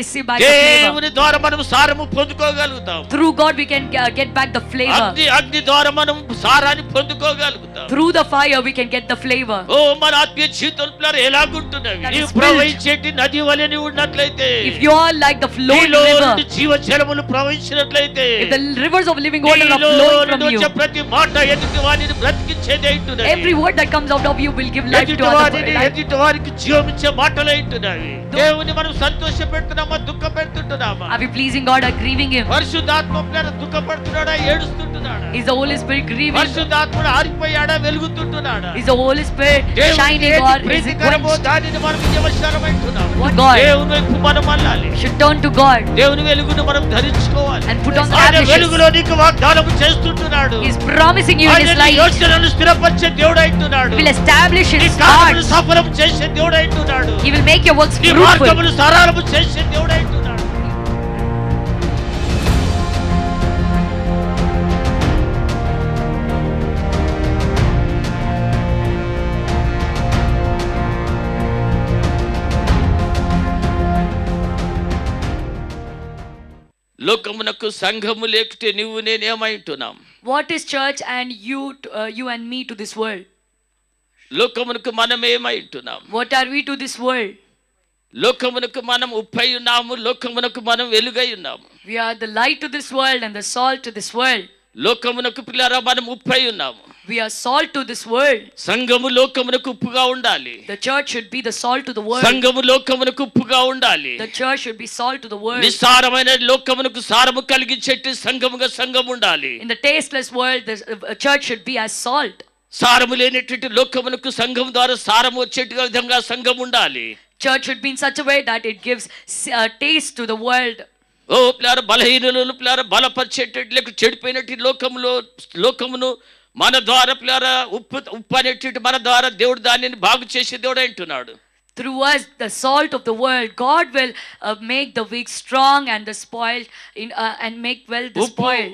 receive back the flavor. దేవుని ద్వారా మనం సారము పొందుకోగలుగుతాం. Through God we can get back the flavor. అగ్ని ద్వారా మనం సారాన్ని పొందుకోగలుగుతాం. Through the fire we can get the flavor. ఓ మన ఆత్మీయ జీవితంలో ఎలాగుంటున్నవి? That నీ is ప్రవహించేటి నది వలె నీ ఉన్నట్లయితే, If you are like the flowing నీలో river, నుండి జీవజలములు ప్రవహించినట్లయితే, if the rivers of living water are నీలో flowing from నుండి you, వచ్చే ప్రతి మాట ఎదుటి వారిని బ్రతికించేదే ఉంటున్నది. every word that comes out of you will give life to ఎదుటి వారికి జీవమిచ్చే మాటలే ఉంటున్నవి. దేవుని మనం సంతోషపెడుతున్నామా, దుఃఖపెడుతుంటున్నామా? Are we pleasing God or grieving Him? పరిశుద్ధాత్మ దుఃఖపడుతున్నాడా, ఏడుస్తుంటున్నాడా? Is the Holy Spirit grieving? పరిశుద్ధాత్ముడు ఆరిపోయాడా, వెలుగుతుంటున్నాడా? Is the Holy Spirit shining or is it ప్రీతికరమో దానిని మనం వ్యవసాయమంటున్నాం. what God దేవుని వైపు మనం మళ్ళాలి. should turn to God దేవుని వెలుగును మనం ధరించుకోవాలి. and put on the ఆయన ashes. వెలుగులో నీకు వాగ్దానం చేస్తుంటున్నాడు. He is promising you in His ఆయన light. యోచనలను స్థిరపరిచే దేవుడు అంటున్నాడు. He will establish నీ His కార్యములను heart. సఫలం చేసే దేవుడు అంటున్నాడు. He will make your works నీ fruitful. మార్గములు సరళము చేసే దేవుడు అంటున్నాడు. లోకమునకు సంఘము లేకపోతే నువ్వు నేనేమైంటున్నాం? What is church and you and me to this world? లోకమునకు మనం ఏమైంటున్నాం? What are we to this world? లోకమునకు మనం ఉప్పై ఉన్నాము, లోకమునకు మనం వెలుగై ఉన్నాము. We are the light to this world and the salt to this world. లోకమునకు పిల్లరా మనం ఉప్పై ఉన్నాము. We are salt to this world. సంఘము లోకమునకు ఉప్పుగా ఉండాలి. The church should be the salt to the world. సంఘము లోకమునకు ఉప్పుగా ఉండాలి. The church should be salt to the world. నిస్సారమైన లోకమునకు సారము కలిగించేటి సంఘముగా సంఘం ఉండాలి. In the tasteless world, the church should be as salt. సారము లేనటువంటి లోకమునకు సంఘం ద్వారా సారము వచ్చేట్టుగా విధంగా సంఘం ఉండాలి. Church should be in such a way that it gives taste to the world. ఓ పిల్లరా, బలహీనులను పిల్లరా బలపరిచేటట్టు లేక చెడిపోయినట్టు లోకమును మన ద్వారా పిల్లరా ఉప్పు అనేటువంటి మన ద్వారా దేవుడు దానిని బాగు చేసే దేవుడు అంటున్నాడు. Through us, the salt of the world, God will make the weak strong and the spoiled and make well the spoiled.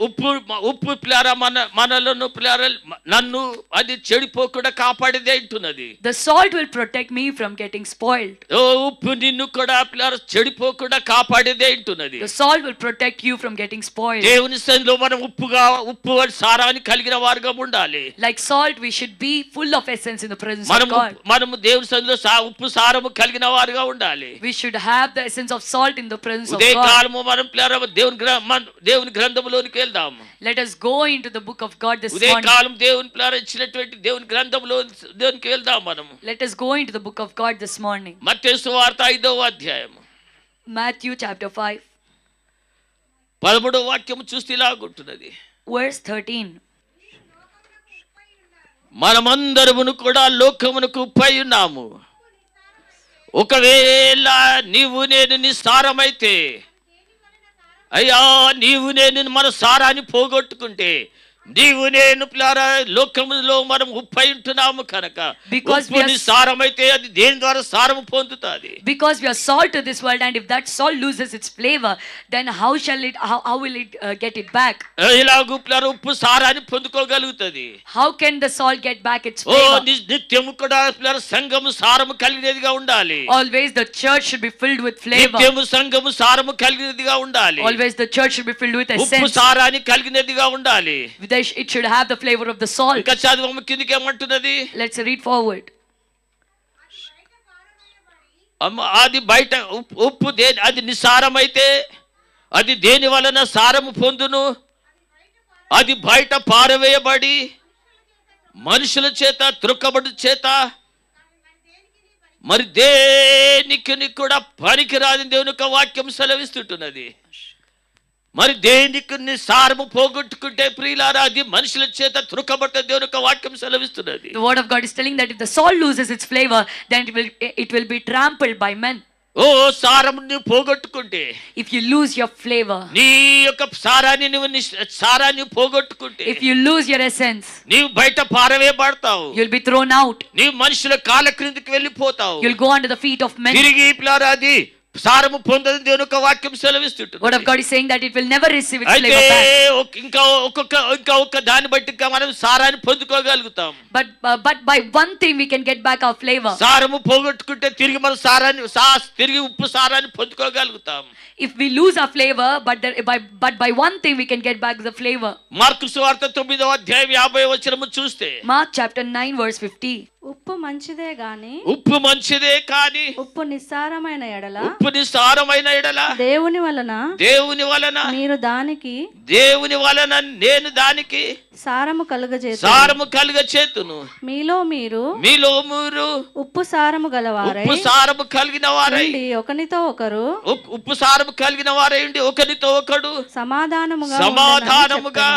ఉప్పు పిల్లరా మనలను పిల్లరా నన్ను అది చెడిపోకుండా కాపాడేదే అంటున్నది. The salt will protect me from getting spoiled. ఓ ఉప్పు నిన్ను కూడా పిల్లరా చెడిపోకుండా కాపాడేదే అంటున్నది. The salt will protect you from getting spoiled. దేవుని సన్నిధిలో మనం ఉప్పు సారాన్ని కలిగిన వారుగా ఉండాలి. Like salt, we should be full of essence in the presence of God. మనము దేవుని సన్నిధిలో ఉప్పు సారము కలిగిన వారుగా ఉండాలి. We should have the essence of salt in the presence of Udaya God. కాలము మనం దేవుని గ్రంథములోనికి వెళ్దాం. Let us go into the book of God this Udaya morning. కాలం దేవుని ఇచ్చినటువంటి దేవుని గ్రంథంలోనికి వెళ్దాం మనం. Let us go into the book of God this morning. మత్తయి సువార్త 5వ అధ్యాయము Matthew chapter 5, 13వ వాక్యము చూస్తే ఇలాగుంటున్నది. verse 13. మనమందరమును కూడా లోకమునకు ఉప్పై ఉన్నాము. ఒకవేళ నీవు నేను నిస్సారమైతే, అయ్యా నీవు నేను మన సారాన్ని పోగొట్టుకుంటే, నీవు నేను పిల్లారా లోకములో మనం ఉప్పై ఉంటున్నాము కనుక ఉప్పు నిస్సారమైతే అది దేని ద్వారా సారము పొందుతుంది? Because we are salt to this world, and if that salt loses its flavor, then how will it get it back? ఇలాగూ పిల్లారా ఉప్పు సారాన్ని పొందుకోగలుగుతుంది. How can the salt get back its flavor? నిత్యము కూడా పిల్లారా సంఘము సారము కలిగినదిగా ఉండాలి. Always the church should be filled with flavor. నిత్యము సంఘము సారము కలిగినదిగా ఉండాలి. Always the church should be filled with essence. ఉప్పు సారాన్ని కలిగినదిగా ఉండాలి. It should have the flavor of the salt. ఇంకా చదువు కిందకి ఏమంటున్నది? Let's read forward. అది బయట ఉప్పు అది నిస్సారమైతే అది దేని వలన సారము పొందును? అది బయట పారవేయబడి మనుషుల చేత త్రొక్కబడి చేత మరి దేనికి కూడా పనికిరాని దేవుని యొక్క వాక్యం సెలవిస్తుంటున్నది. మరి దేనికి సారము పోగొట్టుకుంటే ప్రియులారా అది మనుషుల చేత త్రుకబట్ట దేవుని యొక్క వాక్యం సెలవిస్తున్నది. The word of God is telling that if the salt loses its flavor, then it will be trampled by men. ఓ సారము నువ్వు పోగొట్టుకుంటే, if you lose your flavor, నీ యొక్క సారాన్ని పోగొట్టుకుంటే, if you lose your essence, నీవు బయట పారవేయబడతావు. you'll be thrown out. నీవు మనుషుల కాళ్ళ క్రిందికి వెళ్ళిపోతావు. You'll go under the feet of men. తిరిగి పిల్లారా అది సారము పొందని దేవుని యొక్క వాక్యం సెలవిస్తుంటుంది. Word of God is saying that it will never receive its అయితే flavor back. ఇంకా ఒక్క దాన్ని బట్టి ఇంకా మనం సారాన్ని పొందుకోగలుగుతాం. But by one thing we can get back our flavor. సారము పోగొట్టుకుంటే తిరిగి మన తిరిగి ఉప్పు సారాన్ని పొందుకోగలుగుతాం. If we lose our flavor, but by one thing we can get back the flavor. Mark సువార్త 9వ అధ్యాయం 50వ వచనము చూస్తే Mark chapter 9 verse 50. ఉప్పు మంచిదే గాని ఉప్పు మంచిదే కానీ ఉప్పు నిస్సారమైన ఎడల ఉప్పు నిస్సారమైన ఎడల దేవుని వలన మీరు దేవుని వలన నేను దానికి సారము కలుగచేతును. మీలో మీరు ఉప్పు సారము కలిగిన వారై ఒకనితో ఒకరు ఉప్పు సారము కలిగిన వారై ఉండి ఒకరితో ఒకడు సమాధానముగా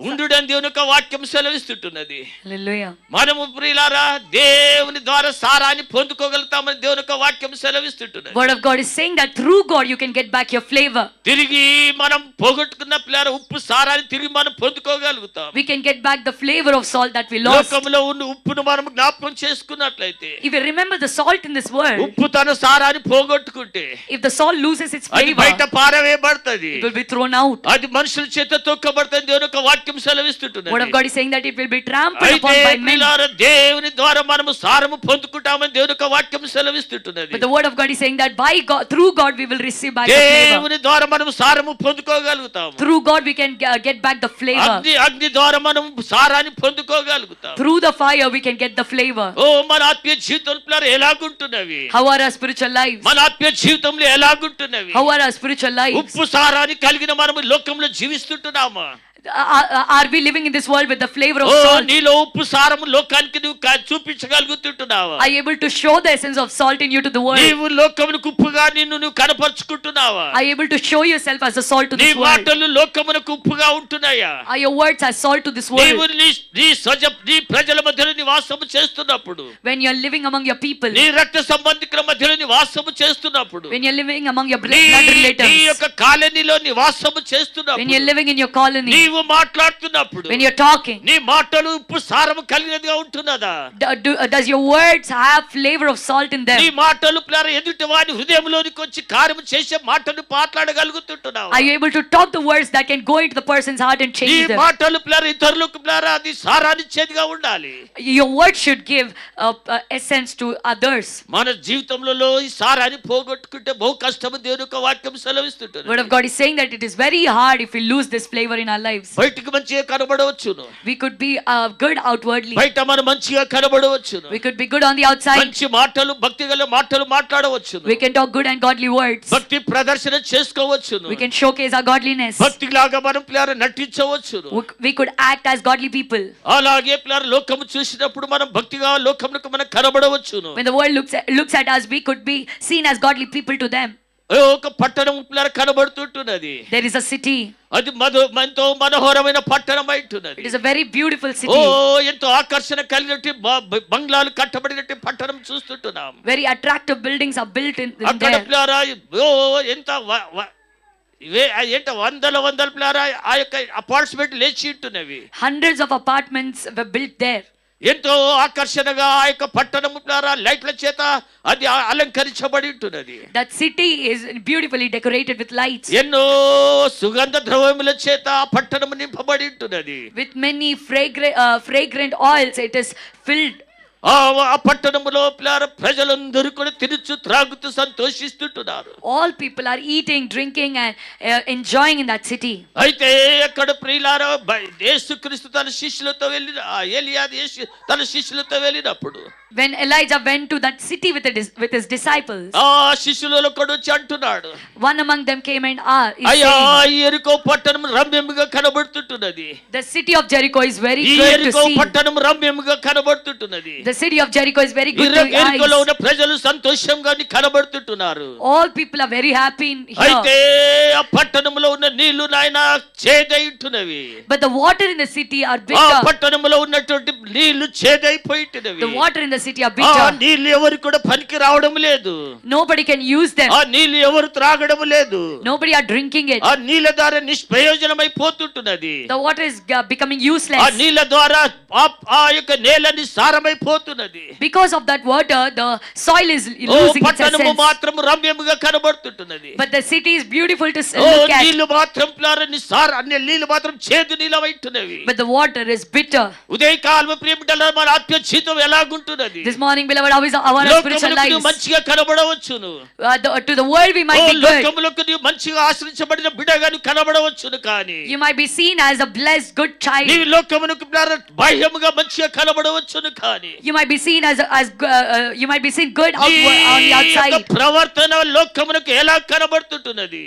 ఉండుడని దేవుని యొక్క వాక్యం సెలవిస్తుంటున్నది. Hallelujah. మనము ప్రియులారా దేవుని ద్వారా సారాన్ని పొందుకోగలుగుతామని దేవుని యొక్క వాక్యం సెలవిస్తుంటున్నది. Word of God is saying that through God you can get back your flavor. తిరిగి మనం పోగొట్టుకున్న ప్రియులారా ఉప్పు సారాన్ని తిరిగి మనం పొందుకోగలుగుతాం. We can get back the flavor of salt that we lost. లోకంలో ఉన్న ఉప్పును మనం జ్ఞాపకం చేసుకున్నట్లయితే, If you remember the salt in this world, ఉప్పు తన సారాన్ని పోగొట్టుకుంటే if the salt loses its అది flavor, బయట పారవేయబడుతుంది. it will be thrown out. అది మనుషుల చేత తొక్కబడుతుంది. దేవుని యొక్క వాక్యం సెలవిస్తుంటున్నది. Word of God is saying that it will be trampled అయితే upon by men. ప్రియులారా దేవుని ద్వారా మనము సారము పొందుకుంటామని దేవుని యొక్క వాక్యం సెలవిస్తుంటున్నది. But the word of God is saying that by God, through God we will receive back the flavor. దేవుని ద్వారా మనము సారము పొందుకోగలుగుతాం. Through God we can get back the flavor. అగ్ని ద్వారా మనము సారాన్ని పొందుకోగలుగుతాం. Through the fire we can get the flavor. ఓ మన ఆత్మీయ జీవితంలో ఎలాగుంటున్నవి? How are our spiritual lives? మన ఆత్మీయ జీవితంలో ఎలాగుంటున్నవి? How are our spiritual lives? ఉప్పు సారాన్ని కలిగిన మనము లోకంలో జీవిస్తుంటున్నామా? Are we living in this world with the flavor of oh salt? నీలో ఉప్పు సారము లోకానికి నువ్వు చూపించగలుగుతుంటున్నావా? Are you able to show the essence of salt in you to the world? నీవు లోకమునకు ఉప్పుగా నువ్వు కనపరుచుకుంటున్నావా? Are you able to show yourself as a salt to నీ this world? మాటలు లోకమునకు ఉప్పుగా ఉంటున్నాయా? Are your words as salt to this నీవు world? నీ ప్రజల మధ్యలో నివాసము చేస్తున్నప్పుడు, When you are living among your people, నీ రక్త సంబంధికుల మధ్యలో నివాసము చేస్తున్నప్పుడు, when you are living among your నీ blood relatives, యొక్క కాలనీలో నివాసము when చేస్తున్నప్పుడు, you are living in your colony, నీవు మాట్లాడుతున్నప్పుడు when you are talking, నీ మాటలు ఉప్పు సారము కలిగినదిగా ఉంటున్నదా? does your words have flavor of salt in them? నీ మాటలు ప్లార ఎదుటి వారి హృదయంలోనికి వచ్చి కార్యము చేసే మాటలు మాట్లాడగలుగుతుంటున్నావు? Are you able to talk the words that can go into the person's heart and నీ change them? మాటలు ప్లార ఇతరులకు ప్లార అది సారాన్నిచ్చేదిగా ఉండాలి. Your words should give essence to others. మన జీవితంలో ఈ సారాన్ని పోగొట్టుకుంటే బహు కష్టము. దేవుని యొక్క వాక్యం సెలవిస్తుంటుంది. Word of God is saying that it is very hard if we lose this flavor in our lives. బయటికి మంచిగా కనబడవచ్చును, We could be good outwardly. బయట మనం మంచిగా కనబడవచ్చును, We could be good on the outside. మంచి మాటలు భక్తిగల మాటలు మాట్లాడవచ్చును, We can talk good and godly words. భక్తి ప్రదర్శన చేసుకోవచ్చును, We can showcase our godliness. భక్తిలాగా మనం ప్లార నటించవచ్చును. We could act as godly people. అలాగే ప్లార లోకము చూసినప్పుడు మనం భక్తిగా లోకమునకు మనం కనబడవచ్చును. When the world looks at us, we could be seen as godly people to them. ఒక పట్టణం ప్లార కనబడుతుంటున్నది. There is a city. అది ఎంతో మనోహరమైన పట్టణం అయితున్నది. It is a very beautiful oh city. ఎంతో ఆకర్షణ కలిగినట్టు బంగ్లాలు కట్టబడినట్టు పట్టణం చూస్తుంటున్నాం. Very attractive buildings are built in అక్కడ there. ప్లారా ఓ ఎంత వందల ప్లారా ఆ యొక్క అపార్ట్మెంట్ లేచి ఉంటున్నవి. Hundreds of apartments were built there. ఎంతో ఆకర్షణగా ఆ యొక్క పట్టణము ద్వారా లైట్ల చేత అది అలంకరించబడి ఉంటున్నది. That city is beautifully decorated with lights. ఎన్నో సుగంధ ద్రవ్యముల చేత ఆ పట్టణము నింపబడి ఉంటున్నది. With many fragrant oils, it is filled. ఆ పట్టణములో ప్రజలందరూ కూడా తినుచు త్రాగుతూ సంతోషిస్తుంటున్నారు. All people are eating, drinking and enjoying in that city. అయితే అక్కడ ప్రియులారా యేసుక్రీస్తు తన శిష్యులతో తన శిష్యులతో వెళ్ళినప్పుడు, When Elijah went to that city with his disciples, ఆ శిష్యులలో కూడా వచ్చి అంటున్నాడు, one among them came and is అయ్యా saying, ఈ యెరికో పట్టణం రమ్యముగా కనబడుతుంటున్నది. the city of Jericho is very ఈ good to యెరికో see. పట్టణం రమ్యముగా కనబడుతుంటున్నది. The city of Jericho is very good to యెరికోలో eyes. ఉన్న ప్రజలు సంతోషంగా కనబడుతుంటున్నారు. All people are very happy in అయితే here. ఆ పట్టణంలో ఉన్న నీళ్లు నాయన చేదైంటున్నవి. But the water in the city are ఆ bitter. పట్టణంలో ఉన్నటువంటి నీళ్లు చేదైపోయింటున్నవి. The water in the city are ఆ bitter. నీళ్లు ఎవరు కూడా పనికి రావడం లేదు. Nobody can use them. ఆ నీళ్లు ఎవరు త్రాగడం లేదు. Nobody are drinking it. ఆ నీళ్ల ద్వారా నిష్ప్రయోజనమైపోతుంటున్నది. The water is becoming ఆ useless. నీళ్ల ద్వారా ఆ యొక్క నేలని సారమైపోతుంటున్నది. కోల్పోతున్నది. Because of that water, the soil is losing its పట్టణము essence. మాత్రం రమ్యముగా కనబడుతుంటున్నది. But the city is beautiful to look at. నీళ్లు మాత్రం అన్ని నీళ్లు మాత్రం చేదు నీలమైతున్నవి. But the water is bitter. ఉదయకాలము ప్రియమిటల మన ఆత్మ జీవితం ఎలాగుంటున్నది? This morning, beloved, how is our spiritual lives? మంచిగా కనబడవచ్చును. To the world we might be good. లోకములకు నీవు మంచిగా ఆశ్రయించబడిన బిడ్డగా నువ్వు కనబడవచ్చును. కానీ You might be seen as a blessed good child. నీవు లోకమునకు బాహ్యముగా మంచిగా కనబడవచ్చును. కానీ You might be seen you might be seen good on the outside. ప్రవర్తన లోకమునకు ఎలా కనబడుతుంటున్నది?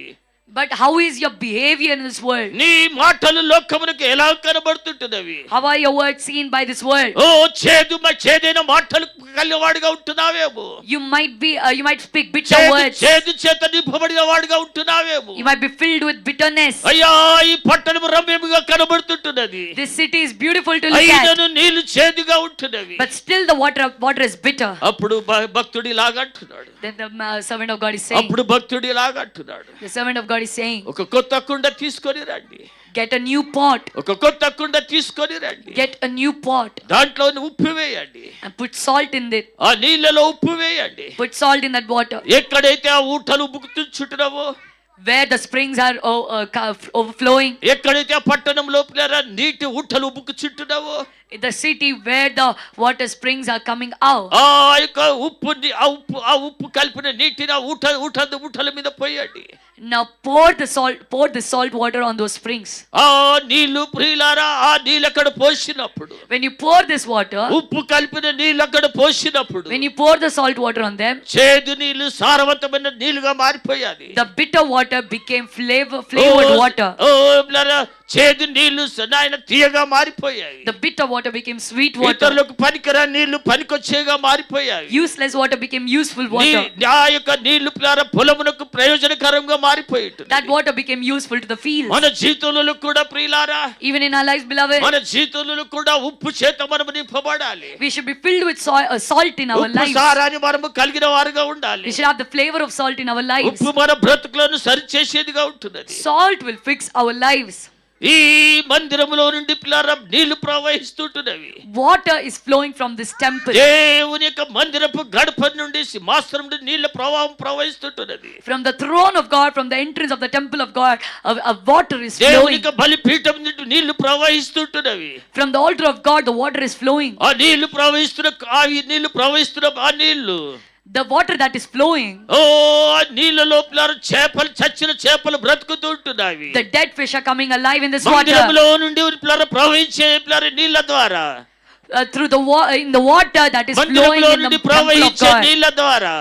But how is your behavior in this world? నీ మాటలు లోకమునకు ఎలా కనబడుతుంటున్నవి? How are your words seen by this world? చేదైన మాటలు కలిగినవాడుగా ఉంటున్నావేమో. You might speak bitter words. చేదు చేత నింపబడిన వాడుగా ఉంటున్నావేమో. You might be filled with bitterness. అయ్యా, ఈ పట్టణము రమ్యముగా కనబడుతుంటున్నది. This city is beautiful to look at. అయినను నీళ్లు చేదుగా ఉంటున్నవి. But still the water is bitter. అప్పుడు భక్తుడి లాగా అంటున్నాడు. Then the servant of God is saying. అప్పుడు భక్తుడి లాగా అంటున్నాడు. The servant of God is saying. ఒక కొత్త కుండ తీసుకొని రండి. Get a new pot. ఒక కొత్త కుండ తీసుకొని రండి. Get a new pot. దాంట్లో ఉప్పు వేయండి. And put salt in it. ఆ నీళ్ళలో ఉప్పు వేయండి. Put salt in that water. ఎక్కడైతే ఆ ఊటలు ఉబుకుతుంచుంటున్నావో, where the springs are overflowing, ఎక్కడైతే ఆ పట్టణంలో నీటి ఊటలు ఉబుకుచుంటున్నావో, the city where the water springs are coming out, ఆ యొక్క ఉప్పు కలిపిన నీటిని ఊటల మీద పోయండి. now pour the salt water on those springs. ఆ నీళ్లు ప్రియులారా, ఆ నీళ్ళు అక్కడ పోసినప్పుడు, when you pour this water, ఉప్పు కలిపిన నీళ్ళు అక్కడ పోసినప్పుడు, when you pour the salt water on them, చేదు నీళ్లు సారవంతమైన నీళ్లుగా మారిపోయాలి. the bitter water became flavored water. చేదు నీళ్లు నాయన తీయగా మారిపోయాయి. The bitter water became sweet water. ఇతరులకు పనికిరా నీళ్లు పనికొచ్చేగా మారిపోయాయి. Useless water became useful water. ఆ యొక్క నీళ్లు పొలమునకు ప్రయోజనకరంగా మారిపోయింది. That water became useful to the field. మన జీవితంలో కూడా ప్రియులారా, even in our lives, beloved, మన జీవితంలో కూడా ఉప్పు చేత మనము నింపబడాలి. we should be filled with salt in our lives. ఉప్పు సారాన్ని మనము కలిగిన వారుగా ఉండాలి. we should have the flavor of salt in our lives. ఉప్పు మన బ్రతుకులను సరిచేసేదిగా ఉంటున్నది. Salt will fix our lives. ఈ మందిరములో నుండి పిల్లరా నీళ్లు ప్రవహిస్తుంటున్నవి. water is flowing from this temple. దేవుని యొక్క మందిరపు గడప నుండి సింహాసనం నుండి నీళ్ల ప్రవాహం ప్రవహిస్తుంటున్నది. from the throne of God, from the entrance of the temple of God, water is దేవుని flowing. యొక్క బలిపీఠం నుండి నీళ్లు ప్రవహిస్తుంటున్నవి. from the altar of God, the water is flowing. ఆ నీళ్లు ప్రవహిస్తున్న ఆ నీళ్లు, the water that is flowing, నీళ్ళలో చేపలు, చచ్చిన చేపలు బ్రతుకుతుంటున్నాయి. the dead fish are coming alive in this water. మందిరములో నుండి ప్రవహించే నీళ్ళ ద్వారా, through the water that is flowing in the temple of God, నీళ్ళ ద్వారా,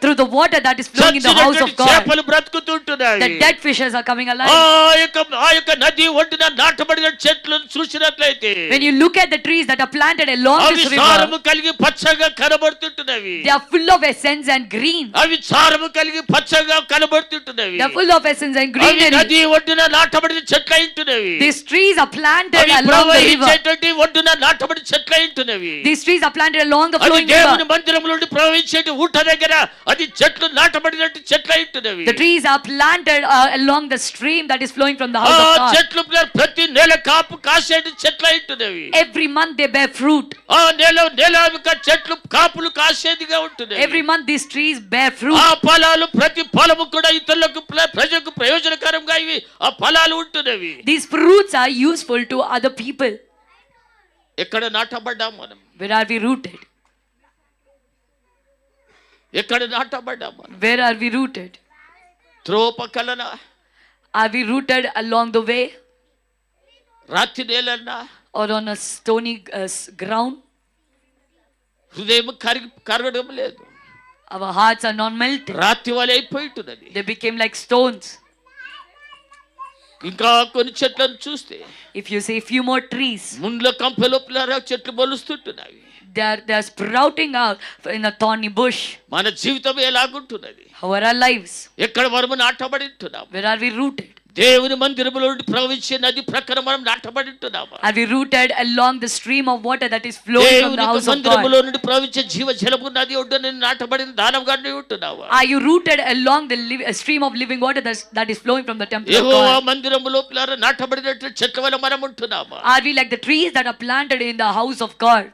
through the water that is flowing in the house of God, చేపలు బ్రతుకుతుంటున్నాయి. the dead fishes are coming alive. ఆ యొక్క నది ఒడ్డున నాటబడిన చెట్లను చూసినట్లయితే, when you look at the trees that are planted along this river, సారము కలిగి పచ్చగా కనబడుతుంటున్నవి. they are full of essence and green. అవి సారము కలిగి పచ్చగా కనబడుతుంటున్నవి. they are full of essence and greenery. నది ఒడ్డున నాటబడిన చెట్లు అయింటున్నవి. these trees are planted along the river. ఒడ్డున నాటబడిన చెట్లు అయింటున్నవి. these trees are planted along the flowing river. దేవుని మందిరములో నుండి ప్రవహించేటి ఊట దగ్గర అది చెట్లు నాటబడినట్టు చెట్లు అయింటున్నవి. the trees are planted along the stream that is flowing from the house of God. చెట్లు ప్రతి నెల కాపు కాసేటి చెట్లు అయింటున్నవి. every month they bear fruit. నెల చెట్లు కాపులు కాసేదిగా ఉంటున్నాయి. every month these trees bear fruit. ఆ ఫలాలు, ప్రతి ఫలము కూడా ఇతరులకు ప్రజలకు ప్రయోజనకరంగా ఇవి ఆ ఫలాలు ఉంటున్నవి. these fruits are useful to other people. ఎక్కడ నాటబడ్డాం మనం? where are we rooted? ఎక్కడ నాటబడ్డాం మనం? where are we rooted? త్రోపకలన, are we rooted along the way, రాతి నేలన్నా, or on a stony ground? హృదయం కరగడం లేదు. our hearts are not melted. రాతి వలె అయిపోయింటున్నది. they became like stones. ఇంకా కొన్ని చెట్లను చూస్తే, if you see few more trees, ముండ్ల కంపెలో చెట్లు మొలుస్తుంటున్నాయి. they are sprouting out in a thorny bush. మన జీవితం ఎలాగుంటున్నది? how are our lives? ఎక్కడ మనము నాటబడి ఉంటున్నాం? where are we rooted? దేవుని మందిరములో నుండి ప్రవహించే నది ప్రక్కన మనం నాటబడి ఉంటున్నామా? are we rooted along the stream of water that is flowing from the house of God? మందిరములో నుండి ప్రవహించే జీవ జలము నది ఒడ్డున నాటబడిన దానముగానే ఉంటున్నావా? are you rooted along the stream of living water that is flowing from the temple of Jehovah God? మందిరములో నాటబడినట్టు చెట్ల వలె మనం ఉంటున్నామా? are we like the trees that are planted in the house of God?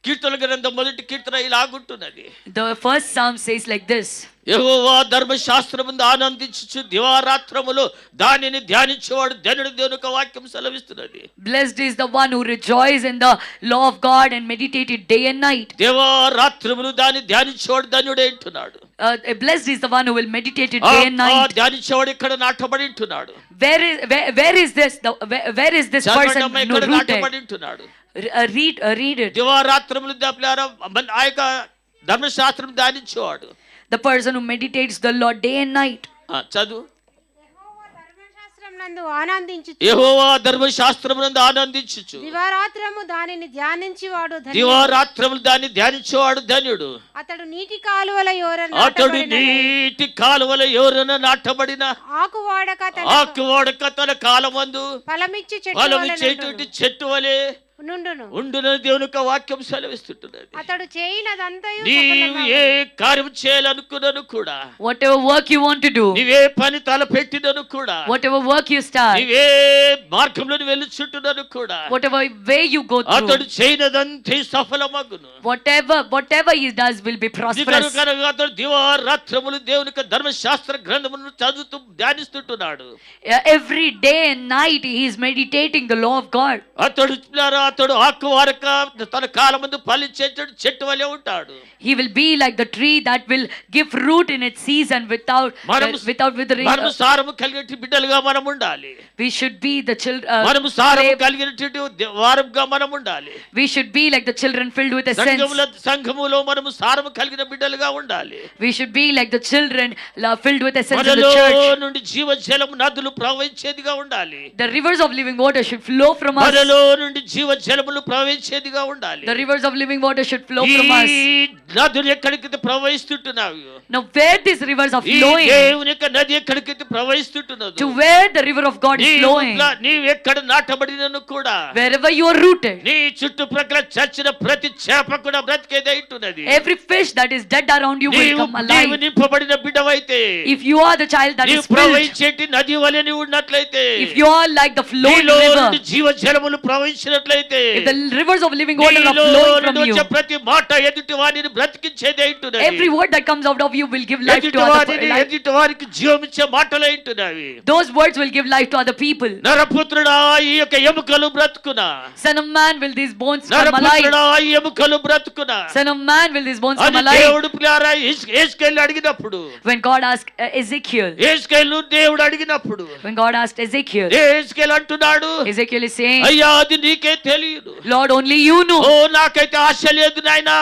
కీర్తన గ్రంథం మొదటి కీర్తన ఇలాగుంటున్నది. The first psalm says like this. యెహోవా ధర్మశాస్త్రమందు ఆనందించుచు దివారాత్రములు దానిని ధ్యానించేవాడు ధన్యుడు, దేవుని యొక్క వాక్యం సెలవిస్తున్నది. Blessed is the one who rejoices in the law of God and meditate it day and night. దివారాత్రములు దాన్ని ధ్యానించేవాడు ధన్యుడే అంటున్నాడు. Blessed is the one who will meditate it day and night. ధ్యానించేవాడు ఇక్కడ నాటబడి ఉంటున్నాడు. Where is this? Where is this person ఇక్కడ rooted? నాటబడి ఉంటున్నాడు. Read it. దివారాత్రములు ఆ యొక్క ధర్మశాస్త్రం ధ్యానించేవాడు. The person who meditates the Lord day and night. చదువు. యెహోవా యెహోవా ధర్మశాస్త్రమునందు ధర్మశాస్త్రమునందు ఆనందించుచు దివారాత్రము దానిని ధ్యానించువాడు ధన్యుడు. దివారాత్రములు దాన్ని ధ్యానించేవాడు ధన్యుడు. అతడు నీటి కాలువల అతడు నీటి కాలువల ఎవరైనా నాటబడిన ఆకు వాడక తన కాలమందు ఫలమిచ్చి ఫలమిచ్చేటువంటి చెట్టు వలె నుండును. ఉండునని దేవుని యొక్క వాక్యం సెలవిస్తుంటున్నది. అతడు చేయినదంతయు నీవు ఏ కార్యం చేయాలనుకున్నాను కూడా, Whatever work you want to do, నీవే పని తలపెట్టినను కూడా, whatever work you start, నీవే మార్గంలో వెళ్ళుచుంటున్నాను కూడా, whatever way you go అతడు through, చేయనదంతే సఫలమగును. whatever he does will be prosperous. కనుక అతడు దివారాత్రములు దేవుని యొక్క ధర్మశాస్త్ర గ్రంథమును చదువుతూ ధ్యానిస్తుంటున్నాడు. Every day and night he is meditating the law of God. అతడు ఆకువారక తన కాలమందు ఫలించేటట్టు చెట్టు వలె ఉంటాడు. He will be like the tree that will give fruit in its season without withering. మనము సారము కలిగిన బిడ్డలుగా మనం ఉండాలి. We should be the children. మనము సారము కలిగినటువంటి వారముగా మనం ఉండాలి. We should be like the children filled with essence. సంఘములో మనము సారము కలిగిన బిడ్డలుగా ఉండాలి. We should be like the children filled with essence in the మనలో church. నుండి జీవజలము నదులు ప్రవహించేదిగా ఉండాలి. The rivers of living water should flow from us. మనలో నుండి జీవజలములు ప్రవహించేదిగా ఉండాలి. The rivers of living water should flow from us. నదులు ఎక్కడికి ప్రవహిస్తుంటున్నాయి? Now where these rivers are flowing, దేవుని యొక్క నది ఎక్కడికి ప్రవహిస్తుంటున్నది? to where the river of God is flowing, నీవు ఎక్కడ నాటబడినను కూడా, wherever you are rooted, నీ చుట్టుప్రక్కల చచ్చిన ప్రతి చేప కూడా బ్రతికేదే ఉంటున్నది. every fish that is dead around you will come alive. నీవు నింపబడిన బిడ్డవైతే, If you are the child that is filled, ప్రవహించేటి నది వలె నీవు ఉన్నట్లయితే, if you are like the flowing నీలో river, నుండి జీవజలములు ప్రవహించినట్లయితే, if the rivers of living water are flowing from you, ప్రతి మాట ఎదుటి వారిని బ్రతికించేదే ఉంటున్నది. every word that comes out of you will give life to other people. ఎదుటి వారికి జీవమిచ్చే మాటలే ఉంటున్నవి. Those words will give life to other people. నరపుత్రుడా ఈ యొక్క ఎముకలు బ్రతుకునా? Son of man, will these bones come alive? నరపుత్రుడా ఈ ఎముకలు బ్రతుకునా? Son of man, will these bones come అని alive? దేవుడు పిల్లారా యేసుకేలు అడిగినప్పుడు, When God asked Ezekiel, యేసుకేలు దేవుడు అడిగినప్పుడు, when God asked Ezekiel, యేసుకేలు అంటున్నాడు, Ezekiel is saying, అయ్యా అది నీకే తెలియదు. Lord, only you know. ఓ నాకైతే ఆశ లేదు నాయనా,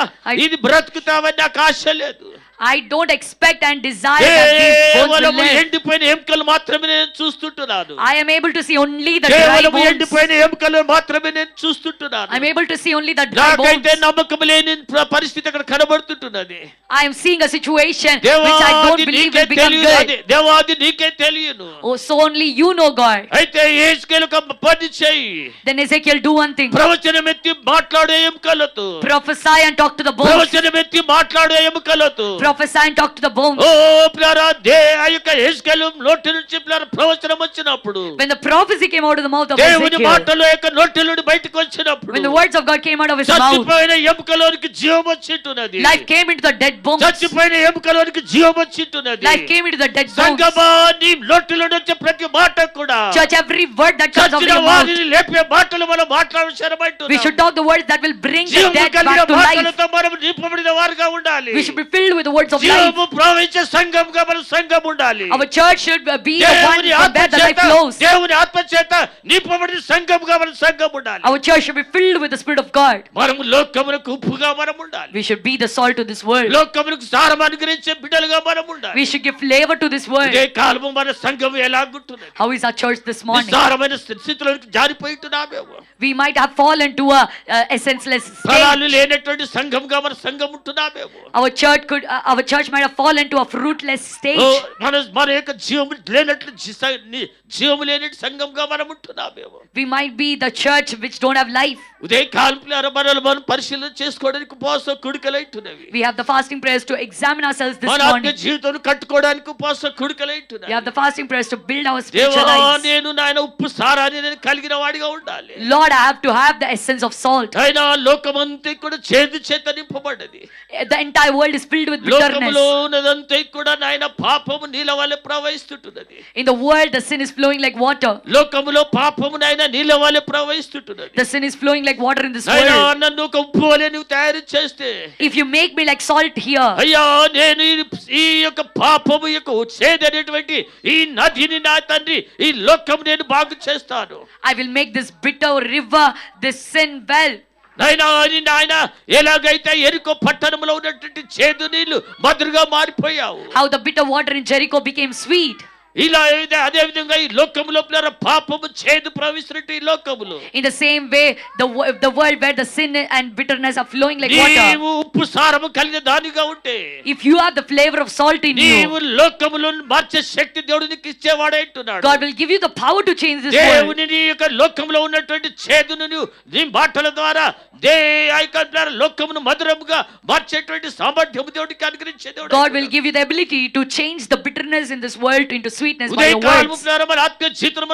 ఇది బ్రతుకుతావని నాకు ఆశ లేదు. I don't expect and desire that these bones will కేవలం live. ఎండిపోయిన ఎముకలు మాత్రమే నేను చూస్తుంటున్నాను. I am able to see only the dry కేవలం bones. ఎండిపోయిన ఎముకలు మాత్రమే నేను చూస్తుంటున్నాను. I am able to see only the dry bones. నాకైతే నమ్మకం లేని పరిస్థితి అక్కడ కనబడుతుంటున్నది. I am seeing a situation which I don't believe will become good. దేవాది నీకే తెలియను. Oh, so only you know, God. అయితే యేసుకేలు ఒక పని చేయి. Then Ezekiel, do one thing. ప్రవచనం ఎత్తి మాట్లాడే ఎముకలతో, Prophesy and talk to the bones. ప్రవచనం ఎత్తి మాట్లాడే ఎముకలతో, Prophesy and talk to the bones. ఓ ప్లారా ఆ యొక్క యేసుకేలు నోటి నుంచి ప్లారా ప్రవచనం వచ్చినప్పుడు, When the prophecy came out of the mouth of దేవుని Ezekiel, మాటల యొక్క నోటి నుండి బయటకు వచ్చినప్పుడు, when the words of God came out of his mouth, చచ్చిపోయిన ఎముకలోనికి జీవం వచ్చింటున్నది. life came into the dead bones. చచ్చిపోయిన ఎముకలోనికి జీవం వచ్చింటున్నది. Life came into the dead bones. సంగమా నీ నోటిలో వచ్చే ప్రతి మాట కూడా, Church, every word that comes out of చచ్చిన your mouth, వారిని లేపే మాటలు మనం మాట్లాడవసరమైంటున్నాం. we should talk the words that will bring the జీవము dead కలిగిన back to life. మాటలతో మనం నింపబడిన వారుగా ఉండాలి. We should be filled with the words of life. జీవము ప్రవహించే సంఘంగా మన సంఘం ఉండాలి. Our church should be the one దేవుని from where the life ఆత్మ flows. దేవుని ఆత్మ చేత నింపబడిన సంఘంగా మన సంఘం ఉండాలి. Our church should be filled with the Spirit of God. మనము లోకమునకు ఉప్పుగా మనం ఉండాలి. We should be the salt of this world. లోకమునకు సారం అనుగ్రహించే బిడ్డలుగా మనం ఉండాలి. We should give flavor to this world. ఇదే కాలము మన సంఘం ఎలాగుంటున్నది? How is our church this morning? నిస్సారమైన స్థితిలోకి జారిపోయింటున్నామేమో. We might have fallen to a senseless ఫలాలు state. లేనటువంటి సంఘంగా మన సంఘం ఉంటున్నామేమో. Our church could our church might have fallen to a fruitless oh, stage. మన యొక్క జీవము లేనట్లు జీవము లేని సంఘంగా మనం ఉంటున్నామేమో. We might be the church which don't have life. ఉదయకాలం మనల్ని మనం పరిశీలన చేసుకోవడానికి ఉపవాస కుడికలైతున్నవి. We have the fasting prayers to examine ourselves this మన ఆత్మ morning. జీవితం కట్టుకోవడానికి ఉపవాస We కుడికలైతున్నవి. have the fasting prayers to build our spiritual దేవా, lives. నేను నాయన ఉప్పు సారాన్ని నేను కలిగిన వాడిగా ఉండాలి. Lord, I have to have the essence of salt. అయినా లోకమంతా కూడా చేదు చేత నింపబడ్డది. The entire world is filled with bitterness. లోకములో ఉన్నదంతా కూడా నాయన పాపము నీళ్ళ వలె ప్రవహిస్తుంటున్నది. In the world, the sin is flowing like water. లోకములో పాపము నాయన నీళ్ళ వలె ప్రవహిస్తుంటున్నది. The sin is flowing like water in this నాయనా, world. నన్ను ఒక ఉప్పు వలె నువ్వు తయారు చేస్తే, If you make me like salt here, అయ్యా నేను ఈ యొక్క పాపము యొక్క చేదనేటువంటి ఈ నదిని నా తండ్రి ఈ లోకము నేను బాగు చేస్తాను. I will make this bitter river, this sin well. నాయన ఎలాగైతే ఎరికో పట్టణంలో ఉన్నటువంటి చేదు నీళ్లు మధురగా మారిపోయావు, How the bitter water in Jericho became sweet. ఇలా అదే విధంగా ఈ లోకములో పాపము చేదు ప్రవహిస్తున్నట్టు ఈ లోకములో In the same way, the world where the sin and bitterness are flowing like water. నీవు ఉప్పు సారము కలిగిన దానిగా ఉంటే, If you have the flavor of salt in నీవు you, లోకములో మార్చే శక్తి దేవుడు నీకు ఇచ్చేవాడే అంటున్నాడు. God will give you the power to change this world. దేవుని నీ యొక్క లోకములో ఉన్నటువంటి చేదును నువ్వు నీ మాటల ద్వారా లోకమును మధురముగా మార్చేటువంటి సామర్థ్యము దేవుడికి అనుగ్రహించే దేవుడు. God will give you the ability to change the bitterness in this world into sweetness by your ఉదయకాలము words. మన ఆత్మ జీవితం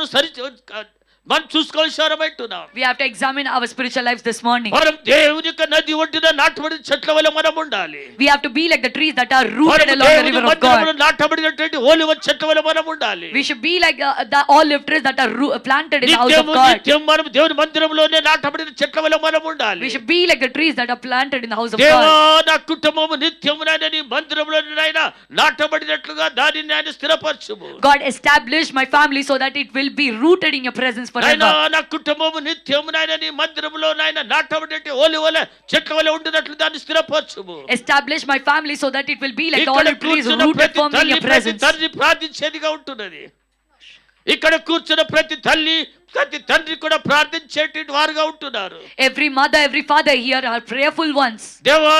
మనం చూసుకోవాల్సిన We have to examine our spiritual lives this morning. మనం దేవుని యొక్క నది ఒడ్డున నాటబడిన చెట్ల వలె మనం ఉండాలి. We have to be like the trees that are rooted along the river of God. నాటబడినటువంటి ఓలివ చెట్ల వలె మనం ఉండాలి. We should be like the olive trees that are planted in the house of God. నిత్యం మనం దేవుని మందిరంలోనే నాటబడిన చెట్ల వలె మనం ఉండాలి. We should be like the trees that are planted in the house of దేవా, God. నా కుటుంబము నిత్యమునైనా నీ మందిరంలోనైనా నాటబడినట్లుగా దానిని ఆయన స్థిరపరచుము. God established my family so that it will be rooted in your presence నాయనా, forever. నా కుటుంబము నిత్యమునైనా నీ మందిరంలో నాయన నాటబడినట్టు ఓలి వలె చెట్ల వలె ఉండినట్లు దాన్ని స్థిరపరచుము. Establish my family so that it will be like the ఇక్కడ olive trees కూర్చున్న rooted ప్రతి firmly in తల్లి your ప్రతి presence. తండ్రి ప్రార్థించేదిగా ఉంటున్నది. ఇక్కడ కూర్చున్న ప్రతి తల్లి ప్రతి తండ్రి కూడా ప్రార్థించేటువంటి వారుగా ఉంటున్నారు. Every mother, every father here are prayerful ones. దేవా,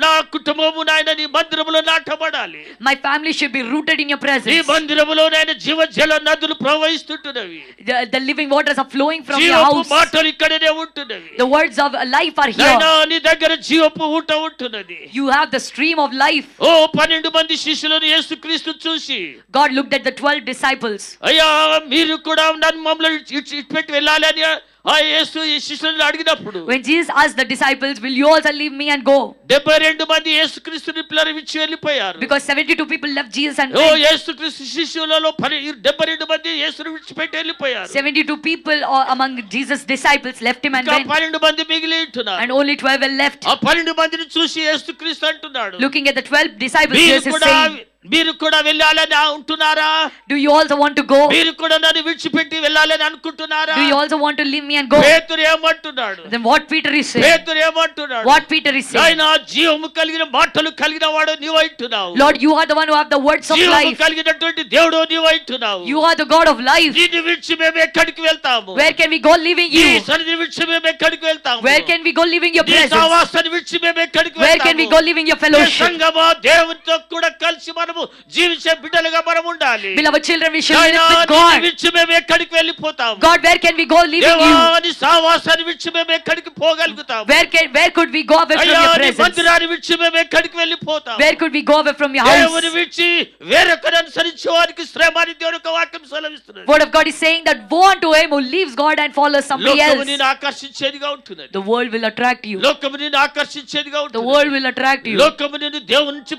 నా కుటుంబము నాయన నీ మందిరములో నాటబడాలి. My family should be rooted in your నీ presence. మందిరములో నాయన జీవజల నదులు ప్రవహిస్తుంటున్నవి. The living waters are flowing from your జీవపు house. మాటలు ఇక్కడనే ఉంటున్నవి. The words of life are నాయనా, here. నీ దగ్గర జీవపు ఊట ఉంటున్నది. You have the stream of life. ఓ 12 మంది శిష్యులను యేసుక్రీస్తు చూసి, God looked at the 12 disciples. అయ్యా మీరు కూడా నన్ను మమ్మల్ని ఇచ్చిపెట్టి వెళ్ళాలి అని ఆ యేసు ఈ శిష్యులను అడిగినప్పుడు, When Jesus asked the disciples, will you also leave me and go? 72 మంది యేసుక్రీస్తుని పిల్లలు విడిచి వెళ్ళిపోయారు. Because 72 people left Jesus and oh went. యేసుక్రీస్తు శిష్యులలో 72 మంది యేసుని విడిచిపెట్టి వెళ్ళిపోయారు. 72 people among Jesus' disciples left him and ఇంకా went. 12 మంది మిగిలి ఉంటున్నారు. And only 12 were left. ఆ 12 మందిని చూసి యేసుక్రీస్తు అంటున్నాడు, Looking at the 12 disciples, Jesus is saying, మీరు కూడా వెళ్ళాలని ఉంటున్నారా? do you also want to go? మీరు కూడా నన్ను విడిచిపెట్టి వెళ్ళాలని అనుకుంటున్నారా? Do you also want to leave me and go? పేతురు ఏమంటున్నాడు? Then what Peter is saying? పేతురు ఏమంటున్నాడు? What Peter is saying? ఆయన జీవము కలిగిన మాటలు కలిగిన వాడు నీవైతున్నావు. Lord, you are the one who have the words of జీవము life. కలిగినటువంటి దేవుడు నీవైతున్నావు. You are the God of life. నిన్ను విడిచి మేము ఎక్కడికి వెళ్తాము? Where can we go leaving నీ you? సన్నిధిని విడిచి మేము ఎక్కడికి వెళ్తాము? Where can we go leaving your నీ presence? సహవాసాన్ని విడిచి మేము ఎక్కడికి Where can we వెళ్తాము? go leaving your నీ fellowship? సంఘమా దేవునితో కూడా కలిసి మనము జీవించే బిడ్డలుగా మనం ఉండాలి. Beloved children, we should నాయనా, live with నిన్ను God. విడిచి మేము ఎక్కడికి వెళ్ళిపోతాము? God, where can we go leaving you? దేవాని సహవాసాన్ని విడిచి మేము ఎక్కడికి పోగలుగుతాము? Where could we go away from అయ్యా, your నీ presence? మందిరాన్ని విడిచి మేము ఎక్కడికి వెళ్ళిపోతాము? Where could we go away from your దేవుని house? విడిచి వేరొకరు అనుసరించే వారికి శ్రమ అని దేవుని యొక్క వాక్యం సెలవిస్తున్నది. Word of God is saying that woe unto him who leaves God and follows somebody లోకము else. నిన్ను ఆకర్షించేదిగా ఉంటున్నది. The world will attract you. లోకము నిన్ను ఆకర్షించేదిగా The ఉంటుంది. world will attract you. లోకము నిన్ను దేవుని నుంచి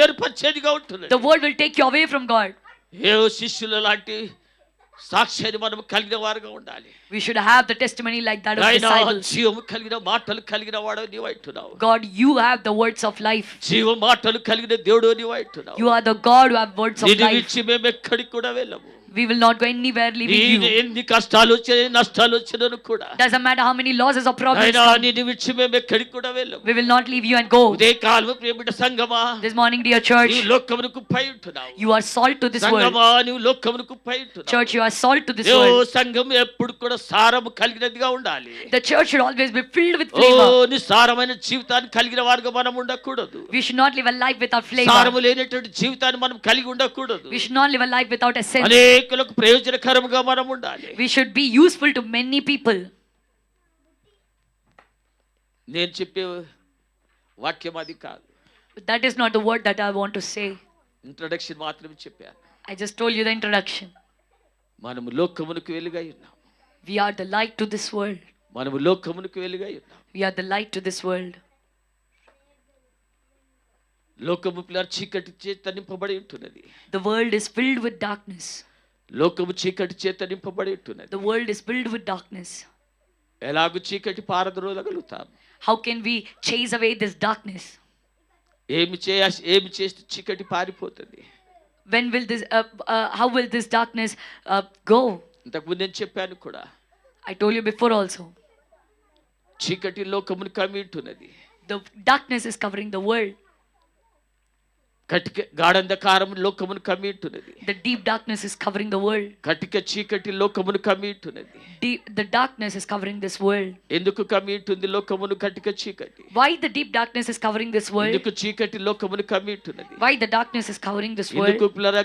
వేరుపరిచేదిగా ఉంటుంది. The world will take you away from God. ఏ శిష్యుల లాంటి సాక్ష్యాన్ని మనం కలిగిన వారుగా ఉండాలి. We should have the testimony like that of నాయనా, disciples. జీవము కలిగిన మాటలు కలిగిన వాడు నీవైతున్నావు. God, you have the words of life. జీవ మాటలు కలిగిన దేవుడు నీవైతున్నావు. You are the God who have words of నిన్ను life. విడిచి మేము ఎక్కడికి కూడా వెళ్ళము. We will not go anywhere leaving you. ఎన్ని కష్టాలు వచ్చాయి నష్టాలు వచ్చినను కూడా Doesn't matter how many losses or problems నాయనా, come. నిన్ను విడిచి మేము ఎక్కడికి కూడా వెళ్ళము. We will not leave you and go. ఉదయ కాలము ప్రియమైన సంగమా, This morning, dear church, నీవు లోకమునకు పై ఉంటున్నావు. you are salt to this world. సంగమా, నీవు లోకమునకు పై ఉంటున్నావు. Church, you are are salt to this oh world. సంఘం ఎప్పుడు కూడా సారము కలిగినదిగా ఉండాలి. The church should always be filled with oh flavor. నిస్సారమైన జీవితాన్ని కలిగిన వారుగా మనం ఉండకూడదు. We should not live a life without flavor. సారము లేనటువంటి జీవితాన్ని మనం కలిగి ఉండకూడదు. We should not live a life without essence. అనేకులకు ప్రయోజనకరముగా మనం ఉండాలి. We should be useful to many people. నేను చెప్పే వాక్యం అది కాదు. That is not the word that I want to say. Introduction మాత్రమే చెప్పాను. I just told you the introduction. మనము లోకమునకు వెలుగై ఉన్నాం. We are the light to this world. మనము లోకమునకు వెలుగై ఉన్నాం. We are the light to this world. లోకము పిల్లలు చీకటి చేత నింపబడి ఉంటున్నది. The world is filled with darkness. లోకము చీకటి చేత నింపబడి ఉంటున్నది. The world is filled with darkness. ఎలాగూ చీకటి పారద్రోలగలుగుతాం? How can we chase away this darkness? ఏమి చేస్తే చీకటి పారిపోతుంది? When will this? How will this darkness go? ఇంతకుముందు నేను చెప్పాను కూడా. I told you before also. చీకటి లోకమును కమ్మి ఉంటున్నది. The darkness is covering the world. కటిక గాఢంధకారము లోకమును కమ్మి ఉంటున్నది. The deep darkness is covering the world. కటిక చీకటి లోకమును కమ్మి ఉంటున్నది. The darkness is covering this world. ఎందుకు కమ్మి ఉంటుంది లోకమును కటిక చీకటి? Why the deep darkness is covering this world? ఎందుకు చీకటి లోకమును కమ్మి ఉంటున్నది? Why the darkness is covering this world? ఎందుకు పిల్లల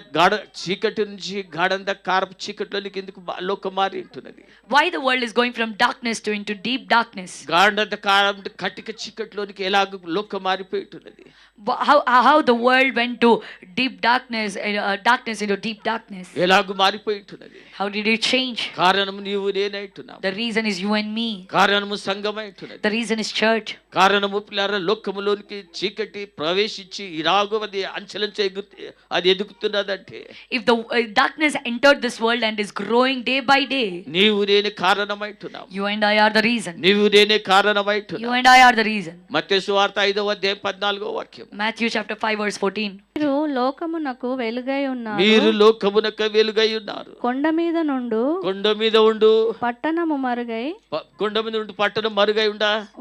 చీకటి నుంచి గాఢంధకారపు చీకటిలోనికి ఎందుకు లోకం మారి ఉంటున్నది? Why the world is going from darkness to into deep darkness? గాఢంధకారం కటిక చీకటిలోనికి ఎలాగ లోకం మారిపోయి ఉంటున్నది? How the world went to deep darkness, darkness into deep darkness? ఎలాగ మారిపోయి ఉంటున్నది? How did it change? కారణము నీవు నేనైతున్నావు. The reason is you and me. కారణము సంఘమై ఉంటున్నది. The reason is church. కారణము పిల్లల లోకములోనికి చీకటి ప్రవేశించి ఇలాగో అది అంచెలంచె అది ఎదుగుతున్నదంటే, If the darkness entered this world and is growing day by day, నీవు నేనే కారణమైతున్నావు. you and I are the reason. నీవు నేనే You కారణమైతున్నావు. and I are the reason. మత్తయి సువార్త 5:14 Matthew chapter 5 verse 14. మీరు లోకమునకు వెలుగై ఉన్నారు. మీరు లోకమునకు వెలుగై ఉన్నారు. కొండ మీద నుండు కొండ మీద ఉండు పట్టణము మరుగై కొండ మీద ఉండు పట్టణం మరుగై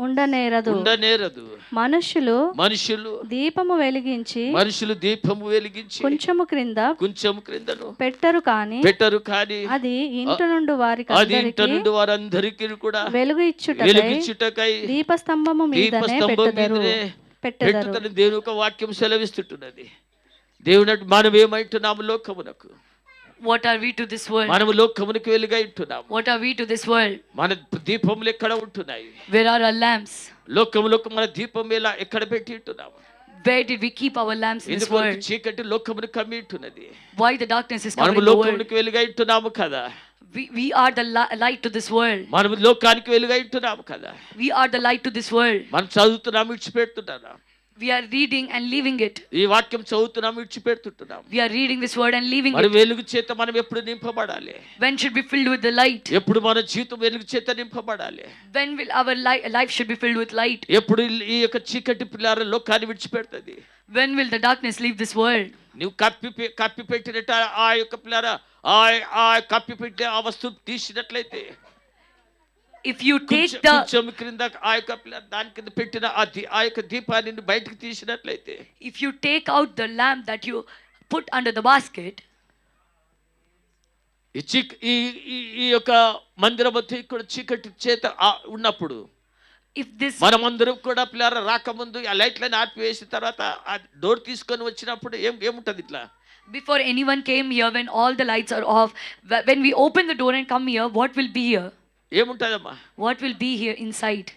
ఉండనేరదు. ఉండనేరదు. మనుషులు దీపము వెలిగించి దీపము వెలిగించి కొంచెము క్రిందను పెట్టరు కాని అది ఇంటి నుండి వారందరికీ కూడా వెలుగు వెలిగించుటకై దీపస్తంభము మీదనే పెట్టుదని దేవుని ఒక వాక్యం సెలవిస్తుంటున్నది. దేవుని మనం ఏమైంటున్నాము లోకమునకు? What are we to this world? మనము లోకమునకు వెలుగై ఉంటున్నాము. What are we to this world? మన దీపములు ఎక్కడ ఉంటున్నాయి? Where are our lamps? లోకములో మన దీపం ఎక్కడ పెట్టి ఉంటున్నాము? Where did we keep our lamps in this world? చీకటి లోకమును కమ్మి ఉంటున్నది. Why the darkness is మనము covering the world? లోకమునకు వెలుగై ఉంటున్నాము కదా. We are the light to this world. మనము లోకానికి వెలుగై ఉంటున్నాము కదా. We are the light to this world. మనం చదువుతున్నాము, విడిచిపెడుతున్నాము. We are reading and leaving it. ఈ వాక్యం చదువుతున్నాము, విడిచిపెడుతున్నాము. We are reading this word and leaving మరి it. వెలుగు చేత మనం ఎప్పుడు నింపబడాలి? When should be filled with the light? ఎప్పుడు మన జీవితం వెలుగు చేత నింపబడాలి? When will our life should be filled with light? ఎప్పుడు ఈ యొక్క చీకటి పిల్లల లోకాన్ని విడిచిపెడుతుంది? When will the darkness leave this world? నువ్వు కప్పి పెట్టినట్టు ఆ యొక్క పిల్లల ఆ కప్పి పెట్టే ఆ వస్తువు తీసినట్లయితే, If you take the కొంచెం క్రింద ఆ యొక్క దాని కింద పెట్టిన ఆ యొక్క దీపాన్ని బయటకు తీసినట్లయితే, if you take out the lamp that you put under the basket, ఈ యొక్క మందిరమధ్య ఇక్కడ చీకటి చేత ఉన్నప్పుడు, if this మనమందరం కూడా పిల్లల రాకముందు ఆ లైట్లను ఆపివేసిన తర్వాత ఆ డోర్ తీసుకొని వచ్చినప్పుడు ఏముంటది ఇట్లా? before anyone came here, when all the lights are off, when we open the door and come here, what will be here? ఏముంటదమ్మా? What will be here inside?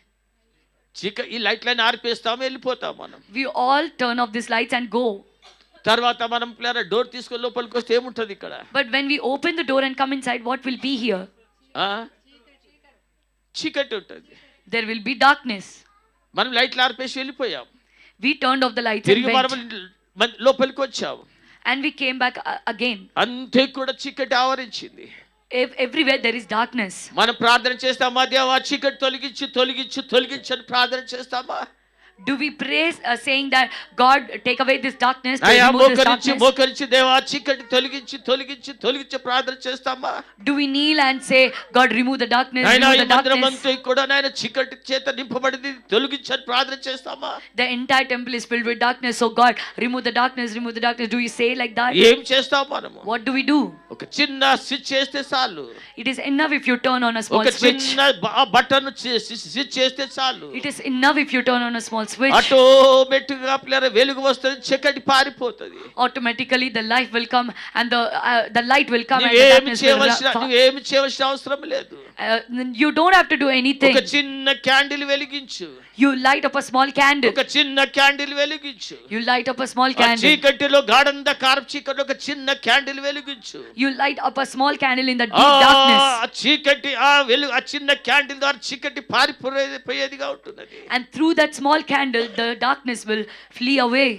ఈ లైట్లను ఆర్పేస్తాము, వెళ్ళిపోతాం మనం. We all turn off these lights and go. తర్వాత మనం పిల్లల door తీసుకొని లోపలికి వస్తే ఏముంటది ఇక్కడ? But when we open the door and come inside, what will be here? చీకటి ఉంటుంది. There will be darkness. మనం లైట్లు ఆర్పేసి వెళ్ళిపోయాం. We turned off the lights and తిరిగి మనం లోపలికి వచ్చాము. And we came back again. అంతే కూడా చీకటి ఆవరించింది. Everywhere there is darkness. మనం ప్రార్థన చేస్తామా? దేవా చీకటి తొలగించు అని ప్రార్థన చేస్తామా? Do we pray saying that God take away this darkness, to అయ్యా remove this మోకరించి darkness? మోకరించి దేవా చీకటి తొలగించి ప్రార్థన చేస్తామా? Do we kneel and say, God remove the darkness, అయినా remove ఈ the darkness? మందిరమంతా కూడా నాయన చీకటి చేత నింపబడింది తొలగించని ప్రార్థన చేస్తామా? The entire temple is filled with darkness, so God remove the darkness, remove the darkness. Do we say like that? ఏం చేస్తాం మనము? What do we do? ఒక చిన్న స్విచ్ చేస్తే చాలు. It is enough if you turn on a small ఒక switch. చిన్న button switch చేస్తే చాలు. It is enough if you turn on a small switch. Automatic గా పిల్లల వెలుగు వస్తుంది, చీకటి పారిపోతుంది. Automatically the light will come and the light will come and the నువ్వేమి darkness will చేయవలసిన అవసరం లేదు. you don't have to do anything. ఒక చిన్న క్యాండిల్ వెలిగించు. You light up a small candle. ఒక చిన్న క్యాండిల్ వెలిగించు. You light up a small ఆ candle. చీకటిలో గాఢంధకారపు చీకటిలో ఒక చిన్న క్యాండిల్ వెలిగించు. You light up a small candle in the deep darkness. ఆ చీకటి ఆ వెలుగు ఆ చిన్న క్యాండిల్ ద్వారా చీకటి పారిపోయేదిగా ఉంటున్నది. And through that small candle the darkness will flee away.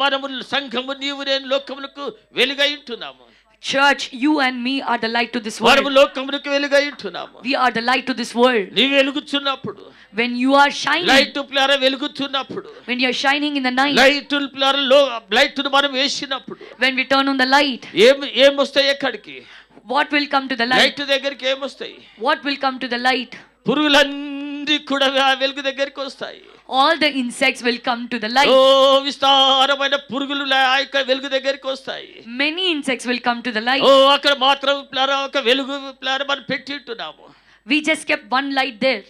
మనము సంఘము నీవు నేను లోకములకు వెలుగై ఉంటున్నాము. Church, you and me are the light to this మనము world. లోకములకు వెలుగై ఉంటున్నాము. We are the light to this world. నీ వెలుగుచున్నప్పుడు When you are shining, light ప్లార వెలుగుతున్నప్పుడు when you are shining in the night, light ప్లార లైట్ మనం వేసినప్పుడు when we turn on the light, ఏం వస్తాయి ఎక్కడికి? what will come to the light? Light దగ్గరికి ఏమొస్తాయి? What will come to the light? పురుగులన్నీ కూడా ఆ వెలుగు దగ్గరికి వస్తాయి. All the insects will come to the light. విస్తారమైన పురుగులు ఆ యొక్క వెలుగు దగ్గరికి వస్తాయి. Many insects will come to the light. అక్కడ మాత్రం ఒక వెలుగు మనం పెట్టి ఉంటున్నాము. We just kept one light there.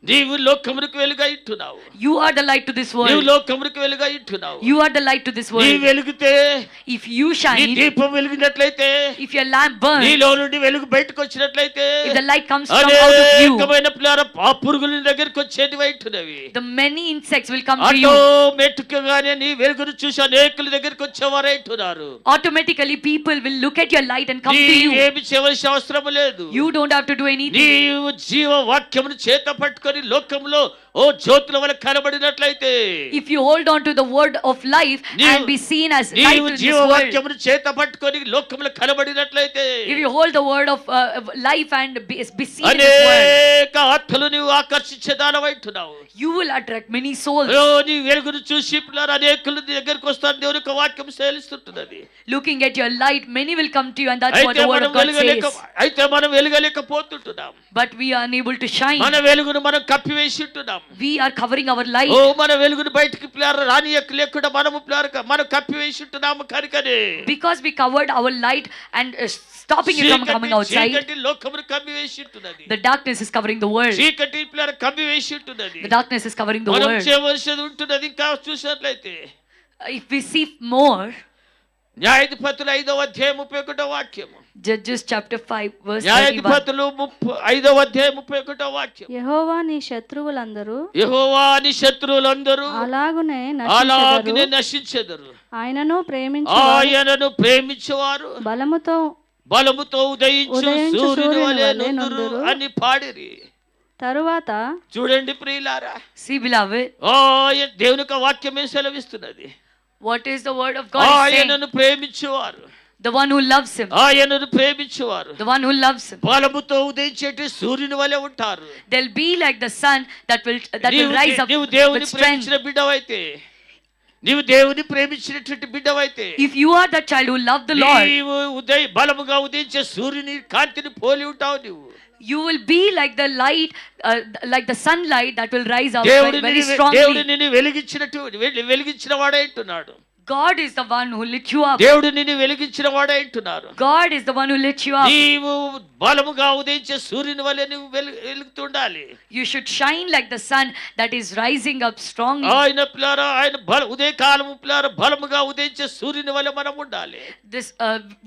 నీవు లోకమునకు వెలుగై ఉంటున్నావు. You are the light to this నీవు world. లోకమునకు వెలుగై ఉంటున్నావు. You are the light to this నీ world. వెలుగుతే If you నీ shine, దీపం వెలిగినట్లయితే if your lamp burns, నీలో నుండి వెలుగు బయటకు వచ్చినట్లయితే if the light comes from out of you, అనేకమైన ఆ పురుగుల దగ్గరికి వచ్చేటివి ఉంటున్నవి. the many insects will come to you. Automatic గానే నీ వెలుగును చూసి అనేకుల దగ్గరికి వచ్చేవారై ఉంటున్నారు. Automatically people will look at your light and come to you. ఏమి చేయవలసిన అవసరం లేదు. You don't have to do anything. నీవు జీవ వాక్యమును చేత పట్టుకొని లోకములో జ్యోతుల వలె కనబడినట్లయితే, If you hold on to the word of life and be seen as light నీవు to this జీవ world, వాక్యమును చేత పట్టుకొని లోకములో కనబడినట్లయితే, if you hold the word of life and be seen in this world, అనేక ఆత్మలు నీవు ఆకర్షించేదానవైతున్నావు. you will attract many souls. నీ వెలుగును చూసి అనేకులు నీ దగ్గరికి వస్తారు. దేవుని యొక్క వాక్యం సేలిస్తుంటున్నది. Looking at your light, many will come to you, and that's what అయితే the word of God says. మనం వెలుగలేకపోతుంటున్నాం. But we are unable to shine. మన వెలుగును మనం కప్పివేసి ఉంటున్నాం. We are covering our light. మన వెలుగును బయటికి లేకుండా మనం కప్పివేసి ఉంటున్నాము కనుకనే. Because we covered our light and stopping it from coming outside, చీకటి లోకమును కప్పివేసి ఉంటున్నది. the darkness is covering the world. చీకటి కప్పివేసి ఉంటున్నది. The darkness is covering the మనం world. చేయవలసినది ఉంటున్నది. ఇంకా చూసినట్లయితే If we see more, న్యాయాధిపతులు 5వ అధ్యాయం 31వ వాక్యము. Judges chapter 5 verse 31. న్యాయాధిపతులు 5వ అధ్యాయం 31వ వాక్యం. యెహోవా నీ శత్రువులందరూ యెహోవా నీ శత్రువులందరూ అలాగునే అలాగనే నశించెదరు. నశించెదరు. ఆయనను ప్రేమించేవారు బలముతో ఉదయించు సూర్యుని వలె నుందురు అని పాడిరి. తరువాత చూడండి ప్రియులారా, See, beloved, దేవుని యొక్క వాక్యమే సెలవిస్తున్నది. what is the word of God saying? ఆయనను ప్రేమించేవారు, The one who loves him, ఆయనను ప్రేమించేవారు the one who loves him, బలముతో ఉదయించేటి సూర్యుని వలె ఉంటారు. they'll be like the sun that will rise up నీవు దేవుని with strength. ప్రేమించిన బిడ్డవైతే, నీవు దేవుని ప్రేమించినటువంటి బిడ్డవైతే, If you are the child who love the Lord, నీవు బలముగా ఉదయించే సూర్యుని కాంతిని పోలి ఉంటావు. నీవు you will be like the light, like the sunlight that will rise up దేవుడు very నిన్ను strongly. వెలిగించిన వాడే అంటున్నాడు. God is the one who lit you up. దేవుడు నిన్ను వెలిగించిన వాడే అంటున్నారు. God is the one who lit you up. నీవు బలముగా ఉదయించే సూర్యుని వలె నువ్వు వెలుగుతుండాలి. You should shine like the sun that is rising up strongly. ఆయన ఉదయకాలము బలముగా ఉదయించే సూర్యుని వలె మనం ఉండాలి.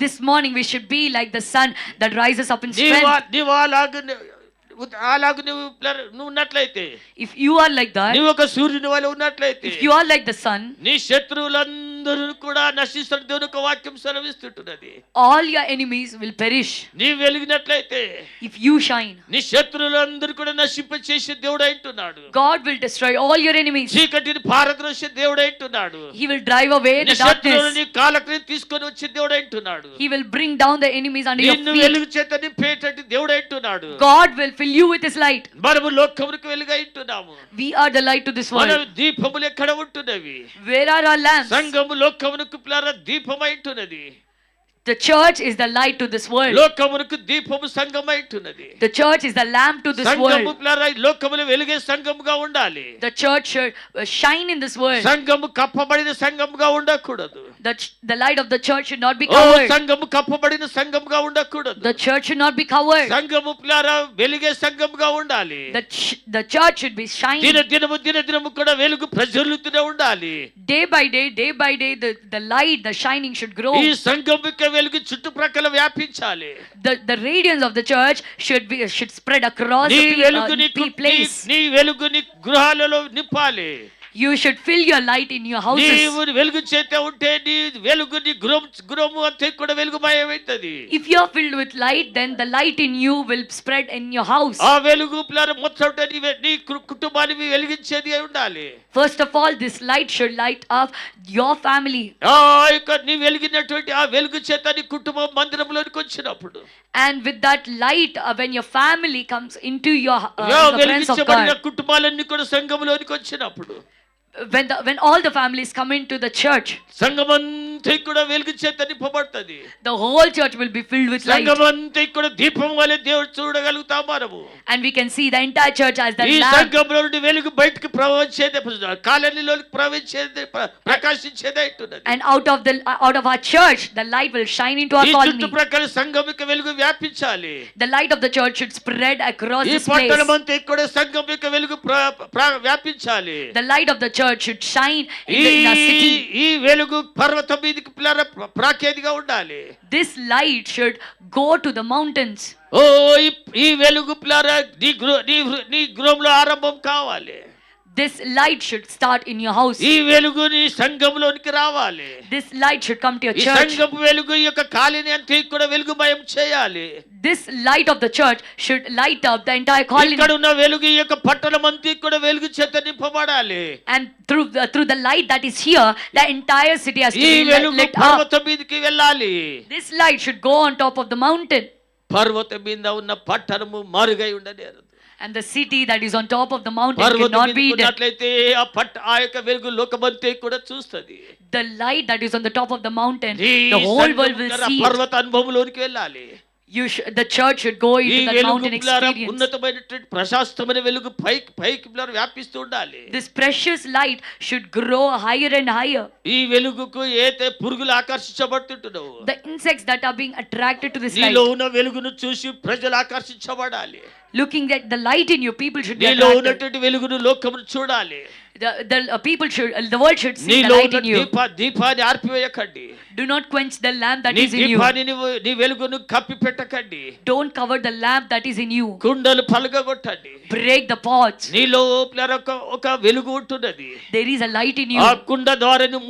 This morning we should be like the sun that rises up in strength. నీవు అలాగ నువ్వు ఉన్నట్లయితే, If you are like that, నీవు ఒక సూర్యుని వలె ఉన్నట్లయితే, if you are like the sun, నీ శత్రువులందరూ అందరూ కూడా నశిస్తున్న దేవుని యొక్క వాక్యం సెలవిస్తుంటున్నది. All your enemies will perish నీ వెలిగినట్లయితే if you shine. నీ శత్రువులందరూ కూడా నశింప చేసే దేవుడు అంటున్నాడు. God will destroy all your enemies. చీకటిని పారద్రోసే దేవుడు అంటున్నాడు. He will drive away నీ the శత్రువులను darkness. నీ కాళ్ళకి తీసుకొని వచ్చే దేవుడు అంటున్నాడు. He will bring down the enemies under your నిన్ను feet. వెలుగు చేత నింపేటట్టు దేవుడు అంటున్నాడు. God will fill you with His light. మనము లోకమునకు వెలుగు అంటున్నాము. We are the light to this మన world. దీపములు ఎక్కడ ఉంటున్నవి? Where are our lamps? సంఘము లోకమునకు పిల్లల దీపమై ఉంటున్నది. The church is the light to this world. లోకమునకు దీపము సంఘమై ఉంటున్నది. The church is the lamp to this సంఘము world. పిల్లల లోకములో వెలుగే సంఘముగా ఉండాలి. The church should shine in this world. సంఘము కప్పబడిన సంఘముగా ఉండకూడదు. The light of the church should not be oh covered. సంఘము కప్పబడిన సంఘముగా ఉండకూడదు. The church should not be covered. సంఘము పిల్లల వెలుగే సంఘముగా ఉండాలి. The church should be shining. దినదినము కూడా వెలుగు ప్రజ్వలితూనే ఉండాలి. Day by day, the light, the shining should grow. ఈ సంఘముకి వెలుగు చుట్టుప్రక్కల వ్యాపించాలి. The radiance of the church should spread across నీ the వెలుగుని place. నీ వెలుగుని గృహాలలో నింపాలి. You should fill your light in your houses. నీవు వెలుగు చేత ఉంటే నీ వెలుగుని గృహము అంతా కూడా వెలుగుమయమవుతుంది. If you are filled with light, then the light in you will spread in your house. ఆ వెలుగు పిల్లల మొత్తం నీ కుటుంబాన్ని వెలిగించేది అయి ఉండాలి. First of all, this light should light up your family. నీ వెలిగినటువంటి ఆ వెలుగు చేత నీ కుటుంబం మందిరంలోనికి వచ్చినప్పుడు, And with that light, when your family comes into your the presence of వెలిగించబడిన God, కుటుంబాలన్నీ కూడా సంఘంలోనికి వచ్చినప్పుడు, when all the families come into the church, సంఘమంతా కూడా వెలుగు చేత నింపబడుతుంది. the whole church will be filled with light. సంఘమంతా కూడా దీపం వలె దేవుడు చూడగలుగుతాం మనము. And we can see the entire church as that ఈ lamp. సంఘంలో నుండి వెలుగు బయటకు ప్రవహించేదే, కాలనీలోకి ప్రవహించేదే, ప్రకాశించేదే అంటున్నది. And out of our church, the light will shine into our ఈ colony. చుట్టుప్రక్కల సంఘముకి వెలుగు వ్యాపించాలి. The light of the church should spread across ఈ this place. పట్టణమంతా కూడా సంఘం యొక్క వెలుగు వ్యాపించాలి. The light of the church should shine in our city. ఈ వెలుగు పర్వతం మీదకి పిల్లల ప్రాకేదిగా ఉండాలి. This light should go to the mountains. ఓ ఈ వెలుగు పిల్లల నీ గృహంలో ఆరంభం కావాలి. This light should start in your house. ఈ వెలుగు నీ సంఘంలోనికి రావాలి. This light should come to your ఈ church. సంఘం వెలుగు ఈ యొక్క కాలనీ అంతా కూడా వెలుగుమయం చేయాలి. This light of the church should light up the entire colony. ఇక్కడ ఉన్న వెలుగు ఈ యొక్క పట్టణం అంతా కూడా వెలుగు చేత నింపబడాలి. And through the light that is here, the entire city has to ఈ be వెలుగు lit up. పర్వతం మీదకి వెళ్ళాలి. This light should go on top of the mountain. పర్వతం మీద ఉన్న పట్టణము మరుగై ఉండనేరదు. And the city that is on top of the mountain పర్వతం cannot be మీద hidden. ఉన్నట్లయితే ఆ యొక్క వెలుగు లోకమంతా కూడా చూస్తది. The light that is on the top of the mountain, ఈ the whole world will సంఘం see it. పర్వత అనుభవంలోనికి వెళ్ళాలి. The church should go ఈ into that వెలుగు mountain పిల్లరా experience. ఉన్నతమైనటువంటి ప్రశాస్తమైన వెలుగు పైకి పిల్లరా వ్యాపిస్తూ ఉండాలి. This precious light should grow higher and higher. ఈ వెలుగుకు ఏతే పురుగులు ఆకర్షించబడుతుంటున్నావు, The insects that are being attracted to this నీలో light, ఉన్న వెలుగును చూసి ప్రజలు ఆకర్షించబడాలి. looking at the light in you, people should be నీలో attracted. ఉన్నటువంటి వెలుగును లోకమును చూడాలి. The world should see the నీలో light ఉన్న in you. దీపాన్ని ఆర్పివేయకండి. Do not quench the lamp that నీ is in you. దీపాన్ని నీ వెలుగును కప్పి పెట్టకండి. Don't cover the lamp that is in you. కుండలు పలగగొట్టండి. Break the pots. నీలో ఒక వెలుగు ఉంటున్నది. There is a light in ఆ you, కుండ ద్వారాను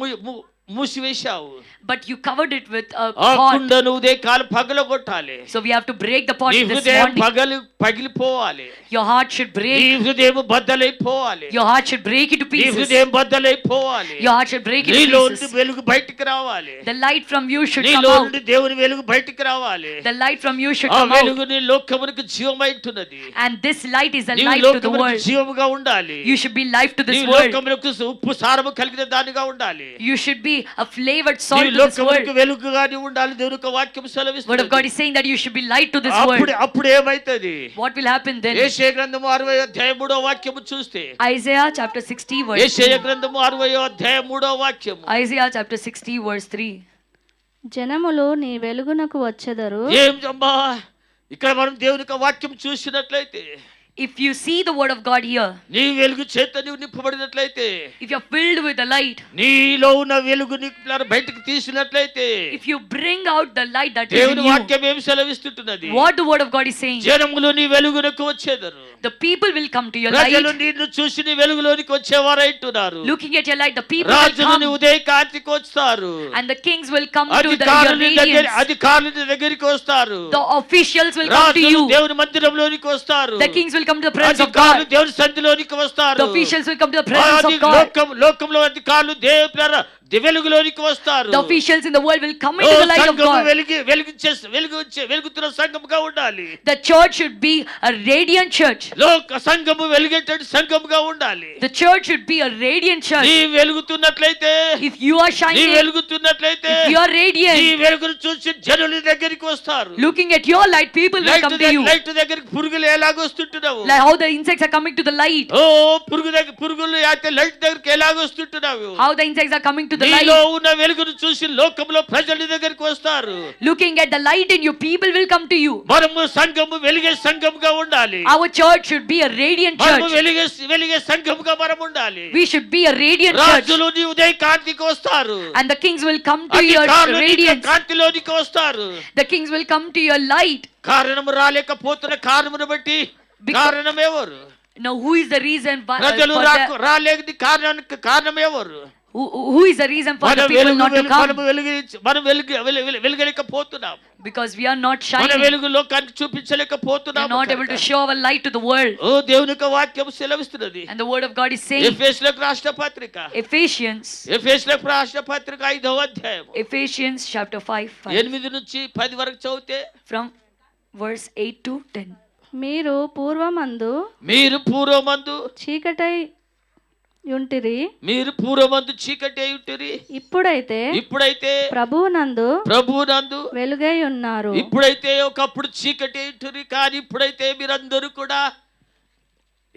మూసివేశావు. but you covered it with a ఆ pot. కుండను ఉదయకాలం పగలగొట్టాలి. So we have to break the pot నీ this హృదయం morning. పగిలిపోవాలి. Your heart should నీ break. హృదయం బద్దలైపోవాలి. Your heart should break into నీ pieces. హృదయం బద్దలైపోవాలి. Your heart should break into నీలో నుండి pieces. వెలుగు బయటికి రావాలి. The light from you should come నీలో out. నుండి దేవుని వెలుగు బయటికి రావాలి. The light from you should ఆ come out. వెలుగు నీ లోకమునకు జీవమైతున్నది. And this light is a నీవు light to the లోకమునకు world. జీవముగా ఉండాలి. You should be life to this నీ world. లోకమునకు ఉప్పు సారము కలిగిన దానిగా ఉండాలి. You should be a flavored salt నీ to this world. లోకమునకు వెలుగుగాని ఉండాలి. దేవుని యొక్క వాక్యం Word of సెలవిస్తుంది. God is saying that you should be light to this world. అప్పుడు ఏమైతది? What will happen then? యెషయా గ్రంథము 60వ అధ్యాయం 3వ వాక్యము చూస్తే, Isaiah chapter 60 verse యెషయా 3. గ్రంథము 60వ అధ్యాయం 3వ వాక్యము. Isaiah chapter 60 verse 3. జనములు నీ వెలుగునకు వచ్చెదరు. ఏం అమ్మా, ఇక్కడ మనం దేవుని యొక్క వాక్యం చూసినట్లయితే If you see the word of God here, నీ వెలుగు చేత నీవు నింపబడినట్లయితే, if you're filled with the light, నీలో ఉన్న వెలుగు నీకు బయటకు తీసినట్లయితే, if you bring out the light that is in దేవుని you, వాక్యం ఏమి సెలవిస్తుంటున్నది? what the word of God is saying, జనములు నీ వెలుగునకు వచ్చేదరు. the people will come to your ప్రజలు light. నిన్ను చూసి నీ వెలుగులోనికి వచ్చేవారైతున్నారు. Looking at your light, the people will రాజులు నీ come, ఉదయ కాంతికి వస్తారు. and the kings will come to your radiance. అధికారులు నీ దగ్గరికి వస్తారు. The officials will come to రాజులు you. దేవుని మందిరంలోనికి వస్తారు. The kings will come to the presence of అధికారులు God. దేవుని సన్నిధిలోనికి వస్తారు. The officials will come to the presence of God. లోకంలో అధికారులు దేవుని వెలుగులోనికి వస్తారు. The officials in the world will come into the light of God. వెలుగుతున్న సంఘముగా ఉండాలి. The church should be a radiant church. సంఘము వెలిగేటట్టు సంఘముగా ఉండాలి. The church should be a radiant church. నీ వెలుగుతున్నట్లయితే, If you are నీ shining, వెలుగుతున్నట్లయితే, if you are నీ radiant, వెలుగును చూసి జనుల దగ్గరికి వస్తారు. looking at your light, people will come to you. Light దగ్గరికి పురుగులు ఎలాగొస్తుంటున్నావు? Like how the insects are coming to the light. ఓ పురుగులు అయితే లైట్ దగ్గరికి ఎలాగొస్తుంటున్నావు? How the insects are coming to the నీలో light. ఉన్న వెలుగును చూసి లోకంలో ప్రజల దగ్గరికి వస్తారు. Looking at the light in you, people will come to you. మనము సంఘము వెలిగే సంఘముగా ఉండాలి. Our church should be a radiant మనము church. వెలిగే సంఘముగా మనం ఉండాలి. We should be a radiant church. రాజులు నీ ఉదయ కాంతికి వస్తారు. And the kings will come to your అధికారులు నీ radiance. కాంతిలోనికి వస్తారు. The kings will come to your light. కారణము రాలేకపోతున్న కారణమును బట్టి కారణం ఎవరు? Now, who is the reason why? ప్రజలు రాలేని కారణం ఎవరు? Who is the reason for the people not to come? మనం వెలుగలేకపోతున్నాం. Because we are not మన shining. వెలుగు లోకానికి We చూపించలేకపోతున్నాం. are not able to show our light to the world. ఓ దేవుని యొక్క వాక్యం సెలవిస్తున్నది. And the word of God is saying, ఎఫెసీయులకు రాసిన పత్రిక, ఎఫెసీయులకు రాసిన పత్రిక 5వ అధ్యాయం Ephesians chapter 5, 8 నుంచి 10 వరకు చదివితే, from verse 8 to 10. మీరు పూర్వమందు మీరు పూర్వమందు చీకటై యుంటిరి, చీకటి అయి ఉంటిరి. ఇప్పుడైతే ప్రభువునందు వెలుగై ఉన్నారు. ఇప్పుడైతే ఒకప్పుడు చీకటి అయి ఉంటిరి, కానీ ఇప్పుడైతే మీరందరూ కూడా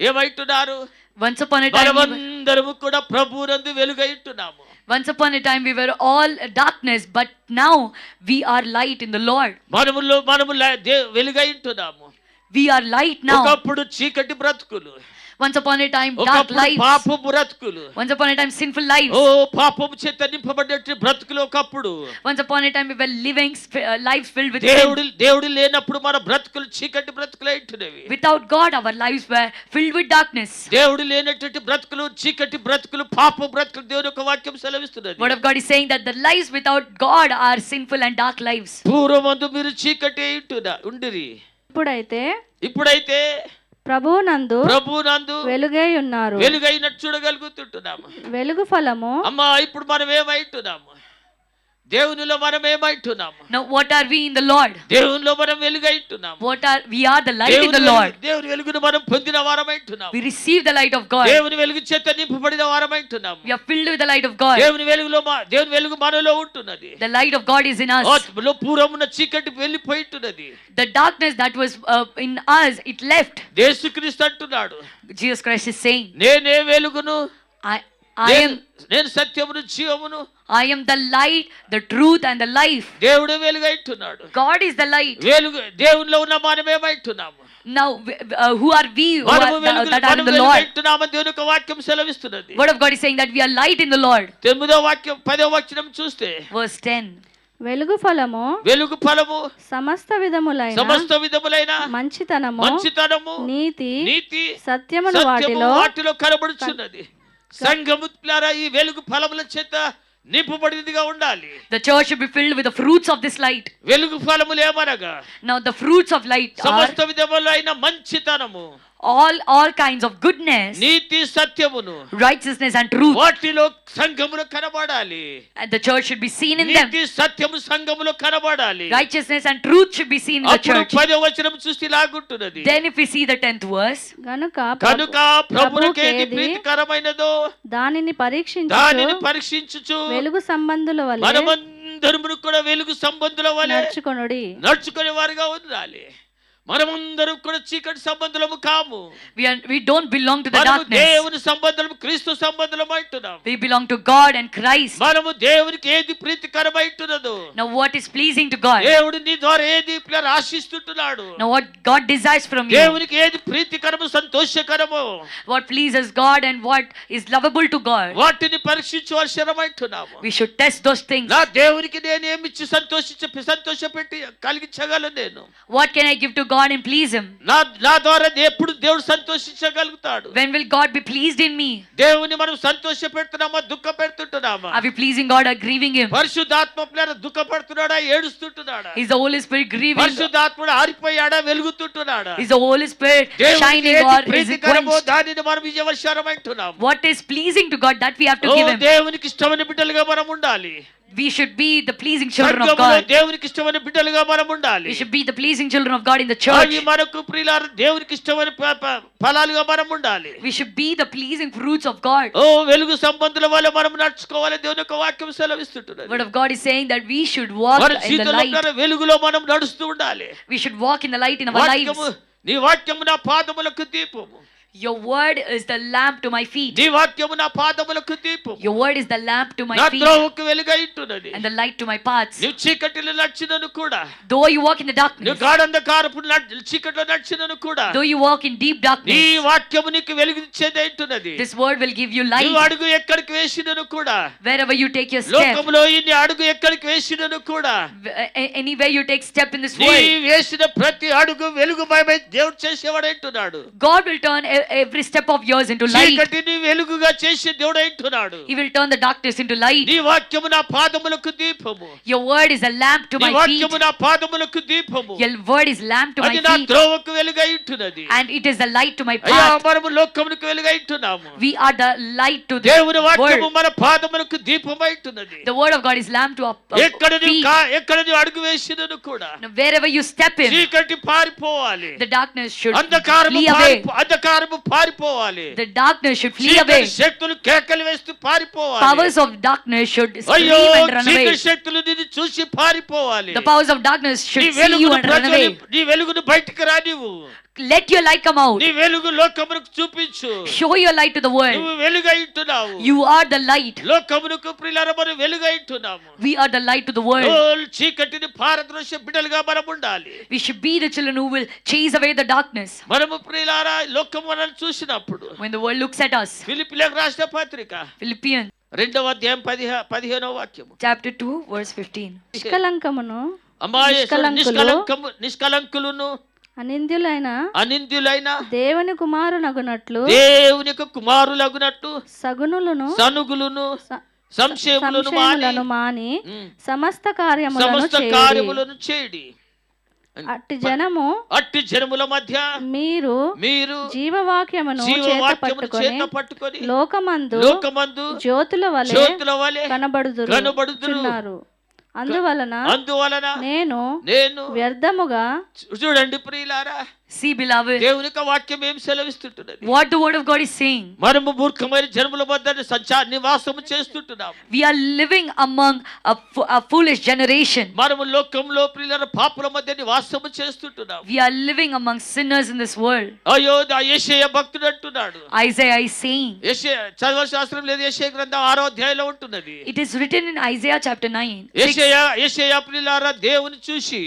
ఏమైతున్నారు? Once upon a time, మనమందరము కూడా ప్రభువునందు వెలుగై ఉంటున్నాము. once upon a time we were all darkness, but now we are light in the Lord. మనము వెలుగై ఉంటున్నాము. We are light now. ఒకప్పుడు చీకటి బ్రతుకులు, Once upon a time dark lives. పాపపు బ్రతుకులు, Once upon a time sinful lives. ఓ పాపము చేత నింపబడ్డ బ్రతుకులు ఒకప్పుడు. Once upon a time we were living lives filled with sin. దేవుడు లేనప్పుడు మన బ్రతుకులు చీకటి బ్రతుకులై ఉంటున్నవి. Without God our lives were filled with darkness. దేవుడు లేనటువంటి బ్రతుకులు చీకటి బ్రతుకులు పాప బ్రతుకులు దేవుని యొక్క వాక్యం సెలవిస్తున్నది. Word of God is saying that the lives without God are sinful and dark lives. పూర్వమందు మీరు చీకటి ఉండిరి, ఇప్పుడైతే ప్రభువునందు వెలుగై ఉన్నారు. వెలుగైనట్టు చూడగలుగుతుంటున్నాము. వెలుగు ఫలము. అమ్మా, ఇప్పుడు మనం ఏమైతున్నాము? దేవునిలో మనం ఏమైతున్నాము? Now what are we in the Lord? దేవునిలో మనం వెలుగైతున్నాము. We are the light in the Lord. దేవుని వెలుగును మనం పొందిన వారమైతున్నాము. We receive the light of God. దేవుని వెలుగు చేత నింపబడిన వారమైతున్నాము. We are filled with the light of God. దేవుని వెలుగు మనలో ఉంటున్నది. The light of God is in us. పూర్వమున చీకటి వెళ్ళిపోయింటున్నది. The darkness that was in us, it left. యేసుక్రీస్తు అంటున్నాడు, Jesus Christ is saying, నేనే వెలుగును, నేను సత్యమును జీవమును. I am the light, the truth and the life. దేవుడే వెలుగైతున్నాడు. God is the light. దేవునిలో ఉన్న మనం ఏమైతున్నాము? Now who are we that are in the Lord? దేవుని యొక్క వాక్యం సెలవిస్తున్నది. Word of God is saying that we are light in the Lord. 9వ వాక్యం 10వ వచనం చూస్తే, verse 10, వెలుగు ఫలము సమస్త విధములైన మంచితనము నీతి సత్యమును వాటిలో కనబడుచున్నది. సంఘములారా, ఈ వెలుగు ఫలముల చేత నింపబడినదిగా ఉండాలి. The church should be filled with the fruits of this light. వెలుగు ఫలములు ఏమనగా, now the fruits of light are సమస్త విధములైన మంచితనము, all kinds of goodness, నీతి సత్యమును, righteousness and truth. వాటిలో సంఘములో కనబడాలి. And the church should be seen in them. నీతి సత్యము సంఘములో కనబడాలి. Righteousness and truth should be seen in the church. 10వ వచనం చూస్తే ఇలాగుంటున్నది, then if we see the 10th verse, కనుక ప్రభువుకే ప్రీతికరమైనదో దానిని పరీక్షించుచు వెలుగు సంబంధుల వలె మనమందరము కూడా వెలుగు సంబంధుల వలె నడుచుకొనుడి. నడుచుకునే వారుగా ఉండాలి. మనమందరం కూడా చీకటి సంబంధులము కాము. We don't belong to the మనము darkness. దేవుని సంబంధులము, క్రీస్తు సంబంధులము అంటున్నాం. We belong to God and Christ. మనము దేవునికి ఏది ప్రీతికరమైంటున్నదో, Now what is pleasing to God? దేవుడు నీ ద్వారా ఏది ఆశిస్తుంటున్నాడు, Now what God desires from you? దేవునికి ఏది ప్రీతికరము, సంతోషకరము, What pleases God and what is lovable to God? వాటిని పరీక్షించవలసినమంటున్నాము. We should test those things. నా దేవునికి నేను ఏమిచ్చి సంతోషపెట్టి కలిగించగలను నేను? What can I give to God and please Him? నా ద్వారా ఎప్పుడు దేవుడు సంతోషించగలుగుతాడు? When will God be pleased in me? దేవుని మనం సంతోష పెడుతున్నామా, దుఃఖ పెడుతుంటున్నామా? Are we pleasing God or grieving Him? పరిశుద్ధాత్మ పిల్లలు దుఃఖపడుతున్నాడా, ఏడుస్తుంటున్నాడా? Is the Holy Spirit grieving? పరిశుద్ధాత్ముడు ఆరిపోయాడా, వెలుగుతుంటున్నాడా? Is the Holy Spirit shining or is it ప్రీతికరమో quenched? దానిని మనం విజయవశారమంటున్నాం. What is pleasing to God, that we have to give Him. దేవునికి ఇష్టమైన బిడ్డలుగా మనం ఉండాలి. We should be the pleasing children of సంఘములో God. దేవునికి ఇష్టమైన బిడ్డలుగా మనం ఉండాలి. We should be the pleasing children of God in the church. అవి మనకు ప్రియులారా దేవునికి ఇష్టమైన ఫలాలుగా మనం ఉండాలి. We should be the pleasing fruits of God. వెలుగు సంబంధుల వల్ల మనం నడుచుకోవాలి. దేవుని యొక్క వాక్యం సెలవిస్తుంటున్నది. Word of God is saying that we should walk మన in the జీవితంలో light. వెలుగులో మనం నడుస్తూ ఉండాలి. We should walk in the light in our lives. నీ వాక్యము నా పాదములకు దీపము. Your word is the lamp to my feet. నీ వాక్యము నా పాదములకు దీపము. Your word is the lamp to my నా feet త్రోవకు వెలుగై ఉంటున్నది. and the light to my paths. నీవు చీకటిలో నడిచినను కూడా, Though you walk in the darkness, నువ్వు గాఢంధకారపు చీకటిలో నడిచినను కూడా, though you walk in deep నీ darkness, వాక్యము నీకు వెలుగునిచ్చేదే ఉంటున్నది. this word will give you నువ్వు light. అడుగు ఎక్కడికి వేసినను కూడా, Wherever you take your step, లోకములో ఇన్ని అడుగు ఎక్కడికి వేసినను కూడా, anywhere you take step in this నీ world, వేసిన ప్రతి అడుగు వెలుగుమయమై దేవుడు చేసేవాడంటున్నాడు. God will turn every step of yours into light. చీకటిని వెలుగుగా చేసే దేవుడు అంటున్నాడు. He will turn the darkness into light. నీ వాక్యము నా పాదములకు దీపము. Your word is a lamp to నీ my feet. వాక్యము నా పాదములకు దీపము. Your word is lamp to my అది నా feet, త్రోవకు వెలుగై ఉంటున్నది. and it is the light to my అయ్యా, path. మనము లోకమునకు వెలుగై ఉంటున్నాము. We are the light to the దేవుని వాక్యము world. మన పాదములకు దీపమై ఉంటున్నది. The word of God is lamp to our ఎక్కడ feet. నీవు అడుగు వేసినను కూడా, Now, wherever you step in, చీకటి పారిపోవాలి. the darkness should అంధకారము flee away. పారిపోవాలి. The darkness should flee away. చీకటి శక్తులు కేకలు వేస్తూ పారిపోవాలి. Powers of darkness should అయ్యో, scream and run away. చీకటి శక్తులు నిన్ను చూసి పారిపోవాలి. The powers of darkness నీ should see you వెలుగును and run away. నీ వెలుగును బయటికి రానివ్వు. Let your light come out. నీ వెలుగు లోకమునకు చూపించు. Show your light to the world. నువ్వు వెలుగై ఉంటున్నావు. You are the light. లోకమునకు ప్రియులారా మనం వెలుగై ఉంటున్నాము. We are the light to the world. చీకటిని పారద్రోష బిడ్డలుగా మనం ఉండాలి. We should be the children who will chase away the darkness. మనము ప్రియులారా లోకము మనల్ని చూసినప్పుడు, When the world looks at us. ఫిలిప్పీయులకు రాసిన పత్రిక Philippians 2వ అధ్యాయం 15వ వాక్యము. chapter 2 verse 15. నిష్కలంకమును అమ్మాయి నిష్కలంకులు, నిష్కలంకులను అనింద్యులైన దేవుని కుమారునగునట్లు, దేవుని కుమారులగునట్లు సగునులను సనుగులను సంశయములను మాని సమస్త సమస్త కార్యములను చేయడి. అట్టి జనముల మధ్య మీరు జీవవాక్యమును చేత పట్టుకొని లోకమందు జ్యోతుల వలె కనబడుదురు. అందువలన నేను వ్యర్థముగా, చూడండి ప్రియులారా, See, beloved, దేవుని యొక్క వాక్యం ఏం సెలవిస్తుంటున్నది? what the word of God is saying. మనము మూర్ఖమైన జనముల మధ్య నివాసము చేస్తుంటున్నాము. We are living among a foolish generation. మనము లోకంలో ప్రియులారా పాపుల మధ్య నివాసము చేస్తుంటున్నాము. We are living among sinners in this world. అయ్యో, యెషయా భక్తుడు అంటున్నాడు. Isaiah is saying. యెషయా చదవాల్సిన అవసరం లేదు. యెషయా గ్రంథం 6వ అధ్యాయంలో ఉంటున్నది. It is written in Isaiah chapter 9. యెషయా ప్రియులారా దేవుని చూసి,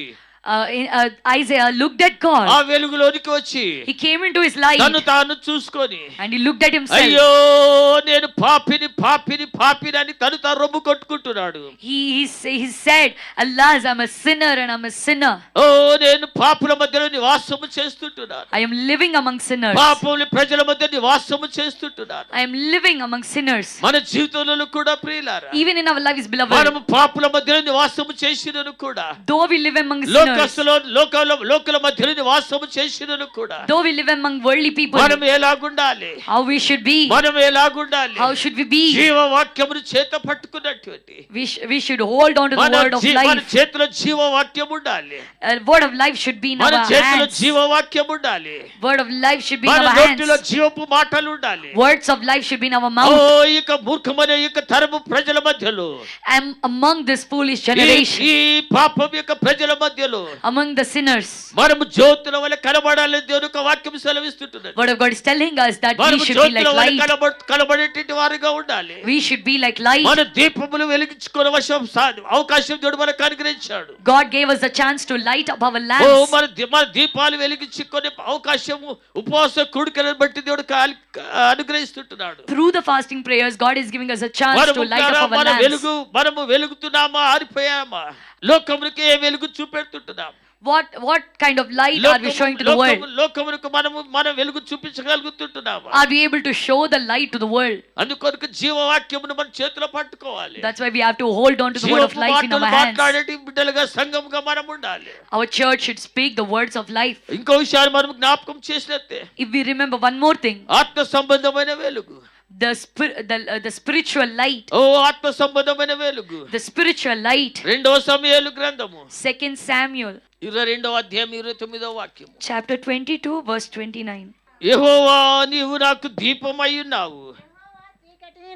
Isaiah looked at God. ఆ వెలుగులోనికి వచ్చి He came into his light తను తాను చూసుకొని, and he looked at himself. అయ్యో, నేను పాపిని అని తను తాను రొమ్ము కొట్టుకుంటున్నాడు. He said, alas, I'm a sinner and I'm a sinner. నేను పాపుల మధ్యలో నివాసము చేస్తుంటున్నాను. I am living among sinners. పాపుల ప్రజల మధ్య నివాసము చేస్తుంటున్నాను. I am living among sinners. మన జీవితంలో కూడా ప్రియులారా, Even in our lives, beloved, మనము పాపుల మధ్యలో నివాసము చేసినను కూడా, though we live among sinners, లోకల మధ్యలో నివాసము చేసినను కూడా, though we live among worldly people, మనం ఎలాగుండాలి? how we should be, మనం ఎలాగుండాలి? how should we be? జీవవాక్యమును చేత పట్టుకున్నటువంటి, we should hold on to the word of మన life. చేతిలో జీవవాక్యం ఉండాలి. Word of life should be in మన our చేతిలో hands. జీవవాక్యం ఉండాలి. Word of life should be in మన our నోటిలో hands. జీవపు మాటలు ఉండాలి. Words of life should be in our mouth. ఇక మూర్ఖమైన ఇక తరము ప్రజల మధ్యలో, I'm among this foolish generation. ఈ పాపం యొక్క ప్రజల మధ్యలో, among the sinners. మనము జ్యోతుల వలె కనబడాలని దేవుని యొక్క వాక్యం సెలవిస్తుంటున్నది. Word of God is telling us that we మనము should be like జ్యోతుల వలె light. కనబడేటువంటి వారుగా ఉండాలి. We should be like light. మన దీపములు వెలిగించుకునే అవకాశం దేవుడు మనకు అనుగ్రహించాడు. God gave us a chance to light up our oh lamps. మన దీపాలు వెలిగించుకునే అవకాశము ఉపవాస కూడికలను బట్టి దేవుడు అనుగ్రహిస్తుంటున్నాడు. Through the fasting prayers, God is giving us a chance to light up our lamps. మనము వెలుగుతున్నామా ఆరిపోయామా? లోకమునికి ఏ వెలుగు చూపెడుతుంటున్నాం? What kind of light are we showing to the world? లోకమునకు మనం వెలుగు చూపించగలుగుతుంటున్నామా? Are we able to show the light to the world? అందుకొరకు జీవవాక్యమును మన చేతిలో పట్టుకోవాలి. That's why we have to hold on to the word of life in our hands. మాట్లాడేటి బిడ్డలుగా సంఘముగా మనం ఉండాలి. Our church should speak the words of life. ఇంకో విషయాన్ని మనం జ్ఞాపకం చేసినట్టే, If we remember one more thing, ఆత్మ సంబంధమైన వెలుగు, the spiritual light. ఓ ఆత్మ సంబంధమైన వెలుగు. The spiritual light. 2వ సమూయేలు గ్రంథము 2 Samuel 22వ అధ్యాయం 29వ వాక్యం. chapter 22 verse 29. యెహోవా నీవు నాకు దీపమై ఉన్నావు. చీకటిని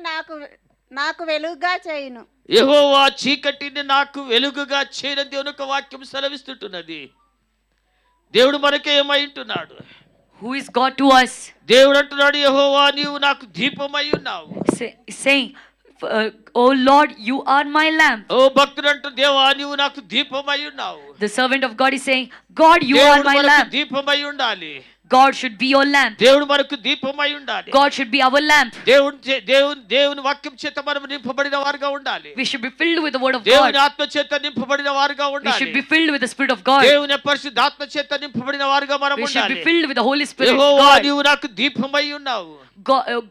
నాకు వెలుగుగా చేయును. యెహోవా చీకటిని నాకు వెలుగుగా చేయన దేవుని యొక్క వాక్యం సెలవిస్తుంటున్నది. దేవుడు మనకే ఏమై ఉంటున్నాడు? Who is God to us? దేవుడు అంటున్నాడు, యెహోవా నీవు నాకు దీపమై ఉన్నావు. Saying, oh Lord, you are my lamp. ఓ భక్తుడు అంటూ, దేవా నీవు నాకు దీపమై ఉన్నావు. The servant of God is saying, God, you are my lamp. దీపమై ఉండాలి. God should be your lamp. దేవుడు మనకు దీపమై ఉండాలి. God should be our lamp. దేవుని వాక్యం చేత మనం నింపబడిన వారుగా ఉండాలి. We should be filled with the word of God. దేవుని ఆత్మ చేత నింపబడిన వారుగా We ఉండాలి. should be filled with the spirit of God. దేవుని పరిశుద్ధాత్మ చేత నింపబడిన వారుగా మనం We should ఉండాలి. be filled with the Holy Spirit of Jehovah God. నీవు నాకు దీపమై ఉన్నావు.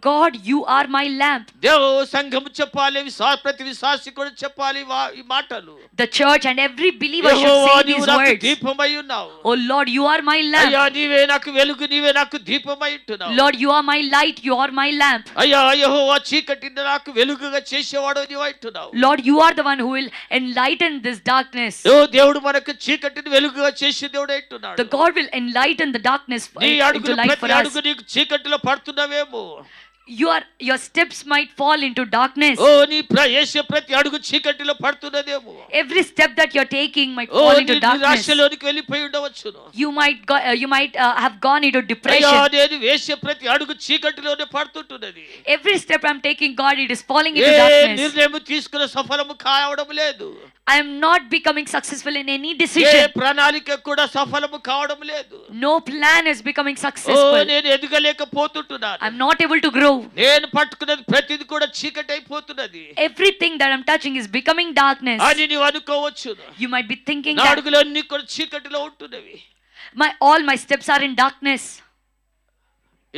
God, you are my lamp. దేవు సంఘము చెప్పాలి, ప్రతి విశ్వాసి కూడా చెప్పాలి ఈ మాటలు. The church and every believer should Jehovah say నీవు these నాకు words. దీపమై ఉన్నావు. Oh Lord, you are my lamp. అయ్యా నీవే నాకు వెలుగు, నీవే నాకు దీపమై ఉంటున్నావు. Lord, you are my light, you are my lamp. అయ్యా యెహోవా చీకటిని నాకు వెలుగుగా చేసేవాడు నీవై ఉంటున్నావు. Lord, you are the one who will enlighten this darkness. ఓ దేవుడు మనకు చీకటిని వెలుగుగా చేసే దేవుడై ఉంటున్నాడు. The God will enlighten the darkness నీ into అడుగులు light ప్రతి for us. అడుగు నీకు చీకటిలో పడుతున్నవేమో. Your steps might fall into darkness. ఓ నీ వేసే ప్రతి అడుగు చీకటిలో పడుతున్నదేమో. Every step that you're taking might oh fall నీ into darkness. నిరాశలోనికి వెళ్ళిపోయి ఉండవచ్చును. You might have gone into అయ్యా depression. నేను వేసే ప్రతి అడుగు చీకటిలోనే పడుతుంటున్నది. Every step I'm taking, God, it is falling A into darkness. నిర్ణయం తీసుకున్న సఫలము కావడం లేదు. I am not becoming successful in any A decision. ప్రణాళిక కూడా సఫలము కావడం లేదు. No plan is becoming oh successful. నేను ఎదగలేకపోతుంటున్నాను. I'm not able to grow. నేను పట్టుకున్నది ప్రతిది కూడా చీకటి అయిపోతున్నది Everything that I'm touching is becoming darkness. అని నీవు అనుకోవచ్చు. You might be thinking నా that అడుగులన్నీ కూడా చీకటిలో ఉంటున్నవి. all my steps are in darkness.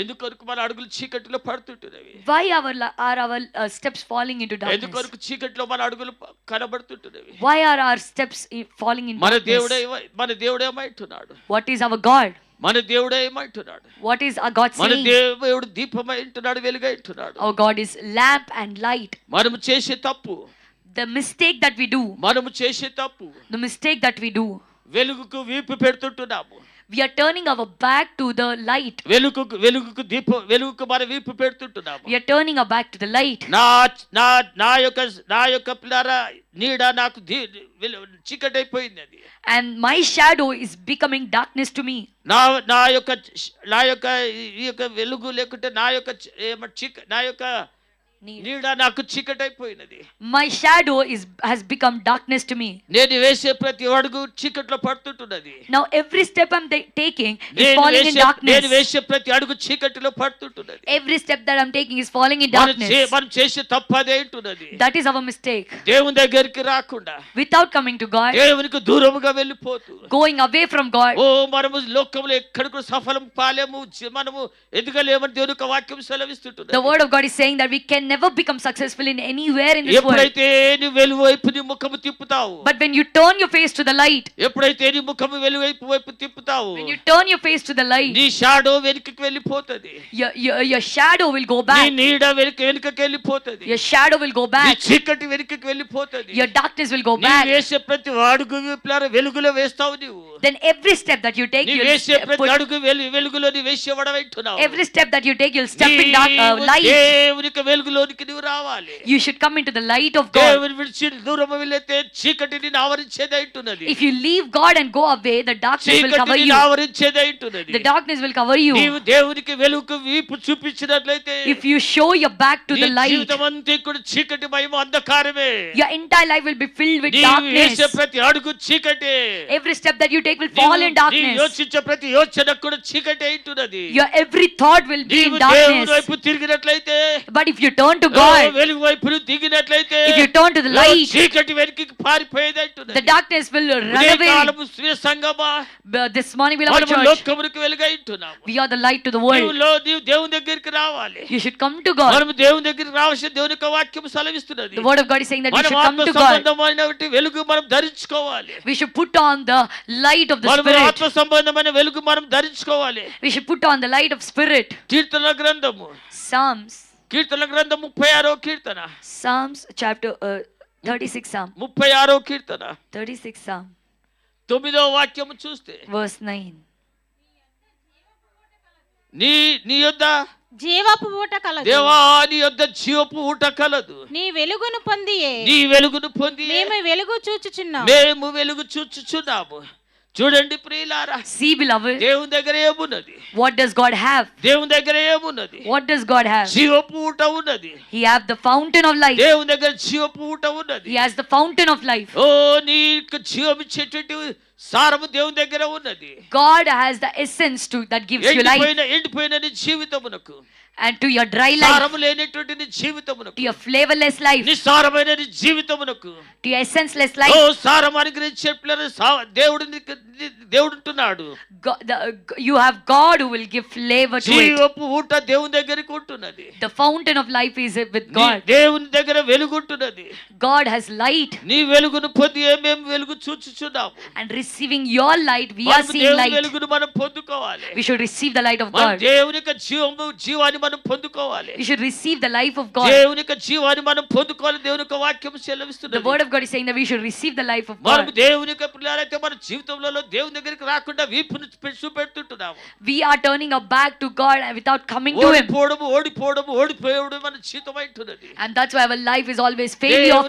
ఎందుకొరకు మన అడుగులు చీకటిలో పడుతుంటున్నవి? Why are our steps falling into darkness? ఎందుకొరకు చీకటిలో మన అడుగులు కనబడుతుంటున్నవి? Why are our steps falling in మన darkness? దేవుడే ఏమంటున్నాడు? What is our God? మన దేవుడే ఏమంటున్నాడు? What is our God మన saying? దేవుడు దీపమై ఉంటున్నాడు, వెలుగై ఉంటున్నాడు. Our God is lamp and light. మనము చేసే తప్పు, The mistake that we do, మనము చేసే తప్పు, the mistake that we do, వెలుగుకు వీపు పెడుతుంటున్నాము. we are turning our back to the light. వెలుగుకు మన వీపు పెడుతుంటున్నాము. We are turning our back to the light. నా యొక్క పిల్లరా నీడ నాకు చీకటైపోయింది అది. And my shadow is becoming darkness to me. నా యొక్క ఈ యొక్క వెలుగు లేకుంటే నా యొక్క నీడ నాకు చీకటైపోయినది. My shadow has become darkness to me. నేను వేసే ప్రతి అడుగు చీకట్లో పడుతుంటున్నది. Now every step I'm taking is falling in darkness. నేను వేసే ప్రతి అడుగు చీకటిలో పడుతుంటున్నది. Every step that I'm taking is falling in darkness. మనం చేసే తప్పు అదే ఉంటున్నది. That is our mistake. దేవుని దగ్గరికి రాకుండా, Without coming to God, దేవునికి దూరముగా వెళ్ళిపోతూ, going away from God. ఓ మనము లోకంలో ఎక్కడికి సఫలం పాలేము, మనము ఎదగలేమని దేవుని యొక్క వాక్యం సెలవిస్తుంటుంది. The word of God is saying that we can never become successful in anywhere in this world. ఎప్పుడైతే నీ వెలుగు వైపు నీ ముఖము తిప్పుతావు, But when you turn your face to the light, ఎప్పుడైతే నీ ముఖము వెలుగు వైపు తిప్పుతావు, when you turn your face to the light, నీ shadow వెనుకకి వెళ్ళిపోతది. your shadow will go నీ back. నీడ వెనుకకి వెళ్ళిపోతది. Your shadow will go నీ back. చీకటి వెనుకకి వెళ్ళిపోతది. Your darkness will go నీ back. వేసే ప్రతి అడుగు వెలుగులో వేస్తావు నీవు. then every step that you take, నీ you'll వేసే ప్రతి put, అడుగు వెలుగులో నీ వేసేవాడవైతున్నావు. every step that you take, you'll step in dark light. దేవునికి వెలుగులోనికి నువ్వు రావాలి. You should come into the light of God. దేవుని విడిచి దూరం వెళ్ళితే చీకటి నిన్ను ఆవరించేదైతున్నది. If you leave God and go away, the darkness will cover చీకటి you. నిన్ను ఆవరించేదైతున్నది. The darkness will cover you. నీవు దేవునికి వెలుగు వీపు చూపించినట్లయితే, If you show your back to నీ the light, జీవితం అంతా కూడా చీకటి మయం అంధకారమే. your entire life will be filled with నీవు darkness. వేసే ప్రతి అడుగు చీకటే. Every step that you take will fall in నీవు darkness. యోచించే ప్రతి యోచన కూడా చీకటి అయితున్నది. Your every thought will be in నీవు దేవుని darkness. వైపు తిరిగినట్లయితే, But if you turn to God, వెలుగు వైపు దిగినట్లయితే, if you turn to the light, చీకటి వెనక్కి పారిపోయేదైతున్నది. the darkness will run away. ఉదయకాలము శ్రీ సంగమా, This morning we'll have a మనము church. లోకమునకు వెలుగైతున్నాము. We are the light to the world. నీవు దేవుని దగ్గరికి రావాలి. You should come to God. మనము దేవుని దగ్గరికి రావాల్సిన దేవుని యొక్క వాక్యం సెలవిస్తున్నది. The word of God is saying that we మనం should come ఆత్మ to God. సంబంధమైనటువంటి వెలుగు మనం ధరించుకోవాలి. We should put on the light of the మనం Spirit. ఆత్మ సంబంధమైన వెలుగు మనం ధరించుకోవాలి. We should put on the light of Spirit. కీర్తన గ్రంథము, Psalms. కీర్తన గ్రంథం 36వ కీర్తన, Psalms chapter 36 Psalm. 36వ కీర్తన 36 Psalm. 9వ వాక్యము చూస్తే, Verse 9. నీ యొద్ద జీవపు ఊట కలదు. దేవా, నీ యొద్ద జీవపు ఊట కలదు. నీ వెలుగును పొందియే నీ వెలుగును పొంది మేము వెలుగు చూచుచున్నాం. మేము వెలుగు చూచుచున్నాము. చూడండి ప్రియులారా, See, beloved, దేవుని దగ్గర ఏమున్నది? what does God have? దేవుని దగ్గర ఏమున్నది? What does God have? జీవపు ఊట ఉన్నది. He has the fountain of life. దేవుని దగ్గర జీవపు ఊట ఉన్నది. He has the fountain of life. ఓ, నీకు జీవం ఇచ్చేటువంటి సారము దేవుని దగ్గర ఉన్నది. God has the essence to that gives you life. ఎండిపోయిన నీ జీవితమునకు, And to your dry life, సారము లేనటువంటి నీ జీవితమునకు, to your flavorless life, నిస్సారమైన నీ జీవితమునకు, to your essenceless oh life, సారం అనుగ్రహించే దేవుడు దేవుడు ఉంటున్నాడు. you have God who will give flavor to it. జీవపు ఊట దేవుని దగ్గరికి ఉంటున్నది. The fountain of life is with God. దేవుని దగ్గర వెలుగుంటున్నది. God has light. నీ వెలుగును పొంది మేము వెలుగు చూచుచున్నాము. And receiving your light, we are seeing దేవుని light. వెలుగును మనం పొందుకోవాలి. We should receive the light of మన God. దేవుని యొక్క జీవాన్ని మనం పొందుకోవాలి. We should receive the life of God. దేవుని యొక్క జీవాన్ని మనం పొందుకోవాలి. దేవుని యొక్క వాక్యం సెలవిస్తున్నది. The word of God is saying that we should receive the life of మనం God. దేవుని యొక్క పిల్లలైతే మన జీవితంలో దేవుని దగ్గరికి రాకుండా వీపును చూపెడుతుంటున్నాము. We are turning our back to God without coming to Him. ఓడిపోవడం మన జీవితమైంటున్నది. And that's why our life is always failure.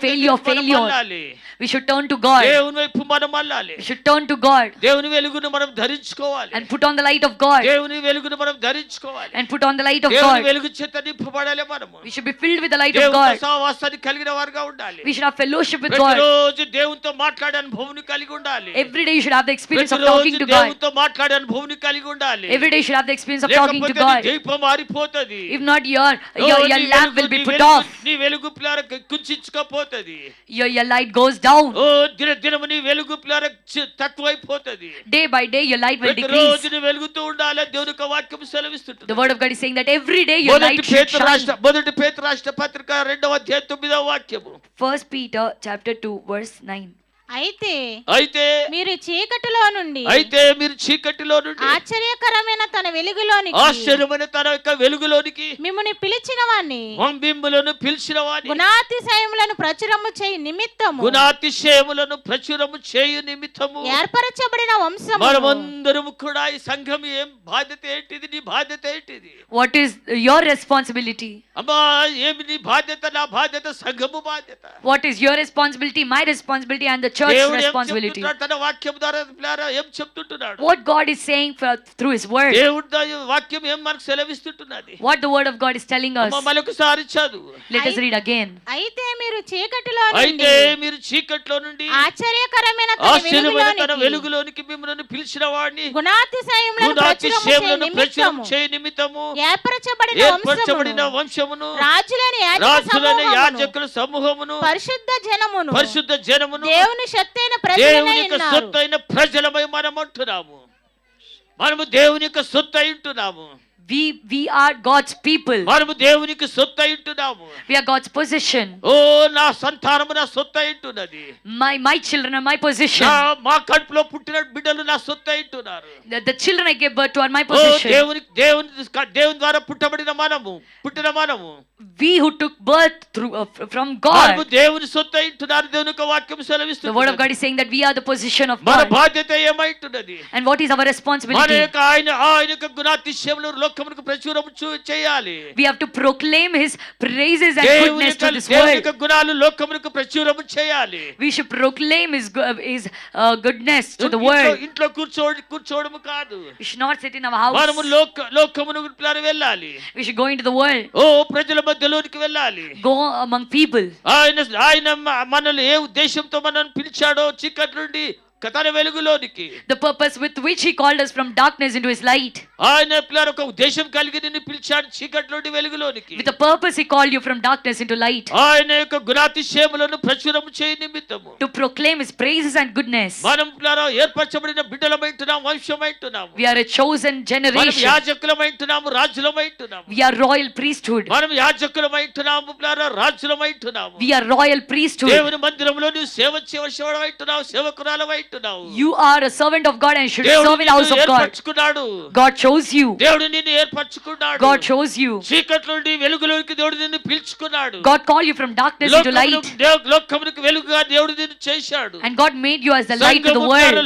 We should turn to God. దేవుని వైపు మనం మళ్ళాలి. We should turn to God దేవుని వెలుగును మనం ధరించుకోవాలి. and put on the light of God. దేవుని వెలుగును మనం ధరించుకోవాలి. And put on the light of దేవుని God. వెలుగు చేత నింపబడాలి మనము. We should be filled with the light of దేవునితో God. సహవాసాన్ని కలిగిన వారుగా ఉండాలి. We should have fellowship with God. ప్రతిరోజు దేవునితో మాట్లాడే అనుభవమును కలిగి ఉండాలి. Every day you should have the experience of talking to God. దేవునితో మాట్లాడే అనుభవమును కలిగి ఉండాలి. Every day you should have the experience of talking to లేకపోతే God. నీ దీపం ఆరిపోతది. If not, your lamp will be put off. నీ వెలుగు పిల్లర కుంచుకుపోతది. Your light goes down. ఓ దినదినము నీ వెలుగు పిల్లర తక్కువైపోతది. Day by day your light will decrease. ప్రతిరోజు నీ వెలుగుతూ ఉండాలి. దేవుని యొక్క వాక్యం సెలవిస్తుంది. The word of God is saying that every day your light should shine. మొదటి పేతురు రాసిన పత్రిక 2వ అధ్యాయం 9వ వాక్యము. 1 Peter chapter 2 verse 9. అయితే మీరు చీకటిలో నుండి ఆశ్చర్యకరమైన తన వెలుగులోనికి మిమ్మును పిలిచిన వాణ్ణి గుణాతిశయములను ప్రచురము చేయు నిమిత్తము ఏర్పరచబడిన వంశము. మనమందరము కూడా ఈ సంఘం ఏం బాధ్యత ఏంటిది? నీ బాధ్యత ఏంటిది? What is your responsibility? అమ్మా, ఏమి నీ బాధ్యత? నా బాధ్యత సంఘము బాధ్యత. What is your responsibility? My responsibility and the church responsibility. తన వాక్యం ద్వారా ఏం చెప్తుంటున్నాడు? What God is saying through His word. దేవుడి వాక్యం ఏం మనకు సెలవిస్తుంటున్నది? What the word of God is telling us. మరొకసారి చదువు. Let us read again. అయితే మీరు చీకటిలో నుండి ఆశ్చర్యకరమైన తన వెలుగులోనికి మిమ్మల్ని పిలిచిన వాడిని గుణాతిశయములను ప్రచురము చేయ నిమిత్తము ఏర్పరచబడిన వంశమును రాజులైన యాజకుల సమూహమును పరిశుద్ధ జనమును దేవుని సొత్తైన ప్రజలమై మనం అంటున్నాము. మనము దేవుని యొక్క సొత్తు అయి ఉంటున్నాము. We are God's people. మనము దేవునికి సొత్తు అయింటున్నాము. We are God's possession. ఓ నా సంతానము నా సొత్తు అయింటున్నది. My children are my possession. మా కడుపులో పుట్టిన బిడ్డలు నా సొత్తు అయింటున్నారు. The children I gave birth to are my oh possession. దేవుని ద్వారా పుట్టిన మనము We who took birth from మనము God. దేవుని సొత్తు అయింటున్నారు. దేవుని యొక్క వాక్యం The word of సెలవిస్తుంది. God is saying that we are the possession of మన God. బాధ్యత ఏమైంటున్నది? And what is our మన responsibility? యొక్క ఆయన యొక్క గుణాతిశయములు లోకమునకు ప్రచురము చేయాలి. We have to proclaim His praises and దేవుని goodness to this దేవుని world. యొక్క గుణాలు లోకమునకు ప్రచురము చేయాలి. We should proclaim His goodness to the world. ఇంట్లో కూర్చోవడము కాదు. We should not sit in our house. మనము లోకమునకు వెళ్ళాలి. We should go into the world. ఓ ప్రజల మధ్యలోనికి వెళ్ళాలి. Go among people. ఆయన మనల్ని ఏ ఉద్దేశంతో మనల్ని పిలిచాడో చీకటి నుండి తన వెలుగులోనికి, The purpose with which He called us from darkness into His light. ఆయన పిల్లలు ఒక ఉద్దేశం కలిగి నిన్ను పిలిచాడు చీకటి నుండి వెలుగులోనికి. With a purpose He called you from darkness into light. ఆయన యొక్క గుణాతిశయములను ప్రచురం చేయ నిమిత్తము To proclaim His praises and goodness. మనం పిల్లలు ఏర్పరచబడిన బిడ్డలమైంటున్నాము, వంశమైంటున్నాము. We are a chosen మనం generation. యాజకులమైంటున్నాము, రాజులమైంటున్నాము. We are royal priesthood. మనం యాజకులమైంటున్నాము, పిల్లలు రాజులమైంటున్నాము. We are royal priesthood. దేవుని మందిరంలో నువ్వు సేవ చేయవలసినవాడమైంటున్నావు, సేవకురాలమైంటున్నావు. You are a servant of God and should దేవుడు serve in the house నిన్ను of God. ఏర్పరచుకున్నాడు. God chose you. దేవుడు నిన్ను ఏర్పరచుకున్నాడు. God chose you. చీకటి నుండి వెలుగులోకి దేవుడు నిన్ను పిలుచుకున్నాడు. God called you from darkness into light. లోకమునకు వెలుగుగా దేవుడు నిన్ను చేశాడు. And God made you as the light to the world.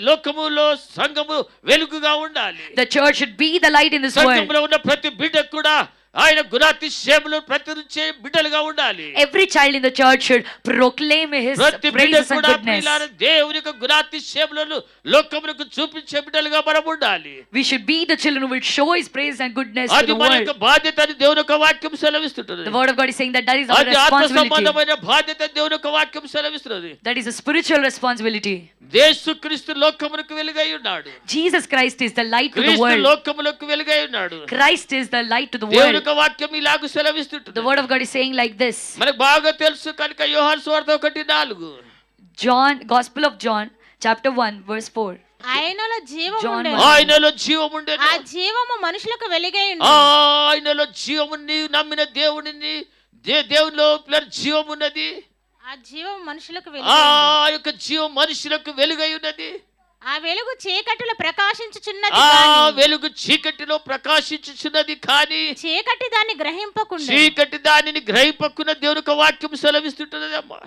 లోకములో సంఘము వెలుగుగా ఉండాలి. The church should be the light in this world. సంఘములో ఉన్న ప్రతి బిడ్డ కూడా ఆయన గుణాతిశయములు ప్రచురించే బిడ్డలుగా ఉండాలి. Every child in the church should proclaim His ప్రతి బిడ్డ praises and కూడా goodness. ప్రియులారా దేవుని యొక్క గుణాతిశయములను లోకమునకు చూపించే బిడ్డలుగా మనం ఉండాలి. We should be the children who will show His praise and goodness to అది the మన యొక్క world. బాధ్యత అని దేవుని యొక్క వాక్యం సెలవిస్తుంటుంది. The word of God is saying that is our అది ఆత్మ responsibility. సంబంధమైన బాధ్యత దేవుని యొక్క వాక్యం సెలవిస్తున్నది. That is a spiritual responsibility. యేసుక్రీస్తు లోకమునకు వెలుగై ఉన్నాడు. Jesus Christ is the light to the క్రీస్తు world. లోకములకు వెలుగై ఉన్నాడు. Christ is the light to the దేవుని world. యొక్క వాక్యం ఇలాగ సెలవిస్తుంటుంది. The word of God is saying like this. మనకు బాగా తెలుసు కనుక యోహాను సువార్త 1:4 Gospel of John, chapter 1, verse 4. ఆయనలో జీవము John ఉండెను. 1. ఆయనలో జీవం ఉండెను. ఆ జీవము మనుషులకు వెలుగై ఉండెను. ఆయనలో జీవము, నీవు నమ్మిన దేవుడిని దేవునిలో జీవం ఉన్నది. ఆ జీవము మనుషులకు ఆ వెలుగై ఉండెను. యొక్క జీవం మనుషులకు వెలుగై ఉన్నది. ఆ వెలుగు చీకటిలో ప్రకాశించుచున్నది ఆ కానీ వెలుగు చీకటిలో ప్రకాశించుచున్నది కానీ చీకటి దాన్ని గ్రహింపకుండా చీకటి దానిని గ్రహింపకున్న దేవుని యొక్క వాక్యం సెలవిస్తుంటున్నది. అమ్మా,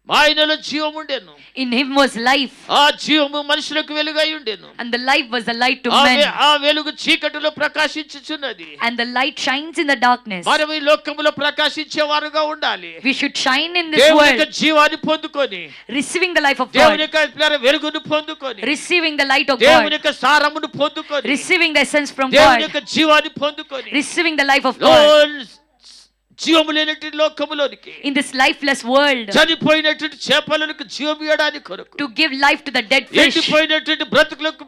ఆయనలో జీవం ఉండెను. In Him was life, ఆ జీవము మనుషులకు వెలుగై ఉండెను. and the life was the light to men. ఆ వెలుగు చీకటిలో ప్రకాశించుచున్నది. And the light shines in the darkness. మనం ఈ లోకములో ప్రకాశించే వారుగా ఉండాలి. We should shine in this దేవుని యొక్క world, జీవాన్ని పొందుకొని, receiving the life of దేవుని God, యొక్క వెలుగును పొందుకొని, receiving the light of దేవుని God, యొక్క సారమును పొందుకొని, receiving the essence from దేవుని God, యొక్క జీవాన్ని పొందుకొని, receiving the life of God. జీవము లేనటువంటి లోకములోనికి, In this lifeless world, చనిపోయినటువంటి చేపలకు జీవం ఇవ్వడానికి కొరకు, to give life to the dead fish, ఎండిపోయినటువంటి బ్రతుకులకు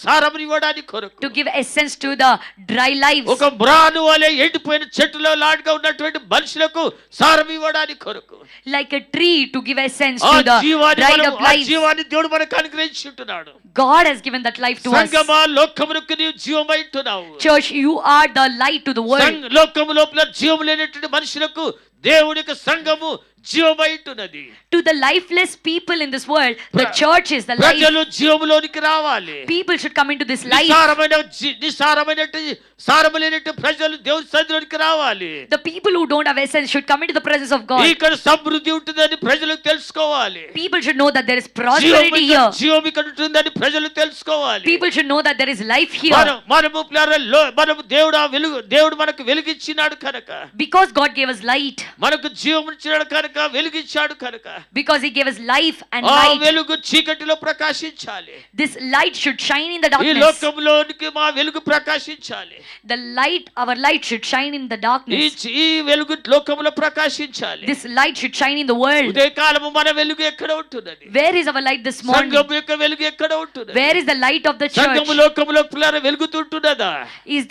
సారమును ఇవ్వడానికి కొరకు, to give essence to the dry lives, ఒక మ్రాను వలె ఎండిపోయిన చెట్టులో లాగా ఉన్నటువంటి మనుషులకు సారం ఇవ్వడానికి కొరకు, like a tree to give essence ఆ to the జీవాన్ని dried up lives. జీవాన్ని దేవుడు మనకు అనుగ్రహించి ఉంటున్నాడు. God has given that life to us. సంగమా, లోకమునకు నీవు జీవమై ఉంటున్నావు. Church, you are the light to the world. లోకము లోపల జీవం లేనటువంటి మనుషులకు దేవుని యొక్క సంఘము జీవమై ఉంటున్నది. To the lifeless people in this world, the church is the life. ప్రజలు జీవములోనికి రావాలి. People should come into this light. సారము లేనటువంటి ప్రజలు దేవుని సన్నిధిలోనికి రావాలి. The people who don't have essence should come into the presence of God. ఇక్కడ సమృద్ధి ఉంటుందని ప్రజలకు తెలుసుకోవాలి. People should know that there is prosperity here. జీవం ఇక్కడ ఉంటుందని ప్రజలు తెలుసుకోవాలి. People should know that there is life here. మనము దేవుడు మనకు వెలుగిచ్చినాడు కనుక, Because God gave us light. మనకు జీవం ఇచ్చినాడు కనుక, వెలుగిచ్చాడు కనుక, Because He gave us life and ఆ light. వెలుగు చీకటిలో ప్రకాశించాలి. This light should shine in the ఈ darkness. లోకంలోనికి మా వెలుగు ప్రకాశించాలి. The light, our light should shine in the darkness. ఈ వెలుగు లోకములో ప్రకాశించాలి. This light should shine in the world. ఉదయకాలము మన వెలుగు ఎక్కడ ఉంటున్నది? Where is our light this morning? సంఘము యొక్క వెలుగు ఎక్కడ ఉంటున్నది? Where is the light of the church? సంఘము లోకములో పిల్లలు వెలుగుతుంటున్నదా? Is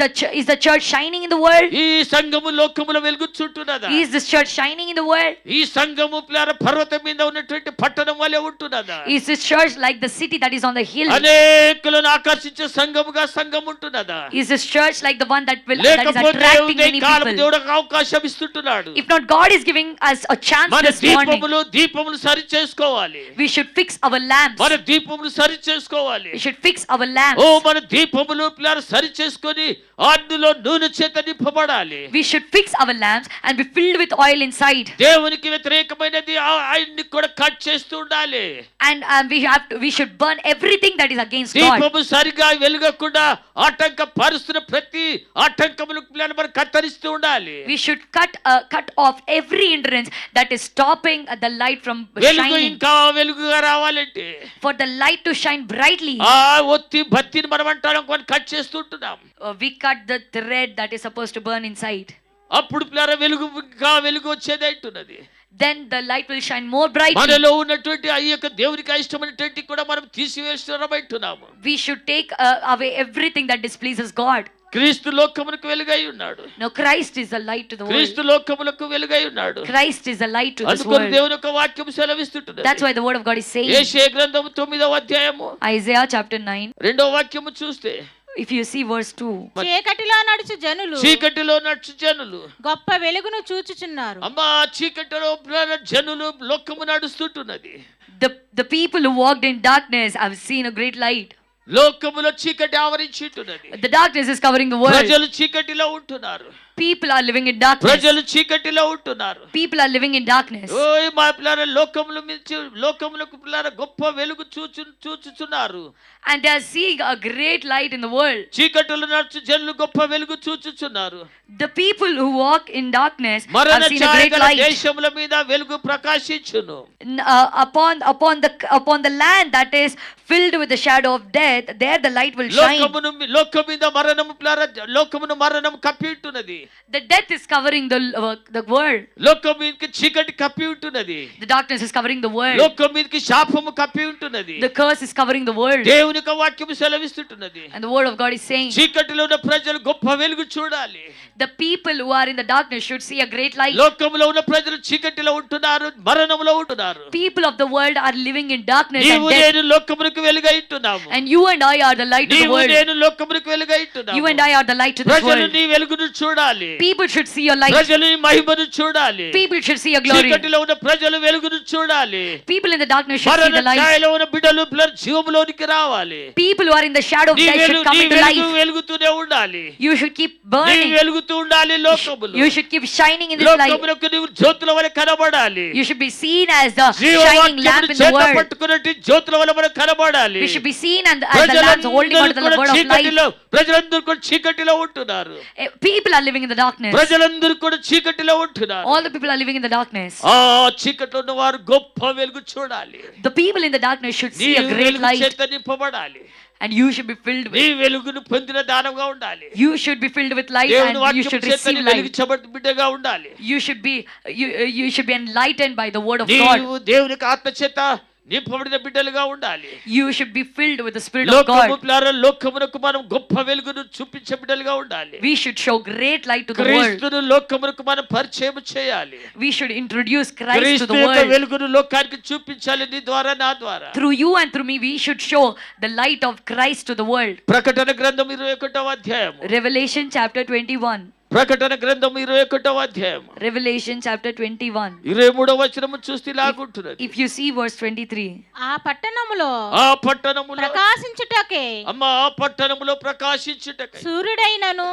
the church shining in the world? ఈ సంఘము లోకములో వెలుగుతుంటున్నదా? Is this church shining in the world? ఈ సంఘము ప్లార పర్వతం మీద ఉన్నటువంటి పట్టణం వలె ఉంటున్నదా? Is this church like the city that is on the hill? అనేకులను ఆకర్షించే సంఘముగా సంఘం ఉంటున్నదా? Is this church like the one that is attracting many column people? దేవుడు అవకాశం ఇస్తున్నాడు. If not, God is giving us a chance మన this morning. దీపములు సరి చేసుకోవాలి. We should fix our lamps. మన దీపములు సరి చేసుకోవాలి. We should fix our lamps. ఓ మన దీపములు ప్లార సరి చేసుకొని అందులో నూనె చేత నింపబడాలి. We should fix our lamps and be filled with oil inside. దేవునికి వ్యతిరేకమైనది ఆయన్ని కూడా కట్ చేస్తూ ఉండాలి. And we should burn everything that is against God. దీపము సరిగా వెలుగకుండా ఆటంక పరుస్తున్న ప్రతి ఆటంకములకు మనం కత్తరిస్తూ ఉండాలి. We should cut off every hindrance that is stopping the light from వెలుగు shining. ఇంకా వెలుగుగా రావాలంటే For the light to shine brightly, ఆ ఒత్తి బత్తిని మనం అంటాం కొన్ని cut చేస్తుంటున్నాం. we cut the thread that is supposed to burn inside. అప్పుడు ప్లార వెలుగు ఇంకా వెలుగు వచ్చేది అంటున్నది. Then the light will shine more brightly. మనలో ఉన్నటువంటి ఆ యొక్క దేవునికి ఇష్టమైనటువంటి కూడా మనం తీసివేస్తున్నామంటున్నాము. We should take away everything that displeases God. క్రీస్తు లోకమునకు వెలుగై ఉన్నాడు. No, Christ is the light to the world. క్రీస్తు లోకమునకు వెలుగై ఉన్నాడు. Christ is the light to this అందుకని world. దేవుని యొక్క వాక్యం సెలవిస్తుంటుంది. That's why the word of God is saying. యెషయా గ్రంథము 9వ అధ్యాయము Isaiah chapter 9. 2వ వాక్యము చూస్తే If you see verse 2. చీకటిలో నడుచు జనులు చీకటిలో నడుచు జనులు గొప్ప వెలుగును చూచుచున్నారు. అమ్మా చీకటిలో జనులు లోకము నడుస్తుంటున్నది. The people who walked in darkness have seen a great light. లోకములో చీకటి ఆవరించుంటున్నది. The darkness is covering the world. ప్రజలు చీకటిలో ఉంటున్నారు. People are living in darkness. ప్రజలు చీకటిలో ఉంటున్నారు. People are living in darkness. ఓయ్ మా పిల్లల లోకములకు పిల్లల గొప్ప వెలుగు చూచుచున్నారు. And they are seeing a great light in the world. చీకటిలో నడుచు జనులు గొప్ప వెలుగు చూచుచున్నారు. The people who walk in darkness మరణ have seen a great ఛాయగల light. దేశముల మీద వెలుగు ప్రకాశించును. Upon the land that is filled with the shadow of death, there the light will shine. లోకము మీద లోకమును మరణము కప్పి ఉంటున్నది. The death is covering the world. లోకం మీదకి చీకటి కప్పి ఉంటున్నది. The darkness is covering the world. లోకం మీదకి శాపము కప్పి ఉంటున్నది. The curse is covering the world. దేవుని యొక్క వాక్యము సెలవిస్తుంటున్నది. And the word of God is saying, చీకటిలో ఉన్న ప్రజలు గొప్ప వెలుగు చూడాలి. the people who are in the darkness should see a great light. లోకములో ఉన్న ప్రజలు చీకటిలో ఉంటున్నారు, మరణములో ఉంటున్నారు. People of the world are living in darkness and నీవు death. నేను లోకమునకు వెలుగై ఉంటున్నాము. And you and I are the light to the నీవు world. నేను లోకమునకు వెలుగై ఉంటున్నాము. You and I are the light to this ప్రజలు world. నీ వెలుగును చూడాలి. People should see your light. ప్రజలు నీ మహిమను చూడాలి. People should see your glory. చీకటిలో ఉన్న ప్రజలు వెలుగును చూడాలి. People in the darkness should see మరణ the light. ఛాయలో ఉన్న బిడ్డలు జీవములోనికి రావాలి. People who are in the shadow of death should come into life. వెలుగుతూనే ఉండాలి. You should keep నీ burning. వెలుగుతూ ఉండాలి లోకములో. You should keep shining in this light. లోకమునకు నీవు జ్యోతుల వలె కనబడాలి. You should be seen as the shining జీవవాక్యమును lamp in the చేత world. పట్టుకున్నట్టు జ్యోతుల వలె మనం కనబడాలి. We should be seen as the lamps holding onto the word of life. ప్రజలందరూ కూడా చీకటిలో ఉంటున్నారు. People are living in the darkness. ప్రజలందరూ కూడా చీకటిలో ఉంటున్నారు. All the people are living in the darkness. ఆ చీకటిలో ఉన్న వారు గొప్ప వెలుగు చూడాలి. The people in the darkness should నీ see a great వెలుగు light. చేత నింపబడాలి. And you should be filled నీ with. వెలుగును పొందిన దానముగా ఉండాలి. You should be filled with light దేవుని and you వాక్యము should చేత receive నీ light. వెలిగించబడిన బిడ్డగా ఉండాలి. You should be enlightened by the word of God. నీవు దేవునికి ఆత్మ చేత నింపబడిన బిడ్డలుగా ఉండాలి. You should be filled with the Spirit of God. లోకమునకు మనం గొప్ప వెలుగును చూపించే బిడ్డలుగా ఉండాలి. We should show great light to the world. క్రీస్తును లోకమునకు మనం పరిచయం చేయాలి. We should introduce Christ to క్రీస్తు the యొక్క world. వెలుగును లోకానికి చూపించాలి నీ ద్వారా నా ద్వారా. Through you and through me, we should show the light of Christ to the world. ప్రకటన గ్రంథం 21వ అధ్యాయం. Revelation chapter 21. ప్రకటన గ్రంథం 21వ అధ్యాయం. Revelation chapter 21. 23వ వచనము చూస్తే లాగుంటున్నది. If you see verse 23. ఆ పట్టణములో ప్రకాశించుటకే అమ్మా ఆ పట్టణములో ప్రకాశించుటకై సూర్యుడైనను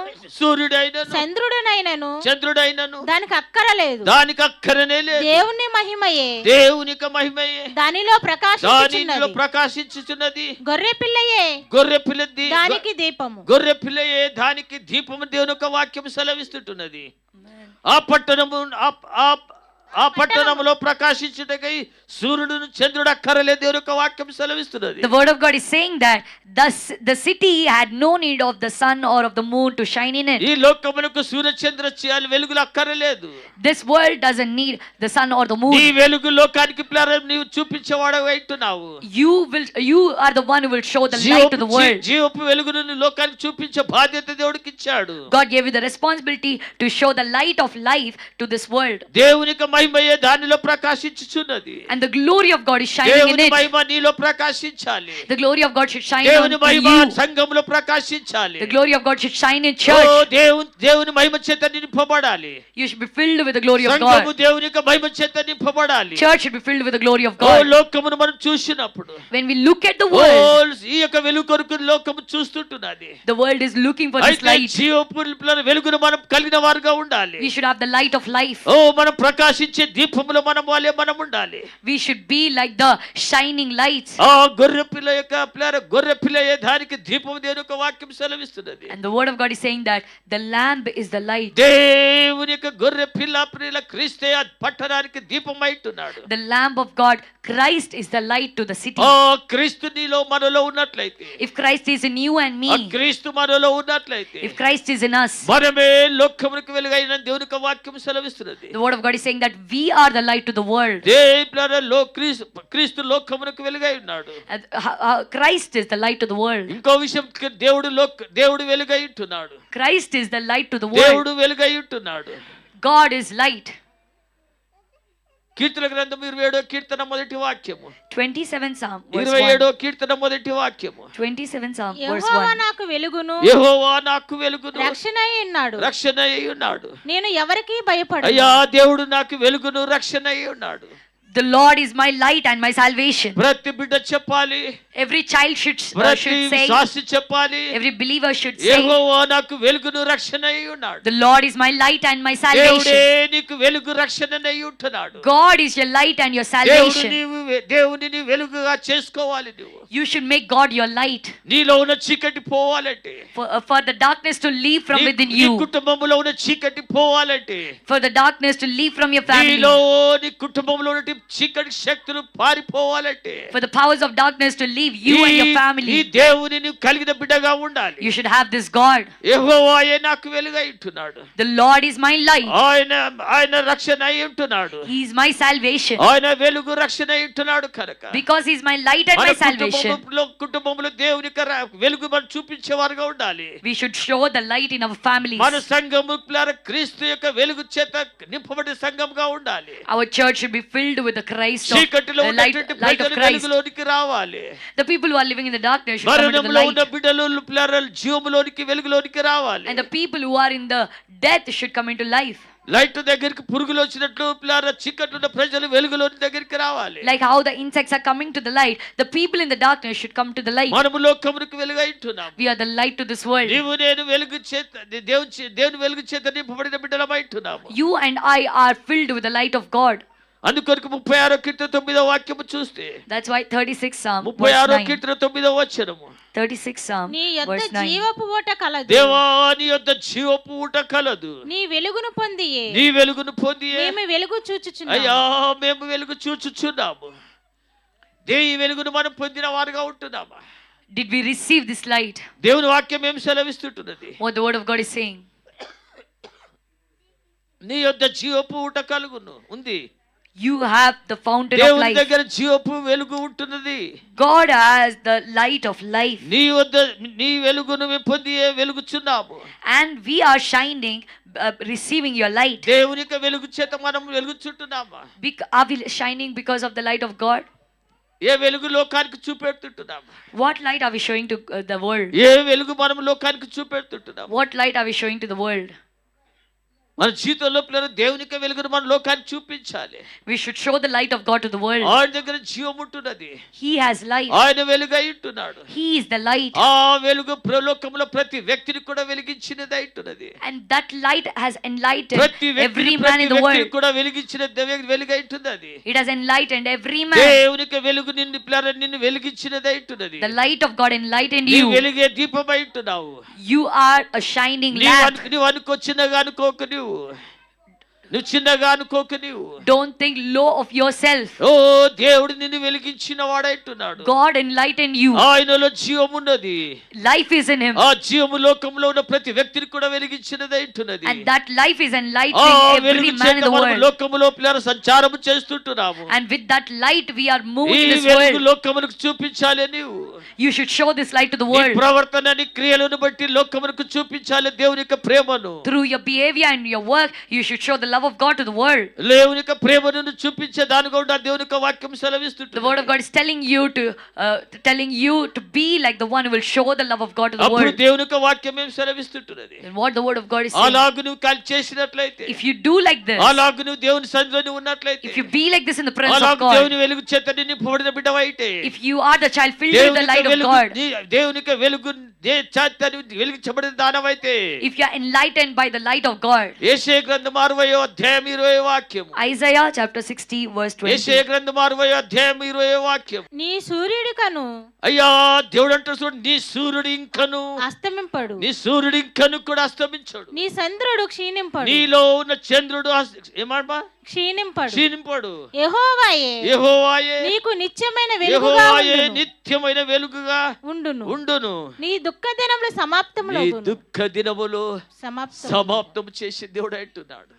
చంద్రుడైనను దానికి అక్కరలేదు. దానికి అక్కరనే లేదు. దేవుని మహిమయే దేవునికి మహిమయే దానిలో ప్రకాశించుచున్నది. గొర్రె పిల్లయే దానికి దీపము. గొర్రె పిల్లయే దానికి దీపము. దేవుని యొక్క వాక్యం సెలవిస్తుంటున్నది. ఆ పట్టణములో ప్రకాశించుటకై సూర్యుడును చంద్రుడు అక్కరలే. దేవుని యొక్క వాక్యం సెలవిస్తున్నది. The word of God is saying that the city had no need of the sun or of the moon to shine in it. ఈ లోకమునకు సూర్య చంద్ర వెలుగులు అక్కరలేదు. This world doesn't need the sun or the moon. ఈ వెలుగు లోకానికి నీవు చూపించేవాడవు అయితున్నావు. You are the one who will show the light to the world. జీవపు వెలుగును లోకానికి చూపించే బాధ్యత దేవుడికి ఇచ్చాడు. God gave you the responsibility to show the light of life to this world. దేవునికి మహిమయే దానిలో ప్రకాశించుచున్నది. And the glory of God is shining in దేవుని it. మహిమ నీలో ప్రకాశించాలి. The glory of God should shine దేవుని on మహిమ you. సంఘములో ప్రకాశించాలి. The glory of God should shine in oh church. దేవుని మహిమ చేత నింపబడాలి. You should be filled with the glory of సంఘము God. దేవుని యొక్క మహిమ చేత నింపబడాలి. Church should be filled with the glory of oh God. లోకమును మనం చూసినప్పుడు When we look at the oh world, ఈ యొక్క వెలుగు కొరకు లోకము చూస్తుంటున్నది. the world is looking for this అయితే light. జీవపు వెలుగును మనం కలిగిన వారుగా ఉండాలి. We should have the light of life. ఓ మనం ప్రకాశించే దీపములో మనం ఉండాలి. We should be like the shining lights. ఆ గొర్రె పిల్ల యొక్క గొర్రె పిల్ల దానికి దీపం దేని యొక్క వాక్యం సెలవిస్తున్నది. And the word of God is saying that the lamp is the light. దేవుని యొక్క గొర్రె పిల్ల ప్రియుల క్రీస్తే ఆ పట్టణానికి దీపమైట్టున్నాడు. The lamp of God, Christ is the light to the city. ఆ క్రీస్తు నీలో మనలో ఉన్నట్లయితే, If Christ is in you and ఆ me, క్రీస్తు మనలో ఉన్నట్లయితే, if Christ is in us, మనమే లోకమునకు వెలుగైన దేవుని యొక్క వాక్యం సెలవిస్తున్నది. the word of God is saying that we are the light to the world. క్రీస్తు లోకమునకు వెలుగై ఉన్నాడు. And, Christ is the light to the world. ఇంకో విషయం, దేవుడు వెలుగై ఉంటున్నాడు. Christ is the light to the world. దేవుడు వెలుగై ఉంటున్నాడు. God is light. కీర్తన గ్రంథం 27వ కీర్తన మొదటి వాక్యము. 27 Psalm verse 27వ 1. కీర్తన మొదటి వాక్యము. 27 Psalm verse యెహోవా 1. నాకు వెలుగును యెహోవా నాకు వెలుగును, రక్షణ అయి ఉన్నాడు. రక్షణ అయి ఉన్నాడు. నేను ఎవరికీ భయపడను. అయ్యా దేవుడు నాకు వెలుగును, రక్షణ అయి ఉన్నాడు. The Lord is my light and my salvation. ప్రతి బిడ్డ చెప్పాలి, Every child should ప్రతి say, విశ్వాసి చెప్పాలి, every believer should say, యెహోవా నాకు వెలుగును, రక్షణ అయి ఉన్నాడు. the Lord is my light and my దేవుడే salvation. నీకు వెలుగు, రక్షణనై ఉంటున్నాడు. God is your light and your salvation. దేవుని వెలుగుగా చేసుకోవాలి. నువ్వు You should make God your light. నీలో ఉన్న చీకటి పోవాలంటే, For the darkness to leave from within నీ you. కుటుంబంలో ఉన్న చీకటి పోవాలంటే, For the darkness to leave from your నీలో family. నీ కుటుంబంలో ఉన్న చీకటి శక్తులు పారిపోవాలంటే, For the powers of darkness to leave you and your ఈ family. దేవుని నీవు కలిగిన బిడ్డగా ఉండాలి. You should have this God. యెహోవాయే నాకు వెలుగై ఉంటున్నాడు. The Lord is my light. ఆయన రక్షణ అయి ఉంటున్నాడు. He is my salvation. ఆయన వెలుగు, రక్షణ అయి ఉంటున్నాడు కనుక Because He is my light and my salvation. కుటుంబంలో దేవుని వెలుగు మనం చూపించేవారుగా ఉండాలి. We should show the light in our families. మన సంఘము క్రీస్తు యొక్క వెలుగు చేత నింపబడిన సంఘంగా ఉండాలి. Our church should be filled with the Christ of చీకటిలో the light ఉన్నటువంటి of ప్రజలు Christ. వెలుగులోనికి రావాలి. The people who are living in the darkness should come into the మరణంలో ఉన్న light. బిడ్డలు జీవములోనికి వెలుగులోనికి రావాలి. And the people who are in the death should come into life. Light దగ్గరికి పురుగులు వచ్చినట్లు చీకటి ఉన్న ప్రజలు వెలుగులోని దగ్గరికి రావాలి. Like how the insects are coming to the light, the people in the darkness should come to the light. మనము లోకమునకు వెలుగై ఉంటున్నాం. We are the light to this world. నీవు నేను వెలుగు చేత దేవుని వెలుగు చేత నింపబడిన బిడ్డలమై ఉంటున్నాము. You and I are filled with the light of God. అందుకొరకు 36వ కీర్తన 9వ వాక్యము చూస్తే, That's why 36 Psalm verse 36వ 9. కీర్తన 9వ వచనము. 36 Psalm నీ యొద్ద verse 9. జీవపు ఊట కలదు. దేవా నీ యొద్ద జీవపు ఊట కలదు. నీ వెలుగును పొందియే నీ వెలుగును పొందియే మేము వెలుగు చూచుచున్నాము. అయ్యా మేము వెలుగు చూచుచున్నాము. ఈ వెలుగును మనం పొందిన వారుగా ఉంటున్నామా? Did we receive this light? దేవుని వాక్యం ఏం సెలవిస్తుంటున్నది? What the word of God is saying. నీ యొద్ద జీవపు ఊట కలుగును ఉంది. You have the fountain of దేవుని life. దగ్గర జీవపు వెలుగు ఉంటున్నది. God has the light of life. నీ వెలుగును మేము పొంది వెలుగుచున్నాము. And we are shining, receiving your light. దేవుని యొక్క వెలుగు చేత మనం వెలుగుచుంటున్నామా? Are we shining because of the light of God? ఏ వెలుగు లోకానికి చూపెడుతుంటున్నాము? What light are we showing to the world? ఏ వెలుగు మనం లోకానికి చూపెడుతుంటున్నాము? What light are we showing to the world? మన జీవితంలో దేవుని యొక్క వెలుగును మన లోకానికి చూపించాలి. We should show the light of God to the world. ఆయన దగ్గర జీవం ఉంటున్నది. He has light. ఆయన వెలుగై ఉంటున్నాడు. He is the light. ఆ వెలుగు ప్రలోకంలో ప్రతి వ్యక్తిని కూడా వెలిగించినది ఉంటున్నది. And that light has enlightened ప్రతి every man in the world. కూడా వెలిగించిన వెలుగై ఉంటున్నది. It has enlightened every man. దేవుని యొక్క వెలుగు నిన్ను వెలిగించినది ఉంటున్నది. The light of God enlightened you. నీవు వెలిగే దీపమై ఉంటున్నావు. You are a shining lamp. నీవు అనుకోచిన్నగా అనుకోకు. నువ్వు చిన్నగా అనుకోకు. నీవు Don't think low of yourself. ఓ దేవుడు నిన్ను వెలిగించిన వాడైతున్నాడు. God enlightened you. ఆయనలో జీవం ఉన్నది. Life is in him. ఆ జీవము లోకంలో ఉన్న ప్రతి వ్యక్తిని కూడా వెలిగించినది ఉంటున్నది. And that life is enlightening every man in the world. లోకములో సంచారము చేస్తుంటున్నాము. And with that light we are moving ఈ in this వెలుగు world. లోకమునకు చూపించాలి. నీవు You should show this light to the నీ world. ప్రవర్తనని క్రియలను బట్టి లోకమునకు చూపించాలి దేవుని యొక్క ప్రేమను. Through your behavior and your work, you should show the love love of God to the world. దేవుని యొక్క ప్రేమను చూపించే దాని కూడా దేవుని యొక్క వాక్యం The సెలవిస్తుంది. word of God is telling you to be like the one who will show the love of God to the అప్పుడు world. దేవుని యొక్క వాక్యం ఏం సెలవిస్తుంటున్నది? And what the word of God is saying, అలాగు నువ్వు చేసినట్లయితే, if you do like this, అలాగు నువ్వు దేవుని సన్నిధిలో ఉన్నట్లయితే, if you be like this in the presence of అలాగు God, దేవుని వెలుగు చేత నింపబడిన బిడ్డవైతే, if you are the child filled with the light of God, దేవుని యొక్క వెలుగు వెలిగించబడిన దానమైతే, if you are enlightened by the light of God. యేషయా గ్రంథం 60వ అధ్యాయం 20వ వాక్యం. Isaiah chapter 60 verse 20. యేషయా గ్రంథం 60వ అధ్యాయం 20వ వాక్యం. నీ సూర్యుడి కను అయ్యా దేవుడు అంటాడు చూడు, నీ సూర్యుడు ఇంకను అస్తమింపడు, నీ సూర్యుడు ఇంకను కూడా అస్తమించాడు, నీ చంద్రుడు క్షీణింపడు, నీలో ఉన్న చంద్రుడు ఏమా క్షీణింపడు. క్షీణింపడు. యెహోవాయే యెహోవాయే నీకు నిత్యమైన వెలుగుగా యెహోవాయే ఉండును. నిత్యమైన వెలుగుగా ఉండును. ఉండును. నీ దుఃఖ దినములు నీ సమాప్తములగును. దుఃఖ దినములు సమాప్తం. సమాప్తం చేసి దేవుడు అంటున్నాడు.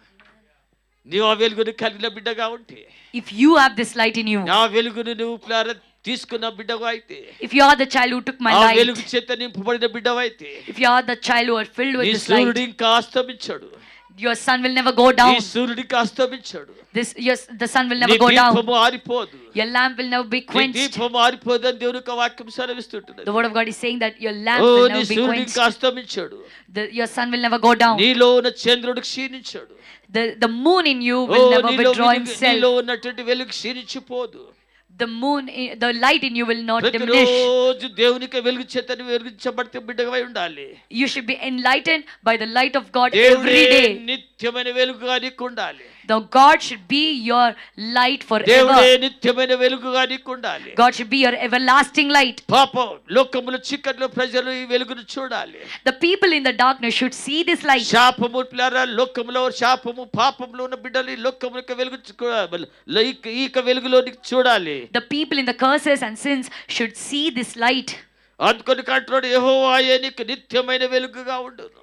నీవు ఆ వెలుగును కలిగిన బిడ్డగా ఉంటే, If you have this light in you, నా వెలుగును నువ్వు తీసుకున్న బిడ్డగా అయితే, if you are the child who took my ఆ light, వెలుగు చేత నింపబడిన బిడ్డవైతే, if you are the child who are filled with నీ this సూర్యుడు light, ఇంకా అస్తమించాడు, your sun will never go నీ down. సూర్యుడు ఇంకా అస్తమించాడు, The sun will నీ never go down. దీపము ఆరిపోదు, Your lamp will never be నీ quenched. దీపము ఆరిపోదు అని దేవుని యొక్క వాక్యం సెలవిస్తుంటున్నది. The word of God is saying that your lamp oh will నీ never be సూర్యుడు quenched. ఇంకా అస్తమించాడు, Your sun will never go down. నీలో ఉన్న చంద్రుడు క్షీణించాడు, The moon in you will never withdraw నీలో himself. ఉన్నటువంటి వెలుగు క్షీణించిపోదు. The light in you will not diminish. ప్రతిరోజు దేవునికి వెలుగు చేత వెలిగించబడితే బిడ్డగా ఉండాలి. You should be enlightened by the light of God దేవుడే every day. నిత్యమైన వెలుగుగా నీకు ఉండాలి. The God should be your light దేవుడే forever. నిత్యమైన వెలుగుగా నీకు ఉండాలి. God should be your everlasting light. పాపం లోకములో చీకట్లో ప్రజలు ఈ వెలుగును చూడాలి. The people in the darkness should see this light. శాపము పిల్లరా, లోకములో శాపము పాపంలో ఉన్న బిడ్డలు ఈ లోకముల యొక్క వెలుగు ఈ వెలుగులో చూడాలి. The people in the curses and sins should see this light. అందుకొని కంటున్నాడు, యెహోవాయే నీకు నిత్యమైన వెలుగుగా ఉండును.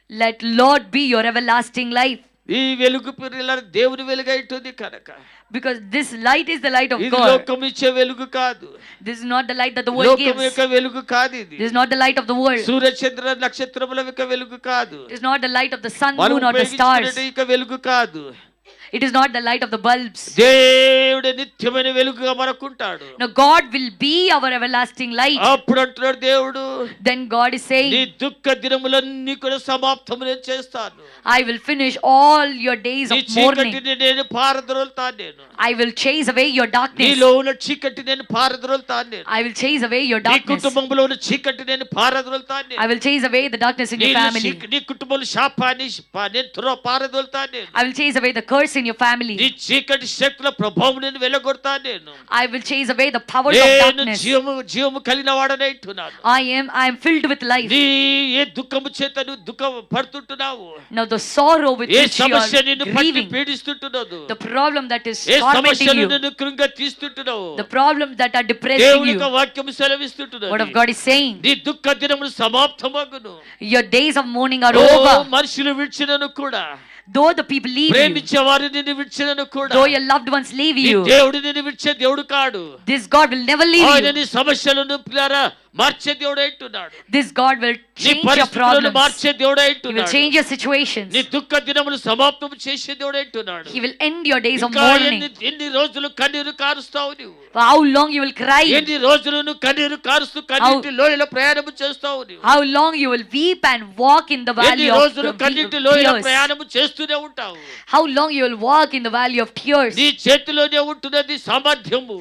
Let Lord be your everlasting life. ఈ వెలుగు పిల్లల దేవుని వెలుగు ఉంటుంది కనుక, Because this light is the light of ఇది God. లోకం ఇచ్చే వెలుగు కాదు, This is not the light that the world లోకం gives. యొక్క వెలుగు కాదు ఇది. This is not the light of the world. సూర్య చంద్ర నక్షత్రముల యొక్క వెలుగు కాదు, It is not the light of the sun, మనం moon or the stars. ఉపయోగించుకునే యొక్క వెలుగు కాదు. It is not the light of the bulbs. దేవుడు నిత్యమైన వెలుగుగా మనకుంటాడు. No, God will be our everlasting light. అప్పుడు అంటున్నాడు దేవుడు, Then God is నీ saying, దుఃఖ దినములన్నీ కూడా సమాప్తము నేను చేస్తాను. I will finish all your days నీ of mourning. చీకటిని నేను పారద్రోలుతాను నేను. I will chase away your darkness. నీలో ఉన్న చీకటి నేను పారద్రోలుతాను నేను. I will chase away your నీ darkness. కుటుంబంలో ఉన్న చీకటి నేను పారద్రోలుతాను నేను. I will chase away the darkness in your family. నీ కుటుంబంలో శాపాన్ని నేను పారదోలుతాను నేను. I will chase away the curse in your family. నీ చీకటి శక్తుల ప్రభావం నేను వెలగొడతాను నేను. I will chase away the powers of నేను darkness. జీవము కలిగిన వాడనే అంటున్నాను. I am filled with life. నీ ఏ దుఃఖము చేత నువ్వు దుఃఖం పడుతుంటున్నావు, Now the sorrow with A which you సమస్య నిన్ను are పట్టి grieving, పీడిస్తుంటున్నదో, the problem that is A tormenting సమస్యలు you, నిన్ను కృంగ తీస్తుంటున్నావు, the problems that are depressing దేవుని you, యొక్క వాక్యం word of సెలవిస్తుంటున్నది. God is saying, నీ దుఃఖ దినములు సమాప్తమగును. your days of mourning are oh over. మనుషులు విడిచినను కూడా, Though the people leave you, ప్రేమించే వారు నిన్ను విడిచినను కూడా, though your loved ones leave నీ you, దేవుడు నిన్ను విడిచే దేవుడు కాడు. this God will never leave ఆయన you. నీ సమస్యలను పిల్లరా మార్చే దేవుడు అంటున్నాడు. This God will నీ change your పరిస్థితులను problems. మార్చే దేవుడు He will అంటున్నాడు. change your situations. నీ దుఃఖ దినములు సమాప్తం చేసే దేవుడు అంటున్నాడు. He will end your days of ఇంకా mourning. ఎన్ని రోజులు కన్నీరు కారుస్తావు నువ్వు, For how long you will cry, ఎన్ని రోజులు నువ్వు కన్నీరు కారుస్తూ కన్నీటి లోయలో ప్రయాణం చేస్తావు నువ్వు, how long you will weep and walk in the ఎన్ని valley of రోజులు కన్నీటి లోయలో tears, ప్రయాణం చేస్తూనే ఉంటావు. how long you will walk in the valley of tears. నీ చేతిలోనే ఉంటున్నది సామర్థ్యము.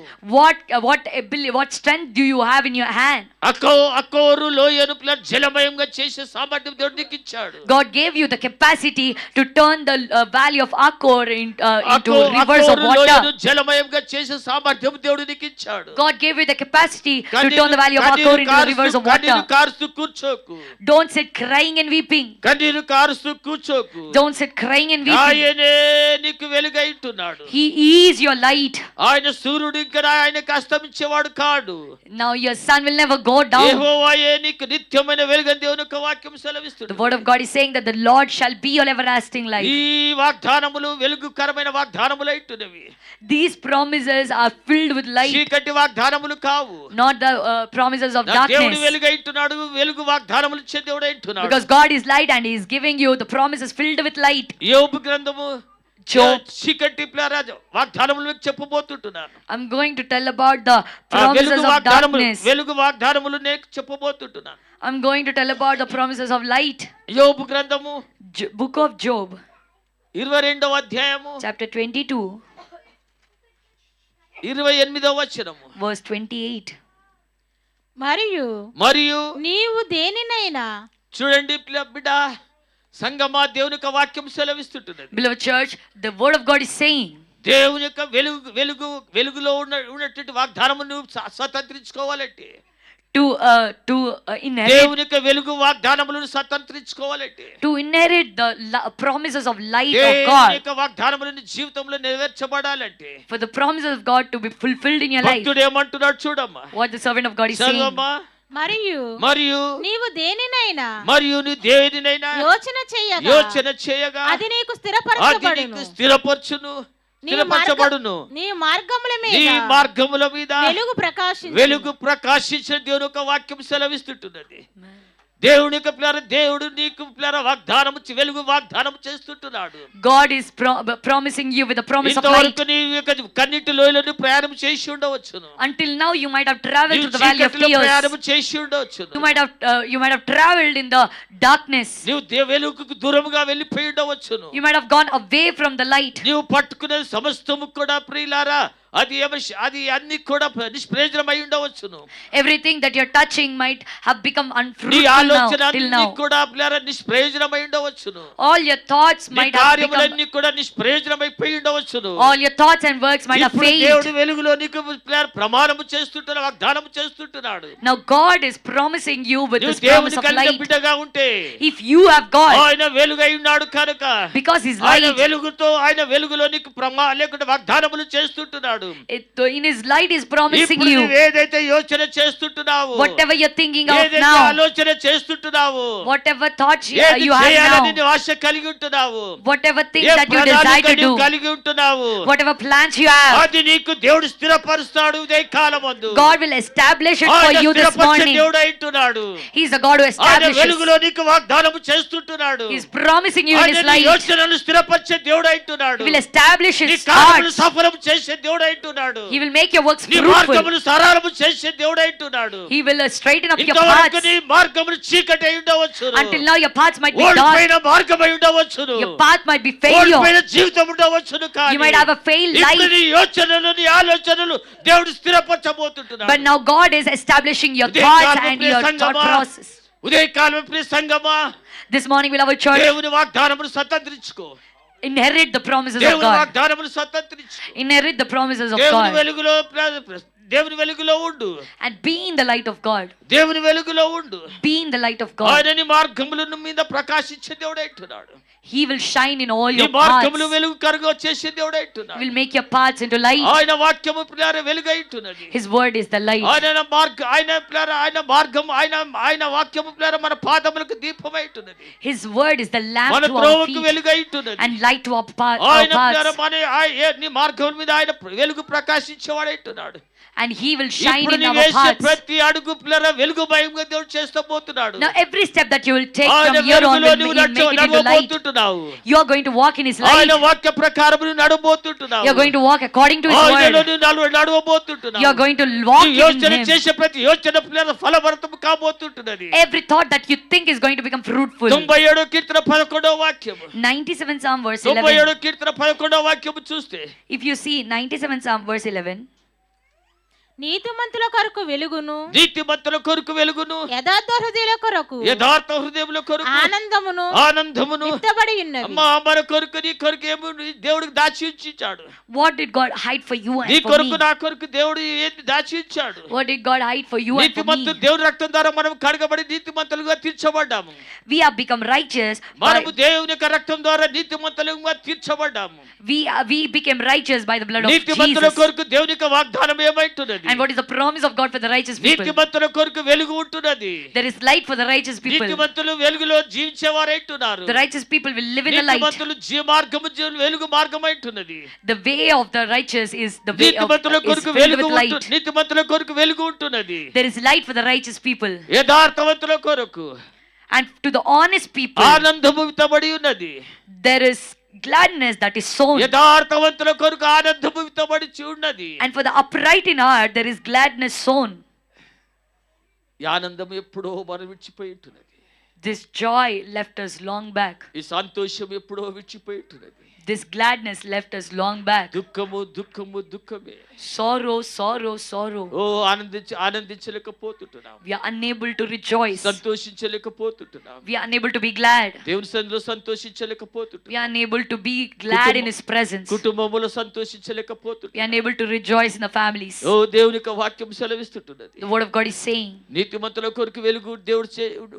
What strength do you have in your hand? అకోరు లోయను జలమయంగా చేసే సామర్థ్యం దేవుడు నీకు ఇచ్చాడు. God gave you the capacity to turn the valley of Akor into rivers of అకోరు లోయను water. జలమయంగా చేసే సామర్థ్యం దేవుడు నీకు ఇచ్చాడు. God gave you the capacity to turn the valley of Akor into rivers of కన్నీరు water. కారుస్తూ కూర్చోకు, Don't sit crying and weeping. కన్నీరు కారుస్తూ కూర్చోకు. Don't sit crying and weeping. ఆయనే నీకు వెలుగైంటున్నాడు. He is your light. ఆయన సూర్యుడు ఇంకా ఆయనకు అస్తమించేవాడు కాడు. Now your sun will never go down. యెహోవాయే నీకు నిత్యమైన వెలుగని దేవుని యొక్క వాక్యం The సెలవిస్తుంది. word of God is saying that the Lord shall be your everlasting light. ఈ వాగ్దానములు వెలుగుకరమైన వాగ్దానములు అయితున్నవి. These promises are filled with light, చీకటి వాగ్దానములు కావు. not the promises of నా దేవుడు darkness. వెలుగైంటున్నాడు, వెలుగు వాగ్దానములు ఇచ్చే దేవుడు అయితున్నాడు. Because God is light and He is giving you the promises filled with light. యోబు గ్రంథము Job. చీకటి ప్లారా వాగ్దానములు మీకు చెప్పబోతుంటున్నాను. I'm going to tell about the ఆ promises వెలుగు of వాగ్దానములు darkness. వెలుగు వాగ్దానములు నేను చెప్పబోతుంటున్నాను. I'm going to tell about the promises of light. యోబు గ్రంథము Book of Job, 22వ అధ్యాయము chapter 22, 28వ వచనము. verse 28. మరియు నీవు దేనినైనా చూడండి బిడ్డ, సంగమా దేవుని యొక్క వాక్యం సెలవిస్తుంటున్నది. Beloved church, the word of God is saying, దేవుని యొక్క వెలుగులో ఉన్నటువంటి వాగ్దానము నువ్వు స్వతంత్రించుకోవాలంటే, inherit, దేవుని యొక్క వెలుగు వాగ్దానములను స్వతంత్రించుకోవాలంటే, to inherit the promises of light of దేవుని God, యొక్క వాగ్దానములను జీవితంలో నెరవేర్చబడాలంటే, for the promises of God to be fulfilled in your life. భక్తుడు ఏమంటున్నాడు చూడమ్మా, What the servant of God is saying. చదవమ్మా. మరియు నీవు దేనినైనా నువ్వు దేనినైనా యోచన చేయగా అది నీకు అది నీకు స్థిరపరచును, స్థిరపరచబడును. నీ మార్గముల నీ మార్గముల మీద వెలుగు ప్రకాశించిన దేవుని యొక్క వాక్యం సెలవిస్తుంటున్నది. దేవుని యొక్క పిల్లర దేవుడు నీకు పిల్లర వెలుగు వాగ్దానం చేస్తుంటున్నాడు. God is promising you with the promise of light. ఇంతవరకు నీ యొక్క కన్నిటి లోయలో ప్రయాణం చేసి ఉండవచ్చును. Until now you might have traveled through the valley of tears. ప్రయాణం చేసి ఉండవచ్చును. You might have traveled in the darkness. నీవు వెలుగుకు దూరముగా వెళ్ళిపోయి ఉండవచ్చును. You might have gone away from the light. నీవు పట్టుకునే సమస్తము కూడా ప్రియులారా అది అన్ని కూడా నిష్ప్రయోజనమై ఉండవచ్చును. Everything that you're touching might have become నీ unfruitful ఆలోచన till now. కూడా ప్రియులారా నిష్ప్రయోజనమై ఉండవచ్చును. All your thoughts might have become, కార్యములన్నీ కూడా నిష్ప్రయోజనమైపోయి ఉండవచ్చును. all your thoughts and works might have ఇప్పుడు failed. దేవుడు వెలుగులో నీకు ప్రియులారా ప్రమాణము చేస్తుంటాడు, వాగ్దానం చేస్తుంటున్నాడు. Now God is promising you with నువ్వు this promise దేవుని of కలిగిన light. బిడ్డగా ఉంటే, If you have God, ఆయన వెలుగై ఉన్నాడు కనుక, because His ఆయన light, ఆయన వెలుగులో నీకు లేకుంటే వాగ్దానములు చేస్తుంటున్నాడు. in His light is promising ఇప్పుడు you నువ్వు ఏదైతే యోచన చేస్తుంటున్నావు, whatever you're thinking of ఏదైతే now, ఆలోచన చేస్తుంటున్నావు, whatever thoughts ఏది you have చేయాలని now, నువ్వు ఆశ కలిగి ఉంటున్నావు, whatever things A that you desire ప్రణాళిక to నువ్వు do, కలిగి ఉంటున్నావు, whatever plans you have, అది నీకు దేవుడు స్థిరపరుస్తాడు. ఉదయ కాలమందు God will establish it for ఆయన you this స్థిరపరిచే morning. దేవుడు అంటున్నాడు. He's the God who ఆయన establishes. వెలుగులో నీకు వాగ్దానము చేస్తుంటున్నాడు. He's promising you in ఆయన His నీ light. యోచనలు స్థిరపరిచే దేవుడు అంటున్నాడు. He will establish నీ His కార్యములు heart. సఫలం చేసే దేవుడు అంటున్నాడు. He will make your works నీ fruitful. మార్గములు సరళము చేసే దేవుడు అంటున్నాడు. He will straighten up your ఇంతవరకు paths. నీ మార్గములు చీకటి అయి ఉండవచ్చును, Until now your paths might be dark. ఓడిపోయిన మార్గం అయి ఉండవచ్చును, Your path might be failure. ఓడిపోయిన జీవితం ఉండవచ్చును. కానీ You might have a failed ఇప్పుడు life. నీ యోచనలు నీ ఆలోచనలు దేవుడు స్థిరపరచబోతుంటున్నాడు. But now God is establishing your Udaya thoughts కాలము and ప్రియ your thought సంగమా, process. ఉదయకాలం ప్రియ సంగమా, This morning we'll have a church. దేవుని వాగ్దానమును స్వతంత్రించుకో. Inherit the promises of దేవుని God. వాగ్దానమును స్వతంత్రించుకో. Inherit the promises of దేవుని God. వెలుగులో దేవుని వెలుగులో ఉండు. And be in the light of God. దేవుని వెలుగులో ఉండు. Be in the light of God. ఆయన నీ మార్గముల మీద ప్రకాశించే దేవుడు అంటున్నాడు. He will shine in all నీ your మార్గములు paths. వెలుగు కరుగా చేసే దేవుడు He అంటున్నాడు. will make your paths into light. ఆయన వాక్యము ప్రియార వెలుగు అంటున్నది. His word is the light. ఆయన మార్గం ఆయన వాక్యము ప్రియార మన పాదములకు దీపమై ఉంటున్నది. His word is the lamp మన to our త్రోవకు feet వెలుగు ఉంటున్నది. and light to our ఆయన ప్రియార paths. నీ మార్గముల మీద ఆయన వెలుగు ప్రకాశించేవాడు అంటున్నాడు. And He will shine ఇప్పుడు in నీ our వేసే paths. ప్రతి అడుగు ప్రియార వెలుగుమయంగా దేవుడు చేస్తబోతున్నాడు. Now every step that you will take ఆయన from here on వెలుగులో will నువ్వు make it into light. నడవబోతుంటున్నావు. You are going to walk in His light. ఆయన వాక్య ప్రకారం నువ్వు నడవబోతుంటున్నావు. You are going to walk according to His ఆయనలో word. నువ్వు నడవబోతుంటున్నావు. You are going to walk నీ in యోచన Him. చేసే ప్రతి యోచన పిల్లల ఫలభరితము కాబోతుంటున్నది. Every thought that you think is going to become fruitful. 97 కీర్తన 11వ వాక్యము. 97 Psalm verse 11. 97 కీర్తన 11వ వాక్యము చూస్తే, If you see 97 Psalm verse 11, నీతిమంతుల కొరకు వెలుగును, నీతిమంతుల కొరకు వెలుగును, యథార్థ హృదయుల కొరకు యథార్థ హృదయముల కొరకు ఆనందమును విత్తబడి ఉన్నది. అమ్మా మన కొరకు నీ కొరకు ఏమో దేవుడికి దాచి ఉంచాడు. what did God hide for you నీ and for కొరకు me? నా కొరకు దేవుడు ఏంటి దాచి ఉంచాడు. What did God hide for you and for నీతిమంతులు me? దేవుని రక్తం ద్వారా మనం కడగబడి నీతిమంతులుగా తీర్చబడ్డాము. We have become righteous. మనము దేవుని యొక్క రక్తం ద్వారా నీతిమంతులుగా తీర్చబడ్డాము. We became righteous by the blood of నీతిమంతుల Jesus. కొరకు దేవుని యొక్క వాగ్దానం ఏమైతున్నది? And what is the promise of God for the righteous people? నీతిమంతుల కొరకు వెలుగు ఉంటున్నది. There is light for the righteous people. నీతిమంతులు వెలుగులో జీవించేవారైతున్నారు. The righteous people will live in the light. నీతిమంతులు వెలుగు మార్గమైతున్నది. The way of the righteous is the way of నీతిమంతుల is కొరకు filled వెలుగు with light. నీతిమంతుల కొరకు వెలుగు ఉంటున్నది. There is light for the righteous people. యథార్థవంతుల కొరకు And to the honest people, ఆనందము విత్తబడి ఉన్నది. there is gladness that is sown. యథార్థవంతుల కొరకు ఆనందము విత్తబడి ఉన్నది. And for the upright in heart, there is gladness sown. ఈ ఆనందం ఎప్పుడో మనం విడిచిపోయి ఉంటున్నది. This joy left us long back. ఈ సంతోషం ఎప్పుడో విడిచిపోయి ఉంటున్నది. This gladness left us long back. దుఃఖము దుఃఖము దుఃఖమే. Sorrow, sorrow, sorrow. Oh ఆనందించలేకపోతున్నాం. We are unable to rejoice. సంతోషించలేకపోతున్నాం. We are unable to be glad. దేవుని సన్నిధిలో సంతోషించలేకపోతున్నాం. We are unable to be glad in His presence. కుటుంబములో We సంతోషించలేకపోతున్నాం. are unable to rejoice in the families. ఓ దేవుని యొక్క వాక్యం సెలవిస్తుంటున్నది. The word of God is saying, నీతిమంతుల కొరకు వెలుగు దేవుడు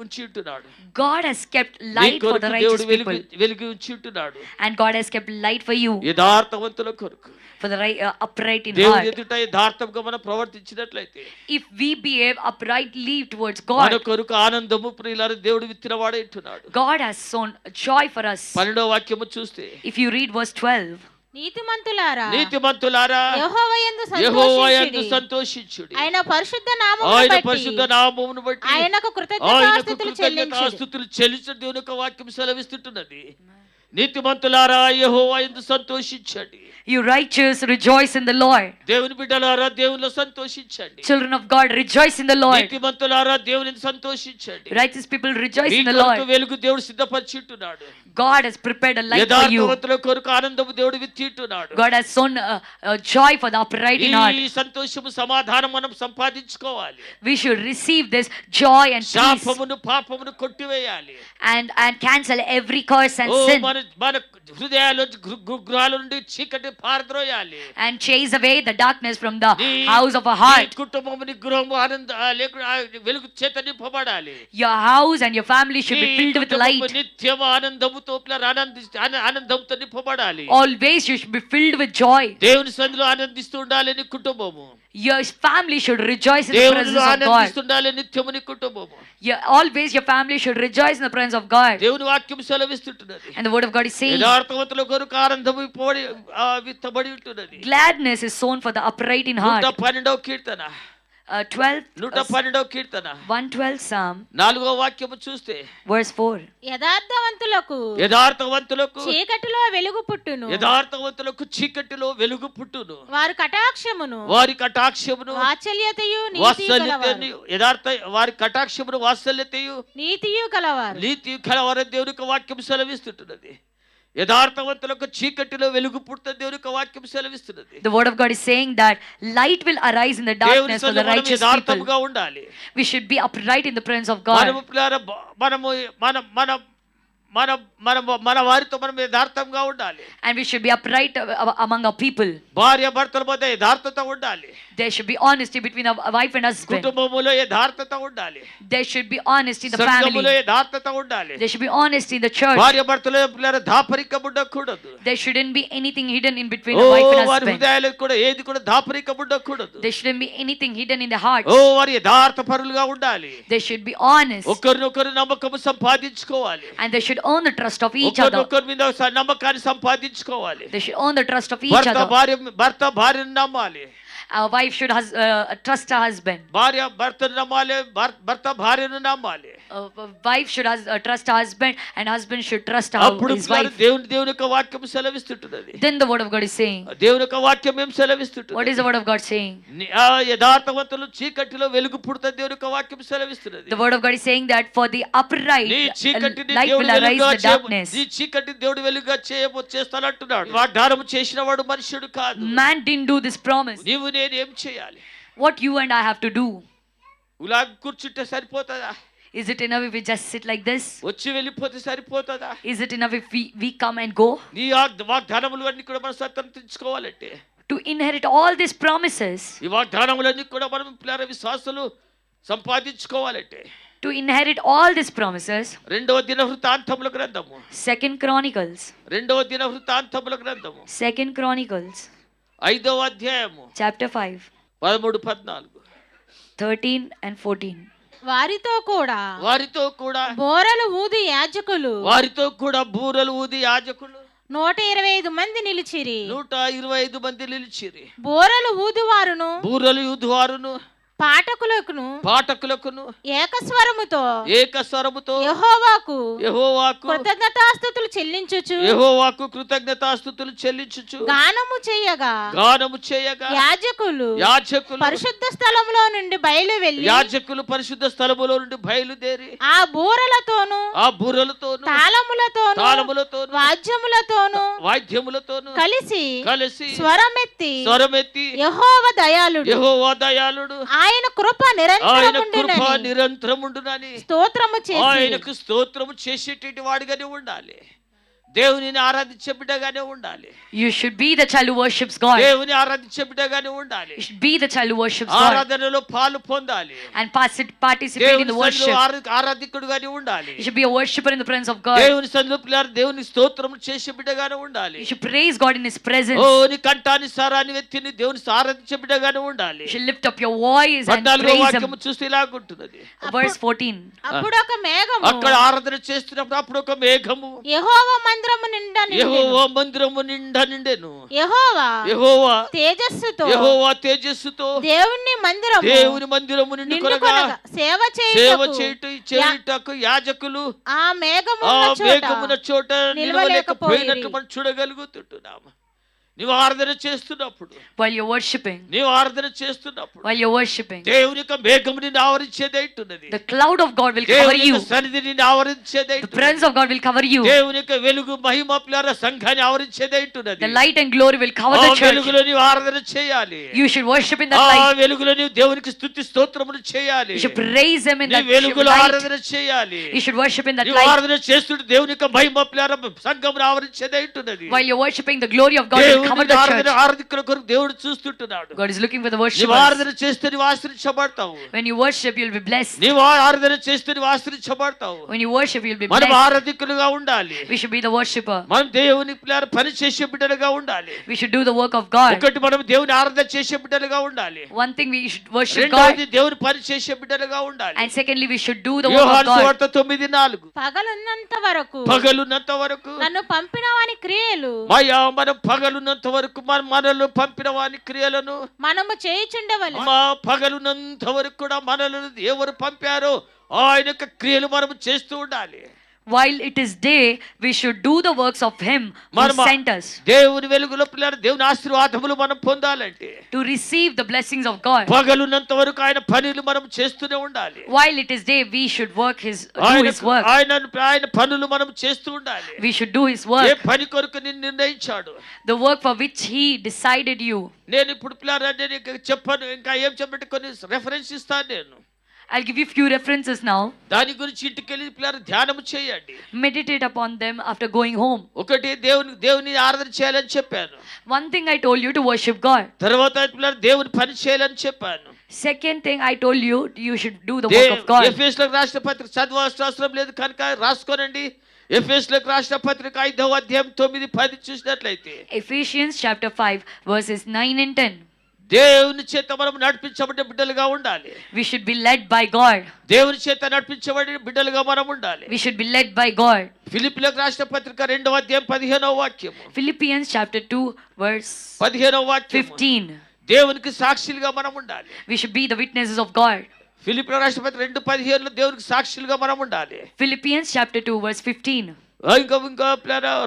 ఉంచి ఉంటున్నాడు. God has kept light for the righteous people. వెలుగు ఉంచి ఉంటున్నాడు. And God has kept light for you, యథార్థవంతుల కొరకు. for the upright in దేవుని heart. ఎదుట యథార్థంగా మనం ప్రవర్తించినట్లయితే If we behave uprightly towards మన God, కొరకు ఆనందము ప్రియులారా దేవుడు విత్తినవాడే ఉంటున్నాడు. God has sown joy for us. 12వ వాక్యము చూస్తే, If you read verse 12, నీతిమంతులారా నీతిమంతులారా యెహోవాయందు యెహోవాయందు సంతోషించుడి. సంతోషించుడి. ఆయన పరిశుద్ధ ఆయన నామమును పరిశుద్ధ బట్టి నామమును బట్టి ఆయనకు ఆయనకు కృతజ్ఞతాస్తుతులు చెల్లించుడి. కృతజ్ఞతాస్తుతులు చెల్లించు దేవుని యొక్క వాక్యం సెలవిస్తుంటున్నది. నీతిమంతులారా యెహోవాయందు సంతోషించండి. you righteous, rejoice in the Lord. దేవుని బిడ్డలారా దేవునిలో సంతోషించండి. Children of God, rejoice in the Lord. నీతిమంతులారా దేవునిని సంతోషించండి. Righteous people, rejoice me in the కొరకు Lord. వెలుగు దేవుడు సిద్ధపరిచి ఉంటున్నాడు. God has prepared a light for you. యథార్థవంతుల కొరకు ఆనందము దేవుడు విత్తి ఉంటున్నాడు. God has sown joy for the upright in heart. ఈ సంతోషము సమాధానం మనం సంపాదించుకోవాలి. We should receive this joy and peace శాపమును పాపమును కొట్టివేయాలి. and cancel every curse and oh sin మన మన హృదయాల గృహాల నుండి చీకటి పారద్రోయాలి. and chase away the darkness from the నీ- house of a నీ heart. కుటుంబము నీ గృహము వెలుగు చేత నింపబడాలి. Your house and your family should be నీ filled with కుటుంబము light. నిత్యము ఆనందముతో ఆనందంతో నింపబడాలి. Always you should be filled with joy. దేవుని సన్నిధిలో ఆనందిస్తూ ఉండాలి నీ కుటుంబము. Your family should rejoice in the దేవునిలో presence of God. ఆనందిస్తుండాలి నిత్యము నీ కుటుంబము. Always your family should rejoice in the presence of God. దేవుని వాక్యం సెలవిస్తుంటున్నది. And the word of God is saying, యథార్థవంతుల కొరకు ఆనందము విత్తబడి ఉంటున్నది. gladness is sown for the upright in heart. 112వ Keerthana 112 Keerthana 112 Psalm 4వ వాక్యము చూస్తే, verse 4. యథార్థవంతులకు యథార్థవంతులకు చీకటిలో వెలుగు పుట్టును. యథార్థవంతులకు చీకటిలో వెలుగు పుట్టును. వారి కటాక్షమును వారి కటాక్షమును వాత్సల్యతయు వాత్సల్యతయు వారి కటాక్షమును వాత్సల్యతయు నీతియు కలవారు. నీతి కలవర దేవుని యొక్క వాక్యం సెలవిస్తుంటున్నది. యథార్థవంతులకు చీకటిలో వెలుగు పుట్ట దేవుని యొక్క వాక్యం సెలవిస్తున్నది. The word of God is saying that light will arise in the దేవుని darkness for the సన్నిధిలో మనం righteous people. యథార్థముగా ఉండాలి. We should be upright in the presence of God. మనము పిల్లల మనము మన మన మన మన మన వారితో మనం యథార్థంగా ఉండాలి. And we should be upright among our people. భార్య భర్తల మధ్య యథార్థత ఉండాలి. There should be honesty between a wife and husband. కుటుంబములో యథార్థత ఉండాలి. There should be honesty in the సంఘములో family. యథార్థత ఉండాలి. There should be honesty in the church. భార్య భర్తల పిల్లల దాపరికం ఉండకూడదు. There shouldn't be anything hidden in between oh a wife and వారి husband. హృదయాలకు కూడా ఏది కూడా దాపరికం ఉండకూడదు. There shouldn't be anything hidden in the heart. ఓ వారి యథార్థ పరులుగా ఉండాలి. They should be honest. ఒకరినొకరు నమ్మకము సంపాదించుకోవాలి. And they should earn the trust of each other. ఒకరినొకరి మీద నమ్మకాన్ని సంపాదించుకోవాలి. They should earn the trust of each other. భర్త భార్యను నమ్మాలి. A wife should trust her husband. భార్య భర్తను నమ్మాలి. భర్త భార్యను నమ్మాలి. A wife should trust her husband and husband should trust అప్పుడు his wife. దేవుని యొక్క వాక్యం సెలవిస్తుంటున్నది. Then the word of God is saying, దేవుని యొక్క వాక్యం ఏం సెలవిస్తుంటుంది? what is the word of God saying? యథార్థవంతులు చీకటిలో వెలుగు పుడతారు దేవుని యొక్క వాక్యం సెలవిస్తున్నది. The word of God is saying that for the upright నీ చీకటిని light దేవుడు will arise in the వెలుగుగా darkness. నీ చీకటి దేవుడు వెలుగుగా చేస్తానంటున్నాడు. వాగ్దానం చేసిన వాడు మనుషుడు కాదు. Man didn't do this promise. నీవు నేను ఏం చేయాలి? What you and I have to do? ఇలా కూర్చుంటే సరిపోతుందా? Is it enough if we just sit like this? వచ్చి వెళ్ళిపోతే సరిపోతుందా? Is it enough if we come and go? నీ వాగ్దానములు అన్ని కూడా మనం స్వతంత్రించుకోవాలంటే, To inherit all these promises, ఈ వాగ్దానములన్నీ కూడా మనం పిల్లల విశ్వాసులు సంపాదించుకోవాలంటే, to inherit all these promises, 2వ దినవృత్తాంతముల గ్రంథము 2 Chronicles, 2వ దినవృత్తాంతముల గ్రంథము 2 Chronicles, 5వ అధ్యాయము chapter 5, 13, 14. 13 and 14. వారితో కూడా వారితో కూడా బోరలు ఊది యాజకులు వారితో కూడా బూరలు ఊది యాజకులు 125 మంది నిలిచిరి. 125 మంది నిలిచిరి. బోరలు ఊదువారును బూరలు యూదువారును పాఠకులకును ఏకస్వరముతో ఏకస్వరముతో యెహోవాకు కృతజ్ఞతాస్తుతులు చెల్లించుచు గానము చేయగా యాజకులు పరిశుద్ధ స్థలములో నుండి బయలుదేరి ఆ బూరలతోను తాళములతోను వాద్యములతోను కలిసి స్వరమెత్తి యెహోవా దయాళుడు ఆయన కృప నిరంతరముండునని స్తోత్రము చేసి ఆయనకు స్తోత్రము చేసేటువంటి వాడిగానే ఉండాలి. దేవునిని ఆరాధించే బిడ్డగానే ఉండాలి. You should be the child who worships God. దేవుని ఆరాధించే బిడ్డగానే ఉండాలి. You should be the child who worships God. ఆరాధనలో పాలు పొందాలి. And participate in the worship. ఆరాధికుడుగానే ఉండాలి. You should be a worshipper in the presence of God. దేవుని సన్నిధిలో దేవుని స్తోత్రం చేసే బిడ్డగానే ఉండాలి. You should praise God in His presence. నీ కంఠాన్ని సారాన్ని ఎత్తి దేవుని ఆరాధించే బిడ్డగానే ఉండాలి. You should lift up your voice and 14వ praise Him. వాక్యము చూస్తే ఇలాగుంటున్నది. Verse 14. అప్పుడు ఒక మేఘము అక్కడ ఆరాధన చేస్తున్నప్పుడు అప్పుడు ఒక మేఘము యెహోవా మందిరము నిండా నిండెను. యెహోవా తేజస్సుతో దేవుని మందిరము నిండుకొనగా సేవ చేయుటకు యాజకులు ఆ మేఘమున చోట నిలవలేకపోయినట్లు మనం చూడగలుగుతుంటున్నాము. నీవు ఆరాధన చేస్తున్నప్పుడు while you're worshiping దేవుని యొక్క మేఘము నిన్ను ఆవరించేదైతున్నది. the cloud of God will cover you. సన్నిధి నిన్ను ఆవరించేదైతున్నది. The presence of God will cover you. దేవుని యొక్క వెలుగు మహిమ ప్లార సంఘాన్ని ఆవరించేదైతున్నది. The light and glory will cover the church. వెలుగులో నీవు ఆరాధన చేయాలి. You should worship in that light. వెలుగులో నీవు దేవునికి స్తుతి స్తోత్రములు చేయాలి. You should praise Him in that వెలుగులో light. ఆరాధన చేయాలి. You should worship in that నీవు light. ఆరాధన చేస్తుంటే దేవుని యొక్క మహిమ ప్లార సంఘమును ఆవరించేదైతున్నది. While you're worshiping, the glory of God will cover the church. ఆరాధకుల కొరకు దేవుడు చూస్తుంటున్నాడు. God is looking for the నీవు worshipers. ఆరాధన చేస్తే నీవు ఆశీర్వదించబడతావు. When you worship, you'll be blessed. నీవు ఆరాధన చేస్తే నీవు ఆశీర్వదించబడతావు. When you worship, you'll be మనం blessed. ఆరాధకులుగా ఉండాలి. We should be the worshipper. మనం దేవుని పని చేసే బిడ్డలుగా ఉండాలి. We should do the work of God. ఒకటి మనం దేవుని ఆరాధన చేసే బిడ్డలుగా ఉండాలి. One thing, we should worship God. రెండోది దేవుని పని చేసే బిడ్డలుగా ఉండాలి. And secondly, we should do the work of యోహాను God. సువార్త 9:4 పగలున్నంత వరకు నన్ను పంపిన వాని క్రియలు మనం పగలున్నంత వరకు మనలో పంపిన వాని క్రియలను మనము చేయుచుండవలె. పగలున్నంత వరకు కూడా మనలను ఎవరు పంపారో ఆయన యొక్క క్రియలు మనం చేస్తూ ఉండాలి. While it is day, we should do the works of Him who sent us. దేవుని వెలుగులో పిల్లలు దేవుని ఆశీర్వాదములు మనం పొందాలంటే To receive the blessings of God. పగలున్నంత వరకు ఆయన పనులు మనం చేస్తూనే ఉండాలి. While it is day, we should do His work. ఆయన పనులు మనం చేస్తూ ఉండాలి. We should do His work. ఏ పని కొరకు నిన్ను నిర్ణయించాడు, The work for which He decided you. నేను ఇప్పుడు పిల్లలు నేను చెప్పాను, ఇంకా ఏం చెప్పండి, కొన్ని రెఫరెన్స్ ఇస్తాను నేను. I'll give you few references now. దాని గురించి ఇంటికెళ్ళి పిల్లలు ధ్యానం చేయండి. Meditate upon them after going home. ఒకటి దేవుని ఆరాధన చేయాలని చెప్పాను. One thing I told you to worship God. తర్వాత పిల్లలు దేవుని పని చేయాలని చెప్పాను. Second thing I told you, you should do the work of God. ఎఫెసీయులకు రాసిన పత్రిక చదవాల్సిన అవసరం లేదు కనుక రాసుకోనండి. ఎఫెసీయులకు రాసిన పత్రిక 5వ అధ్యాయం 9-10 చూసినట్లయితే Ephesians chapter 5 verses 9 and 10. దేవుని చేత మనం నడిపించబడే బిడ్డలుగా ఉండాలి. We should be led by God. దేవుని చేత నడిపించబడే బిడ్డలుగా మనం ఉండాలి. We should be led by God. ఫిలిప్పీయులకు రాసిన పత్రిక 2వ అధ్యాయం 15వ వాక్యం. Philippians chapter 2 verse 15వ వాక్యం. 15. దేవునికి సాక్షులుగా మనం ఉండాలి. We should be the witnesses of God. ఫిలిప్పీయులకు రాసిన పత్రిక 2:15 దేవునికి సాక్షులుగా మనం ఉండాలి. Philippians chapter 2 verse 15. ఇంకా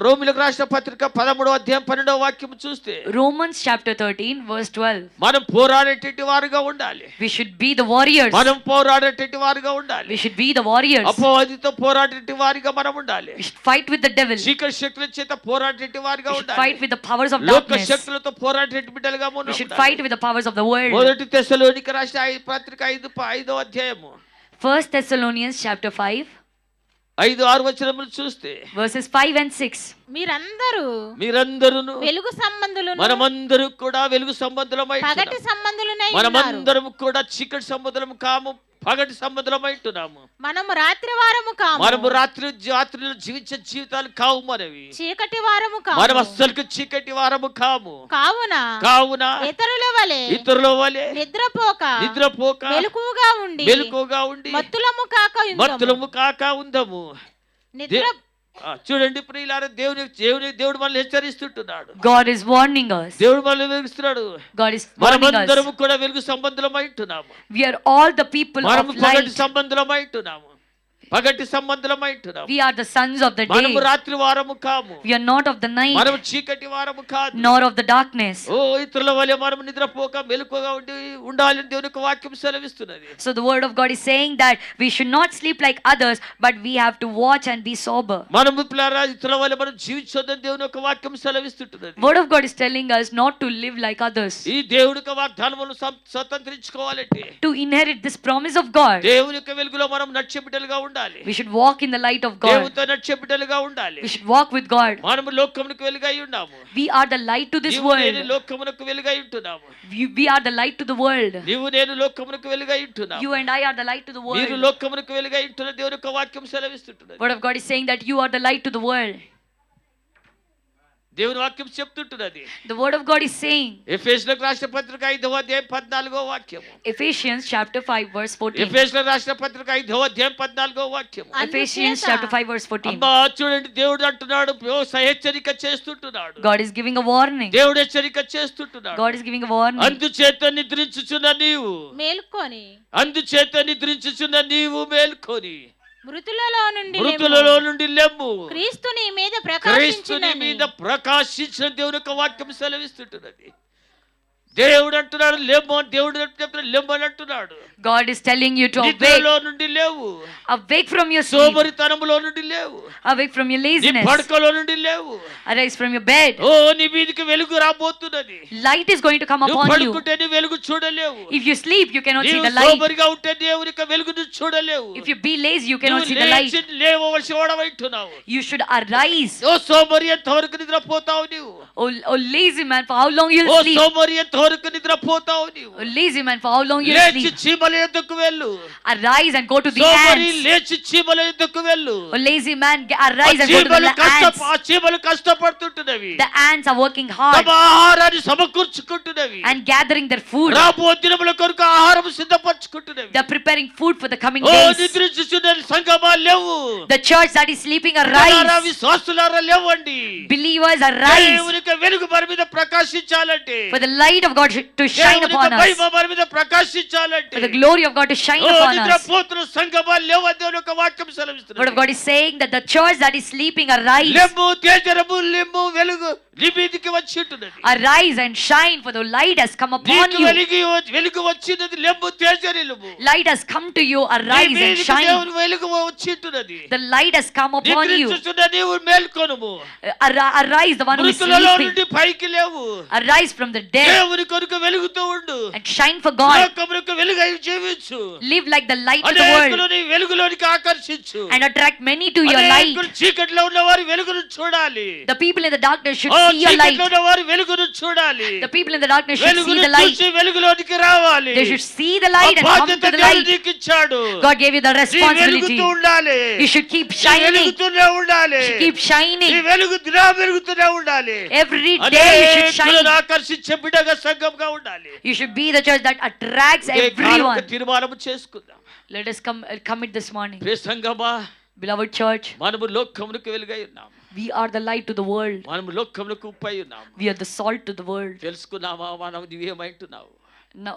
రోమిలకు రాసిన పత్రిక 13వ అధ్యాయం 12వ వాక్యం చూస్తే Romans chapter 13 verse 12. మనం పోరాడేటటువంటి వారుగా ఉండాలి. We should be the warriors. మనం పోరాడేటటువంటి వారుగా ఉండాలి. We should be the warriors. అపవాదితో పోరాడేటటువంటి వారుగా మనం ఉండాలి. We should fight with the devil. చీకటి శక్తుల చేత పోరాడేటటువంటి వారుగా We should ఉండాలి. fight with the powers of లోక darkness. శక్తులతో పోరాడేటటువంటి బిడ్డలుగా మనం We should ఉండాలి. fight with the powers of the world. మొదటి తెస్సలోనికీయులకు రాసిన పత్రిక 5వ అధ్యాయము 1 Thessalonians chapter 5 5-6 వచనములు చూస్తే verses 5 and 6. మీరందరూ వెలుగు సంబంధులను మనమందరూ కూడా వెలుగు సంబంధులమై పగటి సంబంధులనై ఉన్నారు. మనమందరం కూడా చీకటి సంబంధులము కాము, పగటి సంబంధులమై ఉంటున్నాము. మనము రాత్రి వారము కాము. మనము రాత్రిలో జీవించే జీవితాలు కావు మనవి. చీకటి వారము కాము. మనం అస్సలు చీకటి వారము కాము. కావున ఇతరుల వలె నిద్రపోక మెలకువగా ఉండి మత్తులము కాక ఉందము. చూడండి ప్రియులారా, దేవుడు మనల్ని హెచ్చరిస్తుంటున్నాడు. God is warning us. దేవుడు మనల్ని వెలుగుస్తున్నాడు. God is warning us. మనమందరము కూడా వెలుగు సంబంధులమై ఉంటున్నాము. We are all the people of మనము పగటి light. సంబంధులమై ఉంటున్నాము. పగటి సంబంధులమై ఉంటున్నాము. We are the sons of the మనము day. రాత్రి వారము కాము. We are not of the night, మనము చీకటి వారము కాదు. nor of the darkness. ఇతరుల వలె మనము నిద్రపోక మెలకువగా ఉండాలని దేవుని యొక్క వాక్యం సెలవిస్తున్నది. So the word of God is saying that we should not sleep like others, but we have to watch and be sober. మనము ఇతరుల వలె మనం జీవించొద్దని దేవుని యొక్క వాక్యం సెలవిస్తుంటున్నది. Word of God is telling us not to live like others. ఈ దేవుని యొక్క వాగ్దానమును స్వతంత్రించుకోవాలంటే, To inherit this promise of God, దేవుని యొక్క వెలుగులో మనం నడిచే బిడ్డలుగా ఉండాలి. we should walk in the light of God. దేవునితో నడిచే బిడ్డలుగా ఉండాలి. We should walk with God. మనము లోకమునకు వెలుగై ఉన్నాము. We are the light to this నీవు నేను world. లోకమునకు వెలుగై ఉంటున్నాము. We are the light to the world. నీవు నేను లోకమునకు వెలుగై ఉంటున్నాము. You and I are the light to the మీరు world. లోకమునకు వెలుగై ఉంటున్న దేవుని యొక్క వాక్యం సెలవిస్తుంటున్నది. Word of God is saying that you are the light to the world. దేవుని వాక్యం చెప్తుంటున్నది. The word of God is saying, ఎఫెసీయులకు రాసిన పత్రిక 5వ అధ్యాయం 14వ వాక్యము. Ephesians chapter 5 verse 14. ఎఫెసీయులకు రాసిన పత్రిక 5వ అధ్యాయం 14వ వాక్యము. Ephesians chapter 5 verse 14. అమ్మా చూడండి, దేవుడు అంటున్నాడు, హెచ్చరిక చేస్తుంటున్నాడు. God is giving a warning. దేవుడు హెచ్చరిక చేస్తుంటున్నాడు. God is giving a warning. అందుచేత నిద్రించుచున్న నీవు, మేల్కొని అందుచేత నిద్రించుచున్న నీవు మేల్కొని మృతులలో నుండి మృతులలో నుండి లెమ్ము, క్రీస్తు నీ మీద క్రీస్తుని ప్రకాశించునని. మీద ప్రకాశించిన దేవుని యొక్క వాక్యం సెలవిస్తుంటున్నది. దేవుడు అంటున్నాడు లెమ్ము, దేవుడు లెమ్ము అని అంటున్నాడు. God is telling you to awake. నిద్రలో నుండి లేవు, Awake from your sleep. సోమరితనములో నుండి లేవు, Awake from your నీ laziness. పడకలో నుండి లేవు. Arise from your bed. నీ మీదకి వెలుగు రాబోతున్నది. Light is going to come నువ్వు upon you. పడుకుంటే నీ వెలుగు చూడలేవు. If you sleep, you cannot see నీవు the light. సోమరిగా ఉంటే దేవుని యొక్క వెలుగును చూడలేవు. If you be lazy, you cannot see the light. లేవవలసి వాడవైతున్నావు. You should arise. సోమరి ఎంతవరకు నిద్రపోతావు నీవు? Oh lazy man, for how long you'll sleep? సోమరి ఎంతవరకు నిద్రపోతావు నీవు? Oh lazy man, for how long you'll లేచి sleep? చీమల ఎద్దుకు వెళ్ళు. Arise and go to the సోమరి ants. లేచి చీమల ఎద్దుకు వెళ్ళు. Oh lazy man, arise and go to the ants. ఆ చీమలు కష్టపడుతుంటున్నవి. The ants are working hard తమ ఆహారాన్ని సమకూర్చుకుంటున్నవి. and gathering their food. రాబో దినముల కొరకు ఆహారం సిద్ధపరచుకుంటున్నవి. They're preparing food for the coming oh days. నిద్రించుచున్న సంగమా లేవు. The church that is sleeping, ప్రియులారా, arise. విశ్వాసులారా లేవండి. Believers, arise. దేవుని యొక్క వెలుగు మన మీద ప్రకాశించాలంటే, For the light of God to shine దేవుని upon యొక్క us. మహిమ మన మీద ప్రకాశించాలంటే, For the glory of God to shine upon us. నిద్రపోతున్న సంగమా లేవని దేవుని యొక్క వాక్యం Word సెలవిస్తున్నది. of God is saying that the church that is sleeping, arise. లెమ్ము తేజరము లెమ్ము వెలుగు నీ మీదికి వచ్చి ఉంటున్నది. Arise and shine, for the light has come upon నీకు you. వెలుగు వచ్చినది లెమ్ము తేజరిలుము. Light has come to you, నీ arise and మీదికి shine. దేవుని వెలుగు వచ్చి ఉంటున్నది. The light has come upon you. నిద్రించుచున్న నీవు మేల్కొనుము. Arise, the one who is మృతులలో sleeping. నుండి పైకి లేవు. Arise from the dead దేవుని కొరకు వెలుగుతూ ఉండు. and shine for God. లోకమునకు వెలుగై జీవించు. Live like the light of the అనేకులు world నీ వెలుగులోనికి ఆకర్షించు. and attract many to your light. అనేకులు చీకటిలో ఉన్న వారి వెలుగును చూడాలి. The people in the darkness should see your చీకటిలో light. ఉన్న వారి వెలుగును చూడాలి. The people in the darkness should see వెలుగును the light. చూసి వెలుగులోనికి రావాలి. They should see the light and ఆ come బాధ్యత to the దేవుడు light. నీకు ఇచ్చాడు. God gave you the నీ responsibility. వెలుగుతూ ఉండాలి. You should keep నీ shining. వెలుగుతూనే ఉండాలి. You should keep నీ shining. వెలుగు వెలుగుతూనే ఉండాలి. Every day you should shine. అనేకులను ఆకర్షించే బిడ్డగా సంఘంగా ఉండాలి. You should be the church that attracts ఇదే కాలం everyone. ఒక తీర్మానం చేసుకుందాం. Let us commit this morning. Priya Sangma, Beloved church, మనము లోకమునకు వెలుగై ఉన్నాం. we are the light to the world. మనము లోకమునకు ఉప్పై ఉన్నాం. We are the salt to the world. తెలుసుకున్నామా మనం నీవేమైంటున్నావు? Now,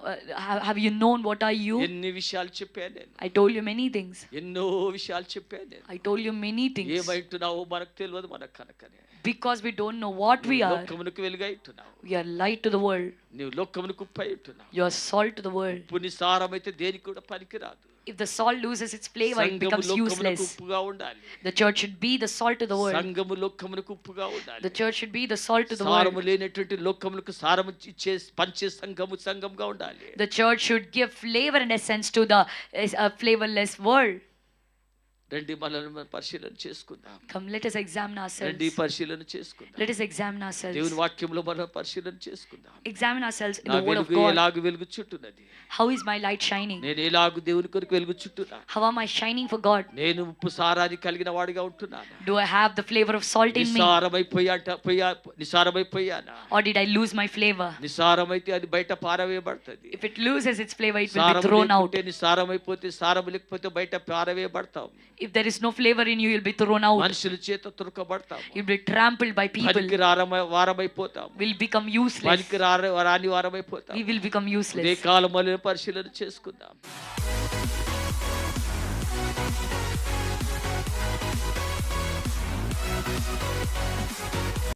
have you known what are you? ఎన్ని విషయాలు చెప్పాను నేను. I told you many things. ఎన్నో విషయాలు చెప్పాను నేను. I told you many things. ఏమైంటున్నావో మనకు తెలియదు మనకు కనుకనే. Because we don't know what we are. లోకమునకు వెలుగై ఉంటున్నావు. We are light to the world. నీవు లోకమునకు ఉప్పై ఉంటున్నావు. You are salt to the world. ఉప్పుని సారమైతే దేనికి కూడా పనికిరాదు. If the salt loses its flavor, it సంఘము becomes లోకమునకు useless. ఉప్పుగా ఉండాలి. The church should be the salt to the world. సంఘము లోకమునకు ఉప్పుగా ఉండాలి. The church should be the salt to the సారము world. లేనటువంటి లోకములకు సారము ఇచ్చే పంచే సంఘంగా ఉండాలి. The church should give flavor and essence to the flavorless world. రండి మనల్ని పరిశీలన చేసుకుందాం. Come, let us examine రండి ourselves. పరిశీలన చేసుకుందాం. Let us examine ourselves. దేవుని వాక్యంలో మనం పరిశీలన చేసుకుందాం. Examine ourselves in నా the word of వెలుగు God. ఎలాగ వెలుగుచుట్టున్నది? How is my light shining? నేను ఎలాగ దేవుని కొరకు వెలుగుచుట్టున్నా? How am I shining for God? నేను ఉప్పు సారాన్ని కలిగిన వాడిగా ఉంటున్నాను. Do I have the flavor of salt in me? నిసారమైపోయానా? Or did I lose my flavor? నిసారమైతే అది బయట పారవేయబడుతుంది. If it loses its flavor, it will be సారం thrown out. లేకుంటే నిసారమైపోతే సారం లేకపోతే బయట పారవేయబడతాం. If there is no flavor in you, you'll be thrown out. మనుషుల చేత తురకబడతాము. You'll be trampled by people. పనికి వారమైపోతాము. We'll become useless. పనికి రాని వారమైపోతాము. We will become useless. ఇదే కాలములో పరిశీలన చేసుకుందాం.